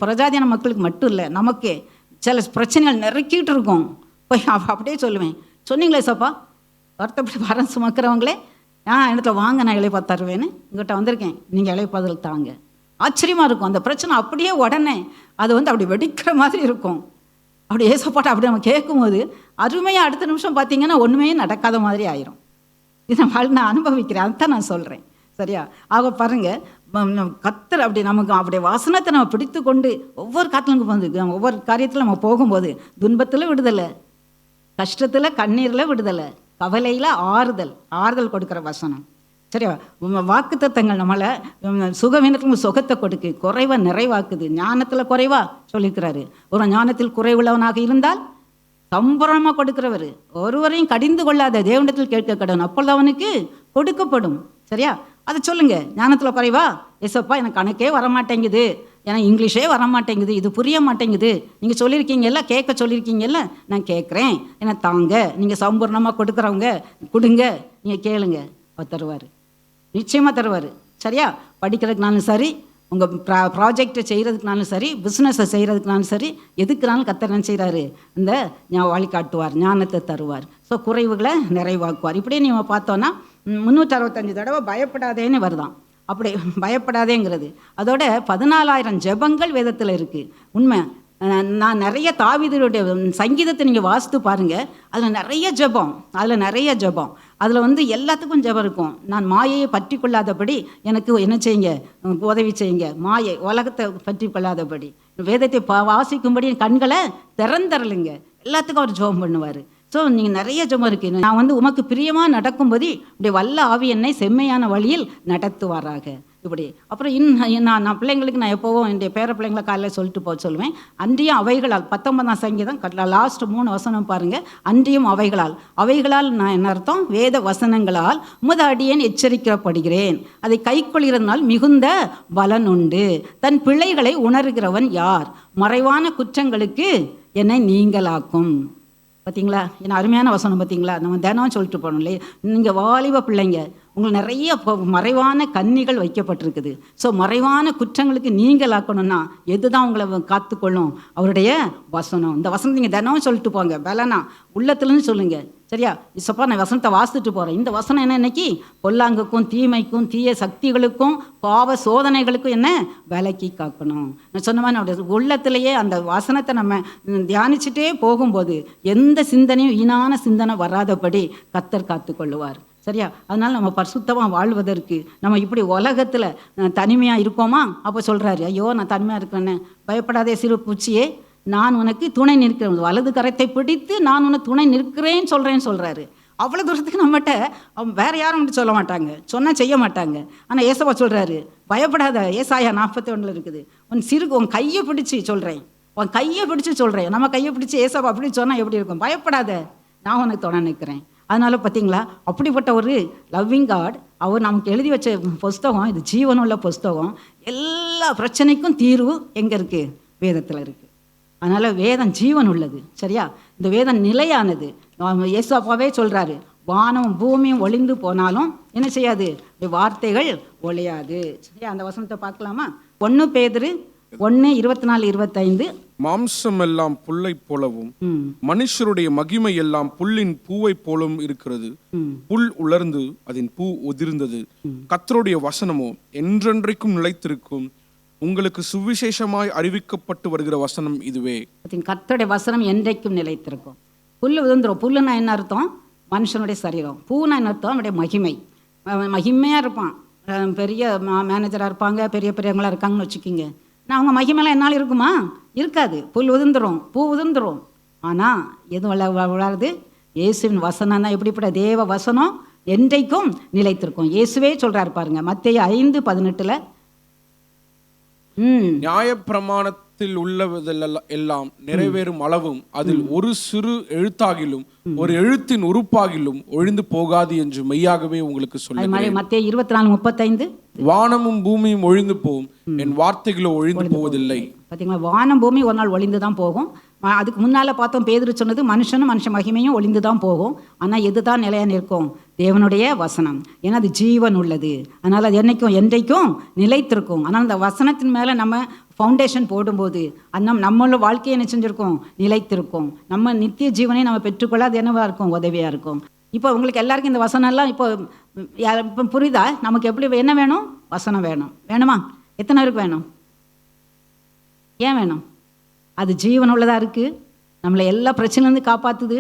பிரஜாதியான மக்களுக்கு மட்டும் இல்லை, நமக்கே சில பிரச்சனைகள் நெருக்கிட்டு இருக்கும். போய் அப்படியே சொல்லுவேன், சொன்னீங்களே ஏசப்பா, வருத்தப்பட்டு பாரம் சுமக்கிறவங்களே இடத்துல வாங்க, நான் இளைப்பாத தருவேன்னு உங்கள்கிட்ட வந்திருக்கேன், நீங்கள் இளைப்பாதல் தாங்க. ஆச்சரியமாக இருக்கும். அந்த பிரச்சனை அப்படியே உடனே அது வந்து அப்படி வெடிக்கிற மாதிரி இருக்கும். அப்படி ஏசப்பாட்ட அப்படி நம்ம கேட்கும்போது அருமையாக அடுத்த நிமிஷம் பார்த்தீங்கன்னா ஒன்றுமே நடக்காத மாதிரி ஆயிரும். இதை நான் அனுபவிக்கிறேன், அதுதான் நான் சொல்கிறேன். சரியா? ஆக பாருங்கள், கர்த்தர் அப்படி நமக்கு அப்படியே வாசனத்தை நம்ம பிடித்து கொண்டு ஒவ்வொரு காட்டிலும் வந்து ஒவ்வொரு காரியத்தில் நம்ம போகும்போது துன்பத்தில் விடுதலை, கஷ்டத்தில் கண்ணீரில் விடுதலை, கவலையில் ஆறுதல் கொடுக்குற வசனம். சரியா? வாக்கு தத்தங்கள் நம்மளை சுகவீனத்துக்கு சுகத்தை கொடுக்கு, குறைவை நிறைவாக்குது. ஞானத்தில் குறைவா சொல்லியிருக்கிறாரு. ஒரு ஞானத்தில் குறைவுள்ளவனாக இருந்தால் சம்பூரணமாக கொடுக்கிறவர். ஒருவரையும் கடிந்து கொள்ளாத தேவனிடத்தில் கேட்க கடவுள், அப்பொழுது அவனுக்கு கொடுக்கப்படும். சரியா? அதை சொல்லுங்க. ஞானத்தில் குறைவா? ஏசப்பா, எனக்கு கணக்கே வரமாட்டேங்குது, எனக்கு இங்கிலீஷே வரமாட்டேங்குது, இது புரிய மாட்டேங்குது, நீங்கள் சொல்லியிருக்கீங்கல்ல, கேட்க சொல்லியிருக்கீங்கல்ல, நான் கேட்குறேன், என்னை தாங்க. நீங்கள் சம்பூர்ணமாக கொடுக்குறவங்க கொடுங்க, நீங்கள் கேளுங்க, அவர் தருவார், நிச்சயமாக தருவார். சரியா? படிக்கிறதுக்குனாலும் சரி, உங்கள் ப்ராஜெக்டை செய்கிறதுக்குனாலும் சரி, பிஸ்னஸை செய்கிறதுக்குனாலும் சரி, எதுக்குனாலும் கர்த்தர் என்ன செய்கிறாரு? இந்த வழிகாட்டுவார், ஞானத்தை தருவார். ஸோ குறைவுகளை நிறைவாக்குவார். இப்படியே நீங்கள் பார்த்தோன்னா 365 தடவை பயப்படாதேன்னு வருதான். அப்படி பயப்படாதேங்கிறது அதோட 14,000 ஜெபங்கள் வேதத்தில் இருக்குது. உண்மை. நான் நிறைய தாவீதுடைய சங்கீதத்தை நீங்கள் வாசித்து பாருங்கள், அதில் நிறைய ஜெபம், அதில் வந்து எல்லாத்துக்கும் ஜெபம் இருக்கும். நான் மாயையை பற்றி கொள்ளாதபடி எனக்கு என்ன செய்யுங்க, உதவி செய்யுங்க, மாயை உலகத்தை பற்றி கொள்ளாதபடி, வேதத்தை வாசிக்கும்படி என் கண்களை திறந்தரலுங்க, எல்லாத்துக்கும் அவர் ஜெபம் பண்ணுவார். ஸோ நீங்கள் நிறைய ஜெபம் இருக்குது. நான் வந்து உமக்கு பிரியமாக நடக்கும்போது இப்படி வல்ல ஆவி என்னை செம்மையான வழியில் நடத்துவாராக. இப்படி அப்புறம் நான் பிள்ளைங்களுக்கு நான் எப்போவும் என்னுடைய பேர பிள்ளைங்களை காலையில் சொல்லிட்டு சொல்லுவேன். அன்றியும் அவைகளால் 19ஆம் சங்கீதம் லாஸ்ட் 3 வசனம் பாருங்கள். அன்றியும் அவைகளால் நான் என்ன அர்த்தம்? வேத வசனங்களால் உமது அடியேன் எச்சரிக்கப்படுகிறேன், அதை கைக்கொள்கிறதுனால் மிகுந்த பலன் உண்டு. தன் பிள்ளைகளை உணர்கிறவன் யார்? மறைவான குற்றங்களுக்கு என்னை நீங்களாக்கும். பார்த்தீங்களா? ஏன்னா அருமையான வசனம் பார்த்தீங்களா? நம்ம தினம் சொல்லிட்டு போகணும் இல்லையா? நீங்கள் வாலிப பிள்ளைங்க, உங்களுக்கு நிறைய மறைவான கன்னிகள் வைக்கப்பட்டிருக்குது. ஸோ மறைவான குற்றங்களுக்கு நீங்கள் ஆக்கணும்னா எதுதான் உங்களை காத்துக்கொள்ளும்? அவருடைய வசனம். இந்த வசனம் நீங்கள் தினம் சொல்லிட்டு போங்க. பலனா உள்ளத்துலன்னு சொல்லுங்க. சரியா? இசப்பா நான் வசனத்தை வாசித்துட்டு போகிறேன். இந்த வசனம் என்ன இன்னைக்கு? பொல்லாங்குக்கும் தீமைக்கும் தீய சக்திகளுக்கும் பாவ சோதனைகளுக்கும் என்ன விலக்கி காக்கணும். நான் சொன்ன மாதிரி நம்முடைய உள்ளத்திலேயே அந்த வசனத்தை நம்ம தியானிச்சுட்டே போகும்போது எந்த சிந்தனையும் வீணான சிந்தனை வராதபடி கர்த்தர் காத்துக்கொள்ளுவார். சரியா? அதனால் நம்ம பரிசுத்தமாக வாழ்வதற்கு நம்ம இப்படி உலகத்தில் தனிமையாக இருக்கோமா? அப்போ சொல்கிறாரு, ஐயோ நான் தனிமையாக இருக்கிறேன்னு. பயப்படாதே சிறு பூச்சியே, நான் உனக்கு துணை நிற்கிறேன். வலது கரத்தை பிடித்து நான் உனக்கு துணை நிற்கிறேன்னு சொல்கிறாரு. அவ்வளோ தூரத்துக்கு நம்மகிட்ட அவன் வேறு யாரும் வந்து சொல்ல மாட்டாங்க, சொன்னால் செய்ய மாட்டாங்க. ஆனால் ஏசப்பா சொல்கிறாரு, பயப்படாத. ஏசாயா 41 இருக்குது. உன் கையை பிடிச்சி சொல்கிறேன், உன் கையை பிடிச்சி சொல்கிறேன். நம்ம கையை பிடிச்சி ஏசப்பா அப்படி சொன்னால் எப்படி இருக்கும்? பயப்படாத, நான் உனக்கு துணை நிற்கிறேன். அதனால் பார்த்தீங்களா, அப்படிப்பட்ட ஒரு லவ்விங் காட் அவர் நமக்கு எழுதி வச்ச புஸ்தகம் இது. ஜீவனுள்ள புஸ்தகம். எல்லா பிரச்சனைக்கும் தீர்வு எங்கே இருக்குது? வேதத்தில் இருக்குது. அதனால் வேதம் ஜீவன் உள்ளது. சரியா? இந்த வேதம் நிலையானது. ஏசாப்பாவே சொல்கிறாரு, வானம் பூமியும் ஒளிந்து போனாலும் என்ன செய்யாது? வார்த்தைகள் ஒளியாது. சரியா? அந்த வசனத்தை பார்க்கலாமா? 1 பேதுரு 1:24-25. மாம்சம் எல்லாம் புல்லை போலவும் மனுஷருடைய மகிமை எல்லாம் புல்லின் பூவை போலும் இருக்கிறது. புல் உலர்ந்து அதன் பூ உதிர்ந்தது. கர்த்தருடைய வசனமோ என்றென்றைக்கும் நிலைத்திருக்கும். உங்களுக்கு சுவிசேஷமாய் அறிவிக்கப்பட்டு வருகிற வசனம் இதுவே. கர்த்தருடைய வசனம் என்றைக்கும் நிலைத்திருக்கும். புல் உதிர்ந்துரும். புல்லுன்னா என்ன அர்த்தம்? மனுஷனுடைய சரீரம். பூனா என்ன அர்த்தம்? அவனுடைய மகிமை. மகிமையாக இருப்பான். பெரிய மேனேஜராக இருப்பாங்க, பெரியவங்களாக இருக்காங்கன்னு வச்சுக்கிங்க. நான் அவங்க மகிமைலாம் என்னால் இருக்குமா? இருக்காது. புல் உதிர்ந்துரும், பூ உதிர்ந்துரும். ஆனால் எது வளருது? இயேசுவின் வசனம் தான். எப்படிப்பட்ட தேவ வசனம் என்றைக்கும் நிலைத்திருக்கும். இயேசுவே சொல்கிறார் பாருங்க, மத்தேயு 5:18. நியாயப்பிரமாணத்தில் உள்ளதெல்லாம் எல்லாம் நிறைவேறும் அளவும் அதில் ஒரு சிறு எழுத்தாகிலும் ஒரு எழுத்தின் உறுப்பாகிலும் ஒழிந்து போகாது என்று மெய்யாகவே உங்களுக்கு சொல்லுகிறேன். மத்தேயு 24:35. வானமும் பூமியும் ஒழிந்து போகும், என் வார்த்தைகளோ ஒழிந்து போவதில்லை. பார்த்தீங்களா? வானம் பூமி ஒரு நாள் ஒளிந்து தான் போகும். அதுக்கு முன்னால் பார்த்தோம், பேதுரு சொன்னது மனுஷனும் மனுஷ மகிமையும் ஒளிந்து தான் போகும். ஆனால் எது தான் நிலையாக நிற்கும்? தேவனுடைய வசனம். ஏன்னா அது ஜீவன் உள்ளது. அதனால் அது என்னைக்கும் என்றைக்கும் நிலைத்திருக்கும். ஆனால் அந்த வசனத்தின் மேலே நம்ம ஃபவுண்டேஷன் போடும்போது அந்த நம்மளோட வாழ்க்கையை என்ன செஞ்சுருக்கோம்? நிலைத்திருக்கும். நம்ம நித்திய ஜீவனை நம்ம பெற்றுக்கொள்ள அது என்னவாக இருக்கும்? உதவியாக இருக்கும். இப்போ உங்களுக்கு எல்லாருக்கும் இந்த வசனம்லாம் இப்போ புரியுதா? நமக்கு எப்படி என்ன வேணும்? வசனம் வேணும். வேணுமா? எத்தனை பேருக்கு வேணும்? ஏன் வேணும்? அது ஜீவன் உள்ளதாக இருக்குது. நம்மளை எல்லா பிரச்சனைலேருந்து காப்பாற்றுது.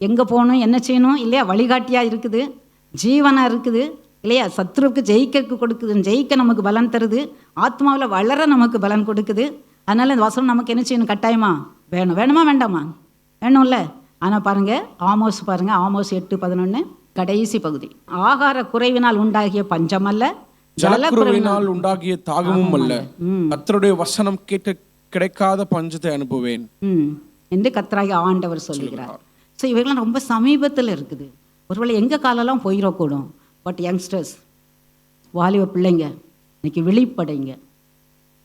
எங்கே போகணும், என்ன செய்யணும் இல்லையா? வழிகாட்டியாக இருக்குது. ஜீவனாக இருக்குது இல்லையா? சத்ருவுக்கு ஜெயிக்க கொடுக்குது. ஜெயிக்க நமக்கு பலன் தருது. ஆத்மாவில் வளர நமக்கு பலன் கொடுக்குது. அதனால் இந்த வசனம் நமக்கு என்ன செய்யணும்? கட்டாயமா வேணும். வேணுமா வேண்டாமா? வேணும்ல. ஆனால் பாருங்கள், ஆமோஸ் பாருங்கள், ஆமோஸ் 8:11 கடைசி பகுதி. ஆகார குறைவினால் உண்டாகிய பஞ்சம் அல்ல, ஜலக்குறைவினால் உண்டாகிய தாகமும் அல்ல, கர்த்தருடைய வசனம் கேட்க கிடைக்காத பஞ்சத்தை அனுப்புவேன் என்று கர்த்தராகிய ஆண்டவர் சொல்லுகிறார். ஸோ இவர்கள்லாம் ரொம்ப சமீபத்தில் இருக்குது. ஒருவேளை எங்கள் காலெல்லாம் போயிடக்கூடும். பட் யங்ஸ்டர்ஸ், வாலிப பிள்ளைங்க, இன்னைக்கு விழிப்படைங்க.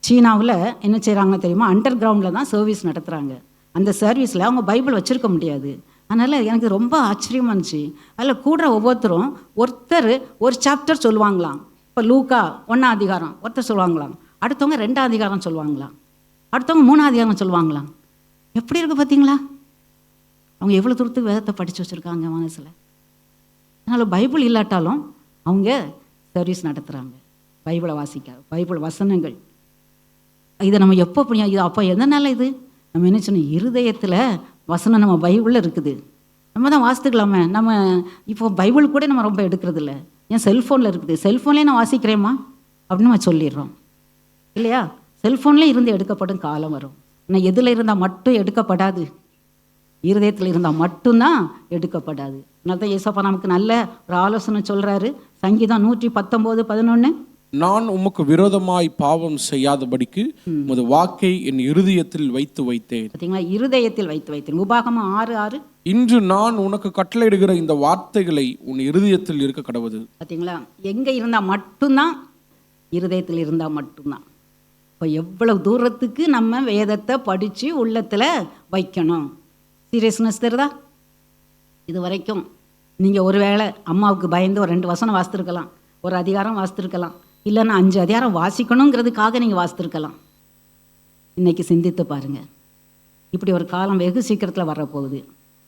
சீனாவில் என்ன செய்கிறாங்க தெரியுமா? அண்டர் கிரவுண்டில் தான் சர்வீஸ் நடத்துகிறாங்க. அந்த சர்வீஸில் அவங்க பைபிள் வச்சுருக்க முடியாது. அதனால் எனக்கு ரொம்ப ஆச்சரியமாக இருந்துச்சு. அதில் கூட ஒவ்வொருத்தரும் ஒருத்தர் ஒரு சாப்டர் சொல்லுவாங்களாம். இப்போ லூக்கா 1ஆம் அதிகாரம் ஒருத்தர் சொல்லுவாங்களாம், அடுத்தவங்க 2ஆம் அதிகாரம் சொல்லுவாங்களாம், அடுத்தவங்க 3ஆம் அதிகாரம் சொல்லுவாங்களாம். எப்படி இருக்குது பார்த்தீங்களா? அவங்க எவ்வளோ தூரத்துக்கு வேதத்தை படித்து வச்சுருக்காங்க மனசில். அதனால் பைபிள் இல்லாட்டாலும் அவங்க சர்வீஸ் நடத்துகிறாங்க. பைபிளை வாசிக்க, பைபிள் வசனங்கள். இதை நம்ம எப்போ இது அப்போ எதனால் இது நம்ம என்ன சொன்னோம்? இருதயத்தில் வசனம் நம்ம பைபிளில் இருக்குது. நம்ம தான் வாசித்துக்கலாமே. நம்ம இப்போ பைபிள் கூட நம்ம ரொம்ப எடுக்கிறது இல்லை. ஏன் செல்ஃபோனில் இருக்குது, செல்ஃபோன்லேயே நான் வாசிக்கிறேம்மா அப்படின்னு நம்ம சொல்லிடுறோம் இல்லையா? செல்ஃபோன்லேயே இருந்து எடுக்கப்படும் காலம் வரும். ஆனால் எதில் இருந்தால் மட்டும் எடுக்கப்படாது, இருதயத்தில் இருந்தால் மட்டும்தான் எடுக்கப்படாது. அதனால தான் ஏசப்பா நமக்கு நல்ல ஒரு ஆலோசனை சொல்கிறாரு. சங்கீதம் 119:11, நான் உமக்கு விரோதமாய் பாவம் செய்யாதபடிக்கு உமது வாக்கை என் இருதயத்தில் வைத்து வைத்தேன். பார்த்தீங்களா? இருதயத்தில் வைத்து வைத்தேன். உபாகமம் 6:6, இன்று நான் உனக்கு கட்டளையிடுகிற இந்த வார்த்தைகளை உன் இருதயத்தில் இருக்க கடவுது. பார்த்தீங்களா? எங்கே இருந்தால் மட்டும்தான், இருதயத்தில் இருந்தால் மட்டும்தான். இப்போ எவ்வளவு தூரத்துக்கு நம்ம வேதத்தை படித்து உள்ளத்தில் வைக்கணும். சீரியஸ்னஸ் தெரியுதா? இது வரைக்கும் நீங்கள் ஒருவேளை அம்மாவுக்கு பயந்து ஒரு 2 வசனம் வாசித்திருக்கலாம், ஒரு அதிகாரம் வாசித்திருக்கலாம், இல்லைன்னா 5 அதிகாரம் வாசிக்கணுங்கிறதுக்காக நீங்கள் வாசித்திருக்கலாம். இன்றைக்கி சிந்தித்து பாருங்கள், இப்படி ஒரு காலம் வெகு சீக்கிரத்தில் வரப்போகுது.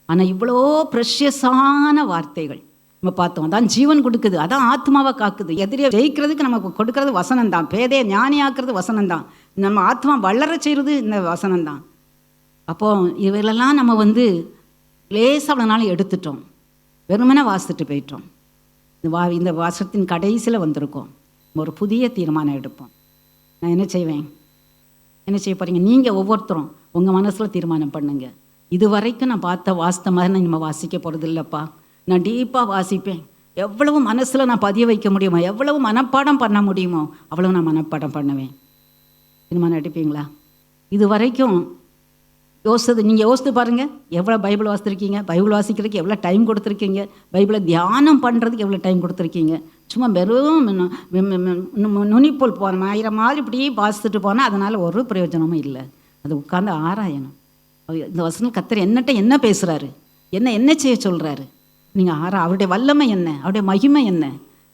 ஆனால் இவ்வளோ ப்ரெஷியஸான வார்த்தைகள் நம்ம பார்த்தோம். அதான் ஜீவன் கொடுக்குது, அதான் ஆத்மாவை காக்குது. எதிரியை ஜெயிக்கிறதுக்கு நமக்கு கொடுக்கறது வசனம் தான். பேதையை ஞானியாக்குறது வசனம் தான். நம்ம ஆத்மா வளர செய்கிறது இந்த வசனம் தான். அப்போது இவைகளெல்லாம் நம்ம லேசாக அவ்வளோ நாள் எடுத்துட்டோம், வெறுமனே வாசித்துட்டு போயிட்டோம். இந்த வாசத்தின் கடைசியில் வந்திருக்கோம். ஒரு புதிய தீர்மானம் எடுப்போம். நான் என்ன செய்வேன், என்ன செய்ய போகிறீங்க? நீங்கள் ஒவ்வொருத்தரும் உங்கள் மனசில் தீர்மானம் பண்ணுங்க. இது வரைக்கும் நான் வாசித்த மாதிரி நான் நம்ம வாசிக்க போகிறது இல்லைப்பா, நான் டீப்பாக வாசிப்பேன். எவ்வளவு மனசில் நான் பதிய வைக்க முடியுமோ, எவ்வளவு மனப்பாடம் பண்ண முடியுமோ அவ்வளவு நான் மனப்பாடம் பண்ணுவேன். தீர்மானம் எடுப்பீங்களா? இது வரைக்கும் நீங்கள் யோசித்து பாருங்கள், எவ்வளோ பைபிள் வாசித்திருக்கீங்க, பைபிள் வாசிக்கிறதுக்கு எவ்வளோ டைம் கொடுத்துருக்கீங்க, பைபிளை தியானம் பண்ணுறதுக்கு எவ்வளோ டைம் கொடுத்துருக்கீங்க. சும்மா வெறும் நுனிப்போல் போன 1000 மாதிரி இப்படியே வாசித்துட்டு போனால் அதனால் ஒரு பிரயோஜனமும் இல்லை. அது உட்காந்து ஆராயணும். இந்த வசனம் கர்த்தர் என்ன பேசுகிறாரு, என்ன செய்ய சொல்கிறாரு, நீங்கள் அவருடைய வல்லமை என்ன, அவருடைய மகிமை என்ன,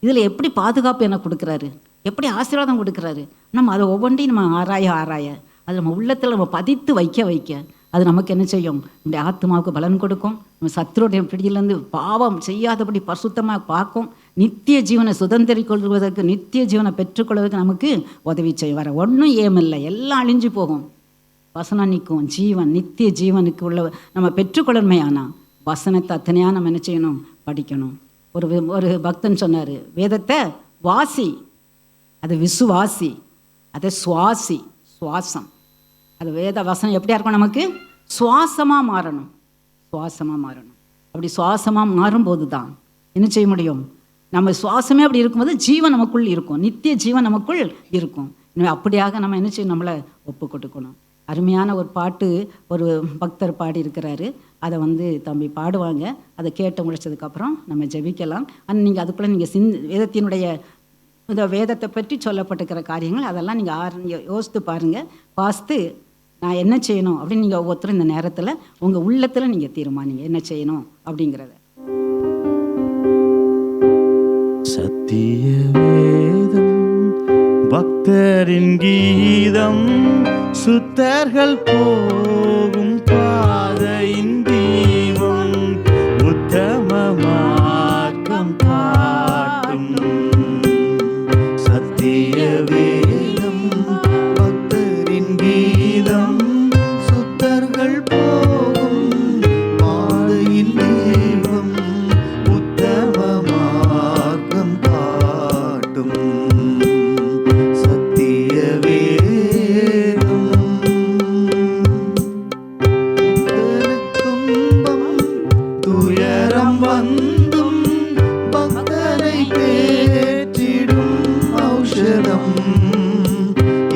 இதில் எப்படி பாதுகாப்பு என்ன கொடுக்குறாரு, எப்படி ஆசீர்வாதம் கொடுக்குறாரு. நம்ம அதை ஒவ்வொன்றையும் நம்ம ஆராய அது நம்ம உள்ளத்தில் நம்ம பதித்து வைக்க அது நமக்கு என்ன செய்யும், நம்முடைய ஆத்மாவுக்கு பலன் கொடுக்கும். நம்ம சத்துருடைய பிடியிலேருந்து பாவம் செய்யாதபடி பரிசுத்தமாக பார்க்கும். நித்திய ஜீவனை சுதந்திரிக் கொள்வதற்கு, நித்திய ஜீவனை பெற்றுக்கொள்வதற்கு நமக்கு உதவி செய்யும். வர ஒன்றும் ஏமில்லை, எல்லாம் அழிஞ்சு போகும், வசனம் நிற்கும். ஜீவன், நித்திய ஜீவனுக்கு உள்ள நம்ம பெற்றுக்கொள்ளணுமையானா வசனத்தை அத்தனையாக நம்ம என்ன செய்யணும், படிக்கணும். ஒரு பக்தன் சொன்னார், வேதத்தை வாசி, அது விசுவாசி, அதை சுவாசம். அது வேத வசனம் எப்படியா இருக்கும், நமக்கு சுவாசமாக மாறணும். அப்படி சுவாசமாக மாறும்போது தான் என்ன செய்ய முடியும், நம்ம சுவாசமே அப்படி இருக்கும்போது ஜீவன் நமக்குள் இருக்கும், நித்திய ஜீவன் நமக்குள் இருக்கும். எனவே அப்படியாக நம்ம என்ன செய்யணும், நம்மளை ஒப்பு கொடுக்கணும். அருமையான ஒரு பாட்டு ஒரு பக்தர் பாடி இருக்கிறாரு, அதை தம்பி பாடுவாங்க. அதை கேட்டு முடிச்சதுக்கப்புறம் நம்ம ஜெபிக்கலாம். ஆனால் நீங்கள் அதுக்குள்ளே நீங்கள் வேதத்தினுடைய இந்த வேதத்தை பற்றி சொல்லப்பட்டிருக்கிற காரியங்கள் அதெல்லாம் நீங்கள் யோசித்து பாருங்கள். வாசித்து நான் என்ன செய்யணும் அப்படின்னு நீங்கள் ஒவ்வொருத்தரும் இந்த நேரத்தில் உங்கள் உள்ளத்தில் நீங்கள் தீர்மானிங்க என்ன செய்யணும் அப்படிங்கிறத. சத்திய வேதம் பக்தரின் கீதம், சுத்தர்கள் போகும் பாதையின் தீபம், உத்தம மார்க்கம் காட்டும். சத்திய வேதம் பக்தரின் கீதம், சுத்தர்கள் போகும் பாதையின் தீபம், உத்தம மார்க்கம் காட்டும். வந்தும் பக்தரை தேற்றிடும் ஔஷதம்,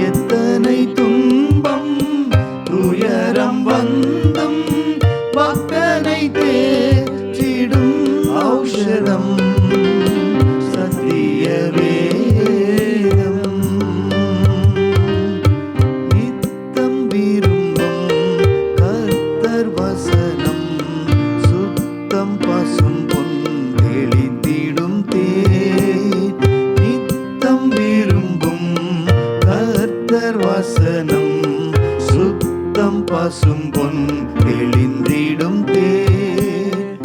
எத்தனை துன்பம் துயரம் வந்தும் பக்தரை தேற்றிடும் ஔஷதம், சத்திய வேதம். நித்தம் விரும்பும் கர்த்தர் வசனம், பசும் பொன் தெளிந்திடும் தேன். நித்தம் விரும்பும் கர்த்தர் வசனம், சுத்தம் பசும் பொன் தெளிந்திடும் தேன்.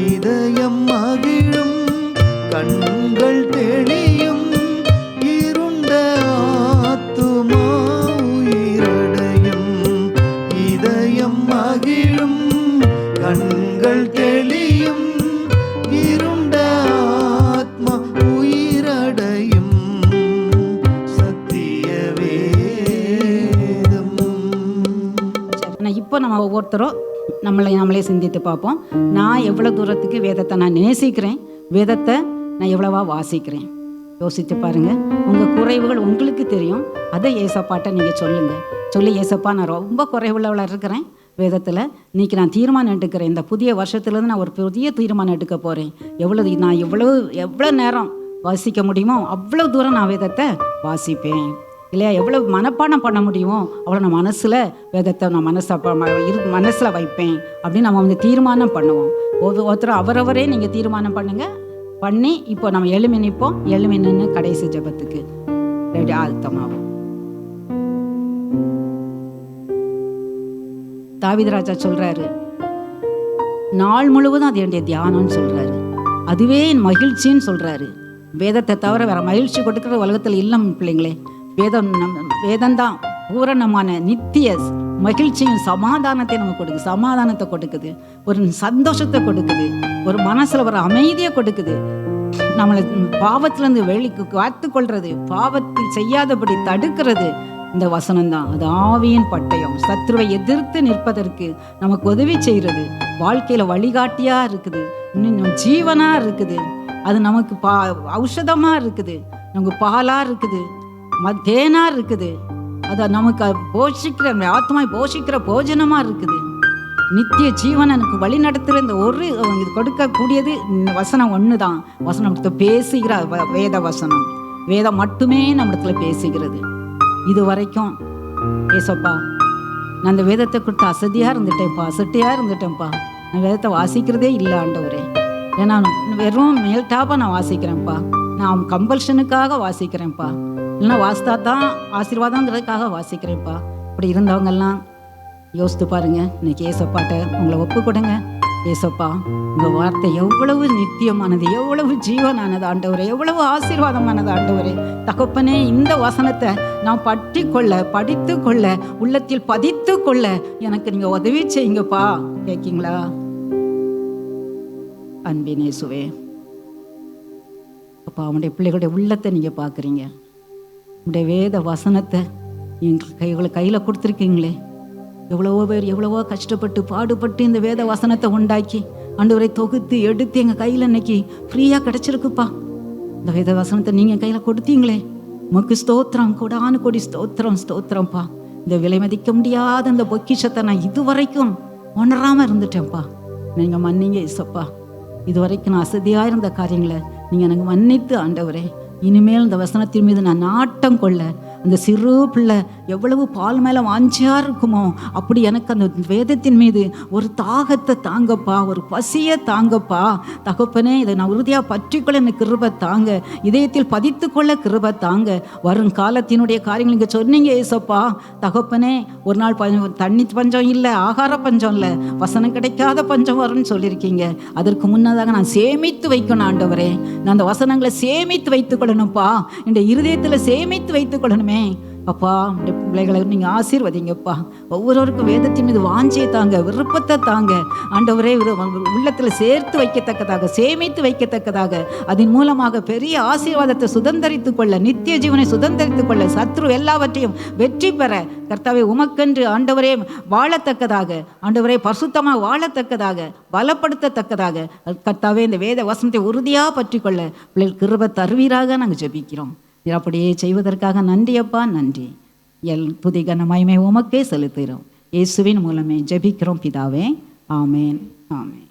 இதயம் மகிழும், கண்கள் தெளியும், இருண்ட ஆத்துமா உயிரடையும். இதயம் மகிழும், கண்கள் தெளியும், இருண்ட ஆத்மா உயிரடையும். சத்திய வேதம். இப்போ நம்ம ஒவ்வொருத்தரும் நம்மளே சிந்தித்து பார்ப்போம். நான் எவ்வளோ தூரத்துக்கு வேதத்தை நான் நேசிக்கிறேன், வேதத்தை நான் எவ்வளவா வாசிக்கிறேன். யோசித்து பாருங்கள். உங்கள் குறைவுகள் உங்களுக்கு தெரியும், அதை ஏசப்பாட்ட நீங்கள் சொல்லி ஏசப்பா நான் ரொம்ப குறைவுள்ளவளாக இருக்கிறேன் வேதத்தில், இன்றைக்கி நான் தீர்மானம் எடுக்கிறேன். இந்த புதிய வருஷத்துலேருந்து நான் ஒரு புதிய தீர்மானம் எடுக்க போகிறேன். நான் எவ்வளோ நேரம் வாசிக்க முடியுமோ அவ்வளோ தூரம் நான் வேதத்தை வாசிப்பேன். இல்லையா, எவ்வளோ மனப்பாடம் பண்ண முடியுமோ அவ்வளோ நான் வேதத்தை நான் மனசில் வைப்பேன் அப்படின்னு நம்ம தீர்மானம் பண்ணுவோம். ஒவ்வொருத்தரும் அவரவரே நீங்கள் தீர்மானம் பண்ணி இப்போ நம்ம எழுமி நிற்போம். எழுமி நின்று கடைசி ஜெபத்துக்கு ரெடி ஆயத்தமாகும். தாவீது ராஜா சொல்றாரு, நாள் முழுவதும் அது என்னுடைய தியானம்னு சொல்றாரு. அதுவே என் மகிழ்ச்சின்னு சொல்றாரு. வேதத்தை தவிர வேற மகிழ்ச்சி கொடுக்கிற உலகத்தில் இல்லை பிள்ளைங்களே. வேதம்தான் பூரணமான நித்திய மகிழ்ச்சியும் சமாதானத்தை நமக்கு கொடுக்குது. சமாதானத்தை கொடுக்குது, ஒரு சந்தோஷத்தை கொடுக்குது, ஒரு மனசுல ஒரு அமைதியை கொடுக்குது. நம்மளை பாவத்திலிருந்து வெளிக்கு காத்து கொள்றது, பாவத்தில் செய்யாதபடி தடுக்கிறது இந்த வசனம் தான். அது ஆவியின் பட்டயம். சத்ருவை எதிர்த்து நிற்பதற்கு நமக்கு உதவி செய்கிறது. வாழ்க்கையில வழிகாட்டியா இருக்குது, இன்னும் ஜீவனா இருக்குது. அது நமக்கு ஔஷதமா இருக்குது, நமக்கு பாலா இருக்குது, தேனா இருக்குது. அது நமக்கு போஷிக்கிற ஆத்மா போஷிக்கிற போஜனமா இருக்குது. நித்திய ஜீவன் எனக்கு வழி நடத்துகிற இந்த ஒரு இது கொடுக்கக்கூடியது வசனம் ஒன்று தான். வசனம் பேசுகிற வேத வசனம். வேதம் மட்டுமே நம்மிடத்துல பேசுகிறது. இது வரைக்கும் ஏசப்பா, நான் அந்த வேதத்தை கொடுத்து அசதியாக இருந்துட்டேன்ப்பா. நான் வேதத்தை வாசிக்கிறதே இல்லை ஆண்டவரே. ஏன்னா வெறும் மேல்டாப்பாக நான் வாசிக்கிறேன்ப்பா. நான் கம்பல்ஷனுக்காக வாசிக்கிறேன்ப்பா. இல்லைன்னா வாசித்தா தான் ஆசீர்வாதங்கிறதுக்காக வாசிக்கிறேன்ப்பா. இப்படி இருந்தவங்கெல்லாம் யோசித்து பாருங்க. இன்னைக்கு ஏசப்பாட்ட உங்களை ஒப்பு கொடுங்க. ஏசப்பா, உங்கள் வார்த்தை எவ்வளவு நித்தியமானது, எவ்வளவு ஜீவனானது ஆண்டவரே, எவ்வளவு ஆசீர்வாதமானது ஆண்டவரே. தகப்பனே, இந்த வசனத்தை நான் படித்து கொள்ள உள்ளத்தில் பதித்து கொள்ள எனக்கு நீங்கள் உதவி செய்யுங்கப்பா. கேட்கீங்களா? அன்பினே சுவே அப்பா, அவனுடைய பிள்ளைகளுடைய உள்ளத்தை நீங்கள் பார்க்குறீங்க. உடைய வேத வசனத்தை எங்கள் கையில் கொடுத்துருக்கீங்களே. எவ்வளவோ பேர் எவ்வளவோ கஷ்டப்பட்டு பாடுபட்டு இந்த வேத வசனத்தை உண்டாக்கி ஆண்டவரை தொகுத்து எடுத்து எங்கள் கையில் இன்னைக்கு ஃப்ரீயாக கிடச்சிருக்குப்பா. இந்த வேத வசனத்தை நீங்கள் கையில் கொடுத்தீங்களே, உமக்கு ஸ்தோத்திரம், கொடானு கொடி ஸ்தோத்திரம்ப்பா. இந்த விலை மதிக்க முடியாத இந்த பொக்கிஷத்தை நான் இதுவரைக்கும் உணராமல் இருந்துட்டேன்ப்பா. நீங்கள் மன்னிங்க இசப்பா. இதுவரைக்கும் நான் அசதியாக இருந்த காரியங்களை நீங்கள் எனக்கு மன்னித்து ஆண்டவரே, இனிமேல் இந்த வசனத்தின் மீது நான் நாட்டம் கொள்ள, அந்த சிறு பிள்ளை எவ்வளவு பால் மேலே வாஞ்சியா இருக்குமோ அப்படி எனக்கு அந்த வேதத்தின் மீது ஒரு தாகத்தை தாங்கப்பா, ஒரு பசியை தாங்கப்பா. தகப்பனே, இதை நான் உறுதியாக பற்றிக்கொள்ள எனக்கு கிருபை தாங்க, இதயத்தில் பதித்து கொள்ள கிருபை தாங்க. வருங்காலத்தினுடைய காரியங்கள் இங்கே சொன்னீங்க ஏசப்பா. தகப்பனே, ஒரு நாள் தண்ணி பஞ்சம் இல்லை, ஆகார பஞ்சம் இல்லை, வசனம் கிடைக்காத பஞ்சம் வரும்னு சொல்லியிருக்கீங்க. அதற்கு முன்னதாக நான் சேமித்து வைக்கணும் ஆண்டவரே. நான் அந்த வசனங்களை சேமித்து வைத்துக் கொள்ளணும்ப்பா. இந்த இருதயத்தில் சேமித்து வைத்துக் கொள்ளணுமே அப்பா. இந்த பிள்ளைகளை நீங்கள் ஆசீர்வதிங்கப்பா. ஒவ்வொருவருக்கும் வேதத்தின் மீது வாஞ்சியை தாங்க, விருப்பத்தை தாங்க ஆண்டவரே. உள்ளத்தில் சேர்த்து வைக்கத்தக்கதாக, சேமித்து வைக்கத்தக்கதாக, அதன் மூலமாக பெரிய ஆசீர்வாதத்தை சுதந்தரித்துக் கொள்ள, நித்திய ஜீவனை சுதந்தரித்துக் கொள்ள, சத்ரு எல்லாவற்றையும் வெற்றி பெற கர்த்தாவே உமக்கென்று ஆண்டவரே வாழத்தக்கதாக, ஆண்டவரே பரிசுத்தமாக வாழத்தக்கதாக, பலப்படுத்தத்தக்கதாக கர்த்தாவே இந்த வேத வசனத்தை உறுதியாக பற்றி கொள்ள பிள்ளைகள் கிருபை தருவீராக நாங்கள் ஜெபிக்கிறோம். அப்படியே செய்வதற்காக நன்றி அப்பா, நன்றி. துதி கன மகிமை உமக்கே செலுத்துகிறோம். இயேசுவின் மூலமே ஜெபிக்கிறோம் பிதாவே. ஆமேன், ஆமேன்.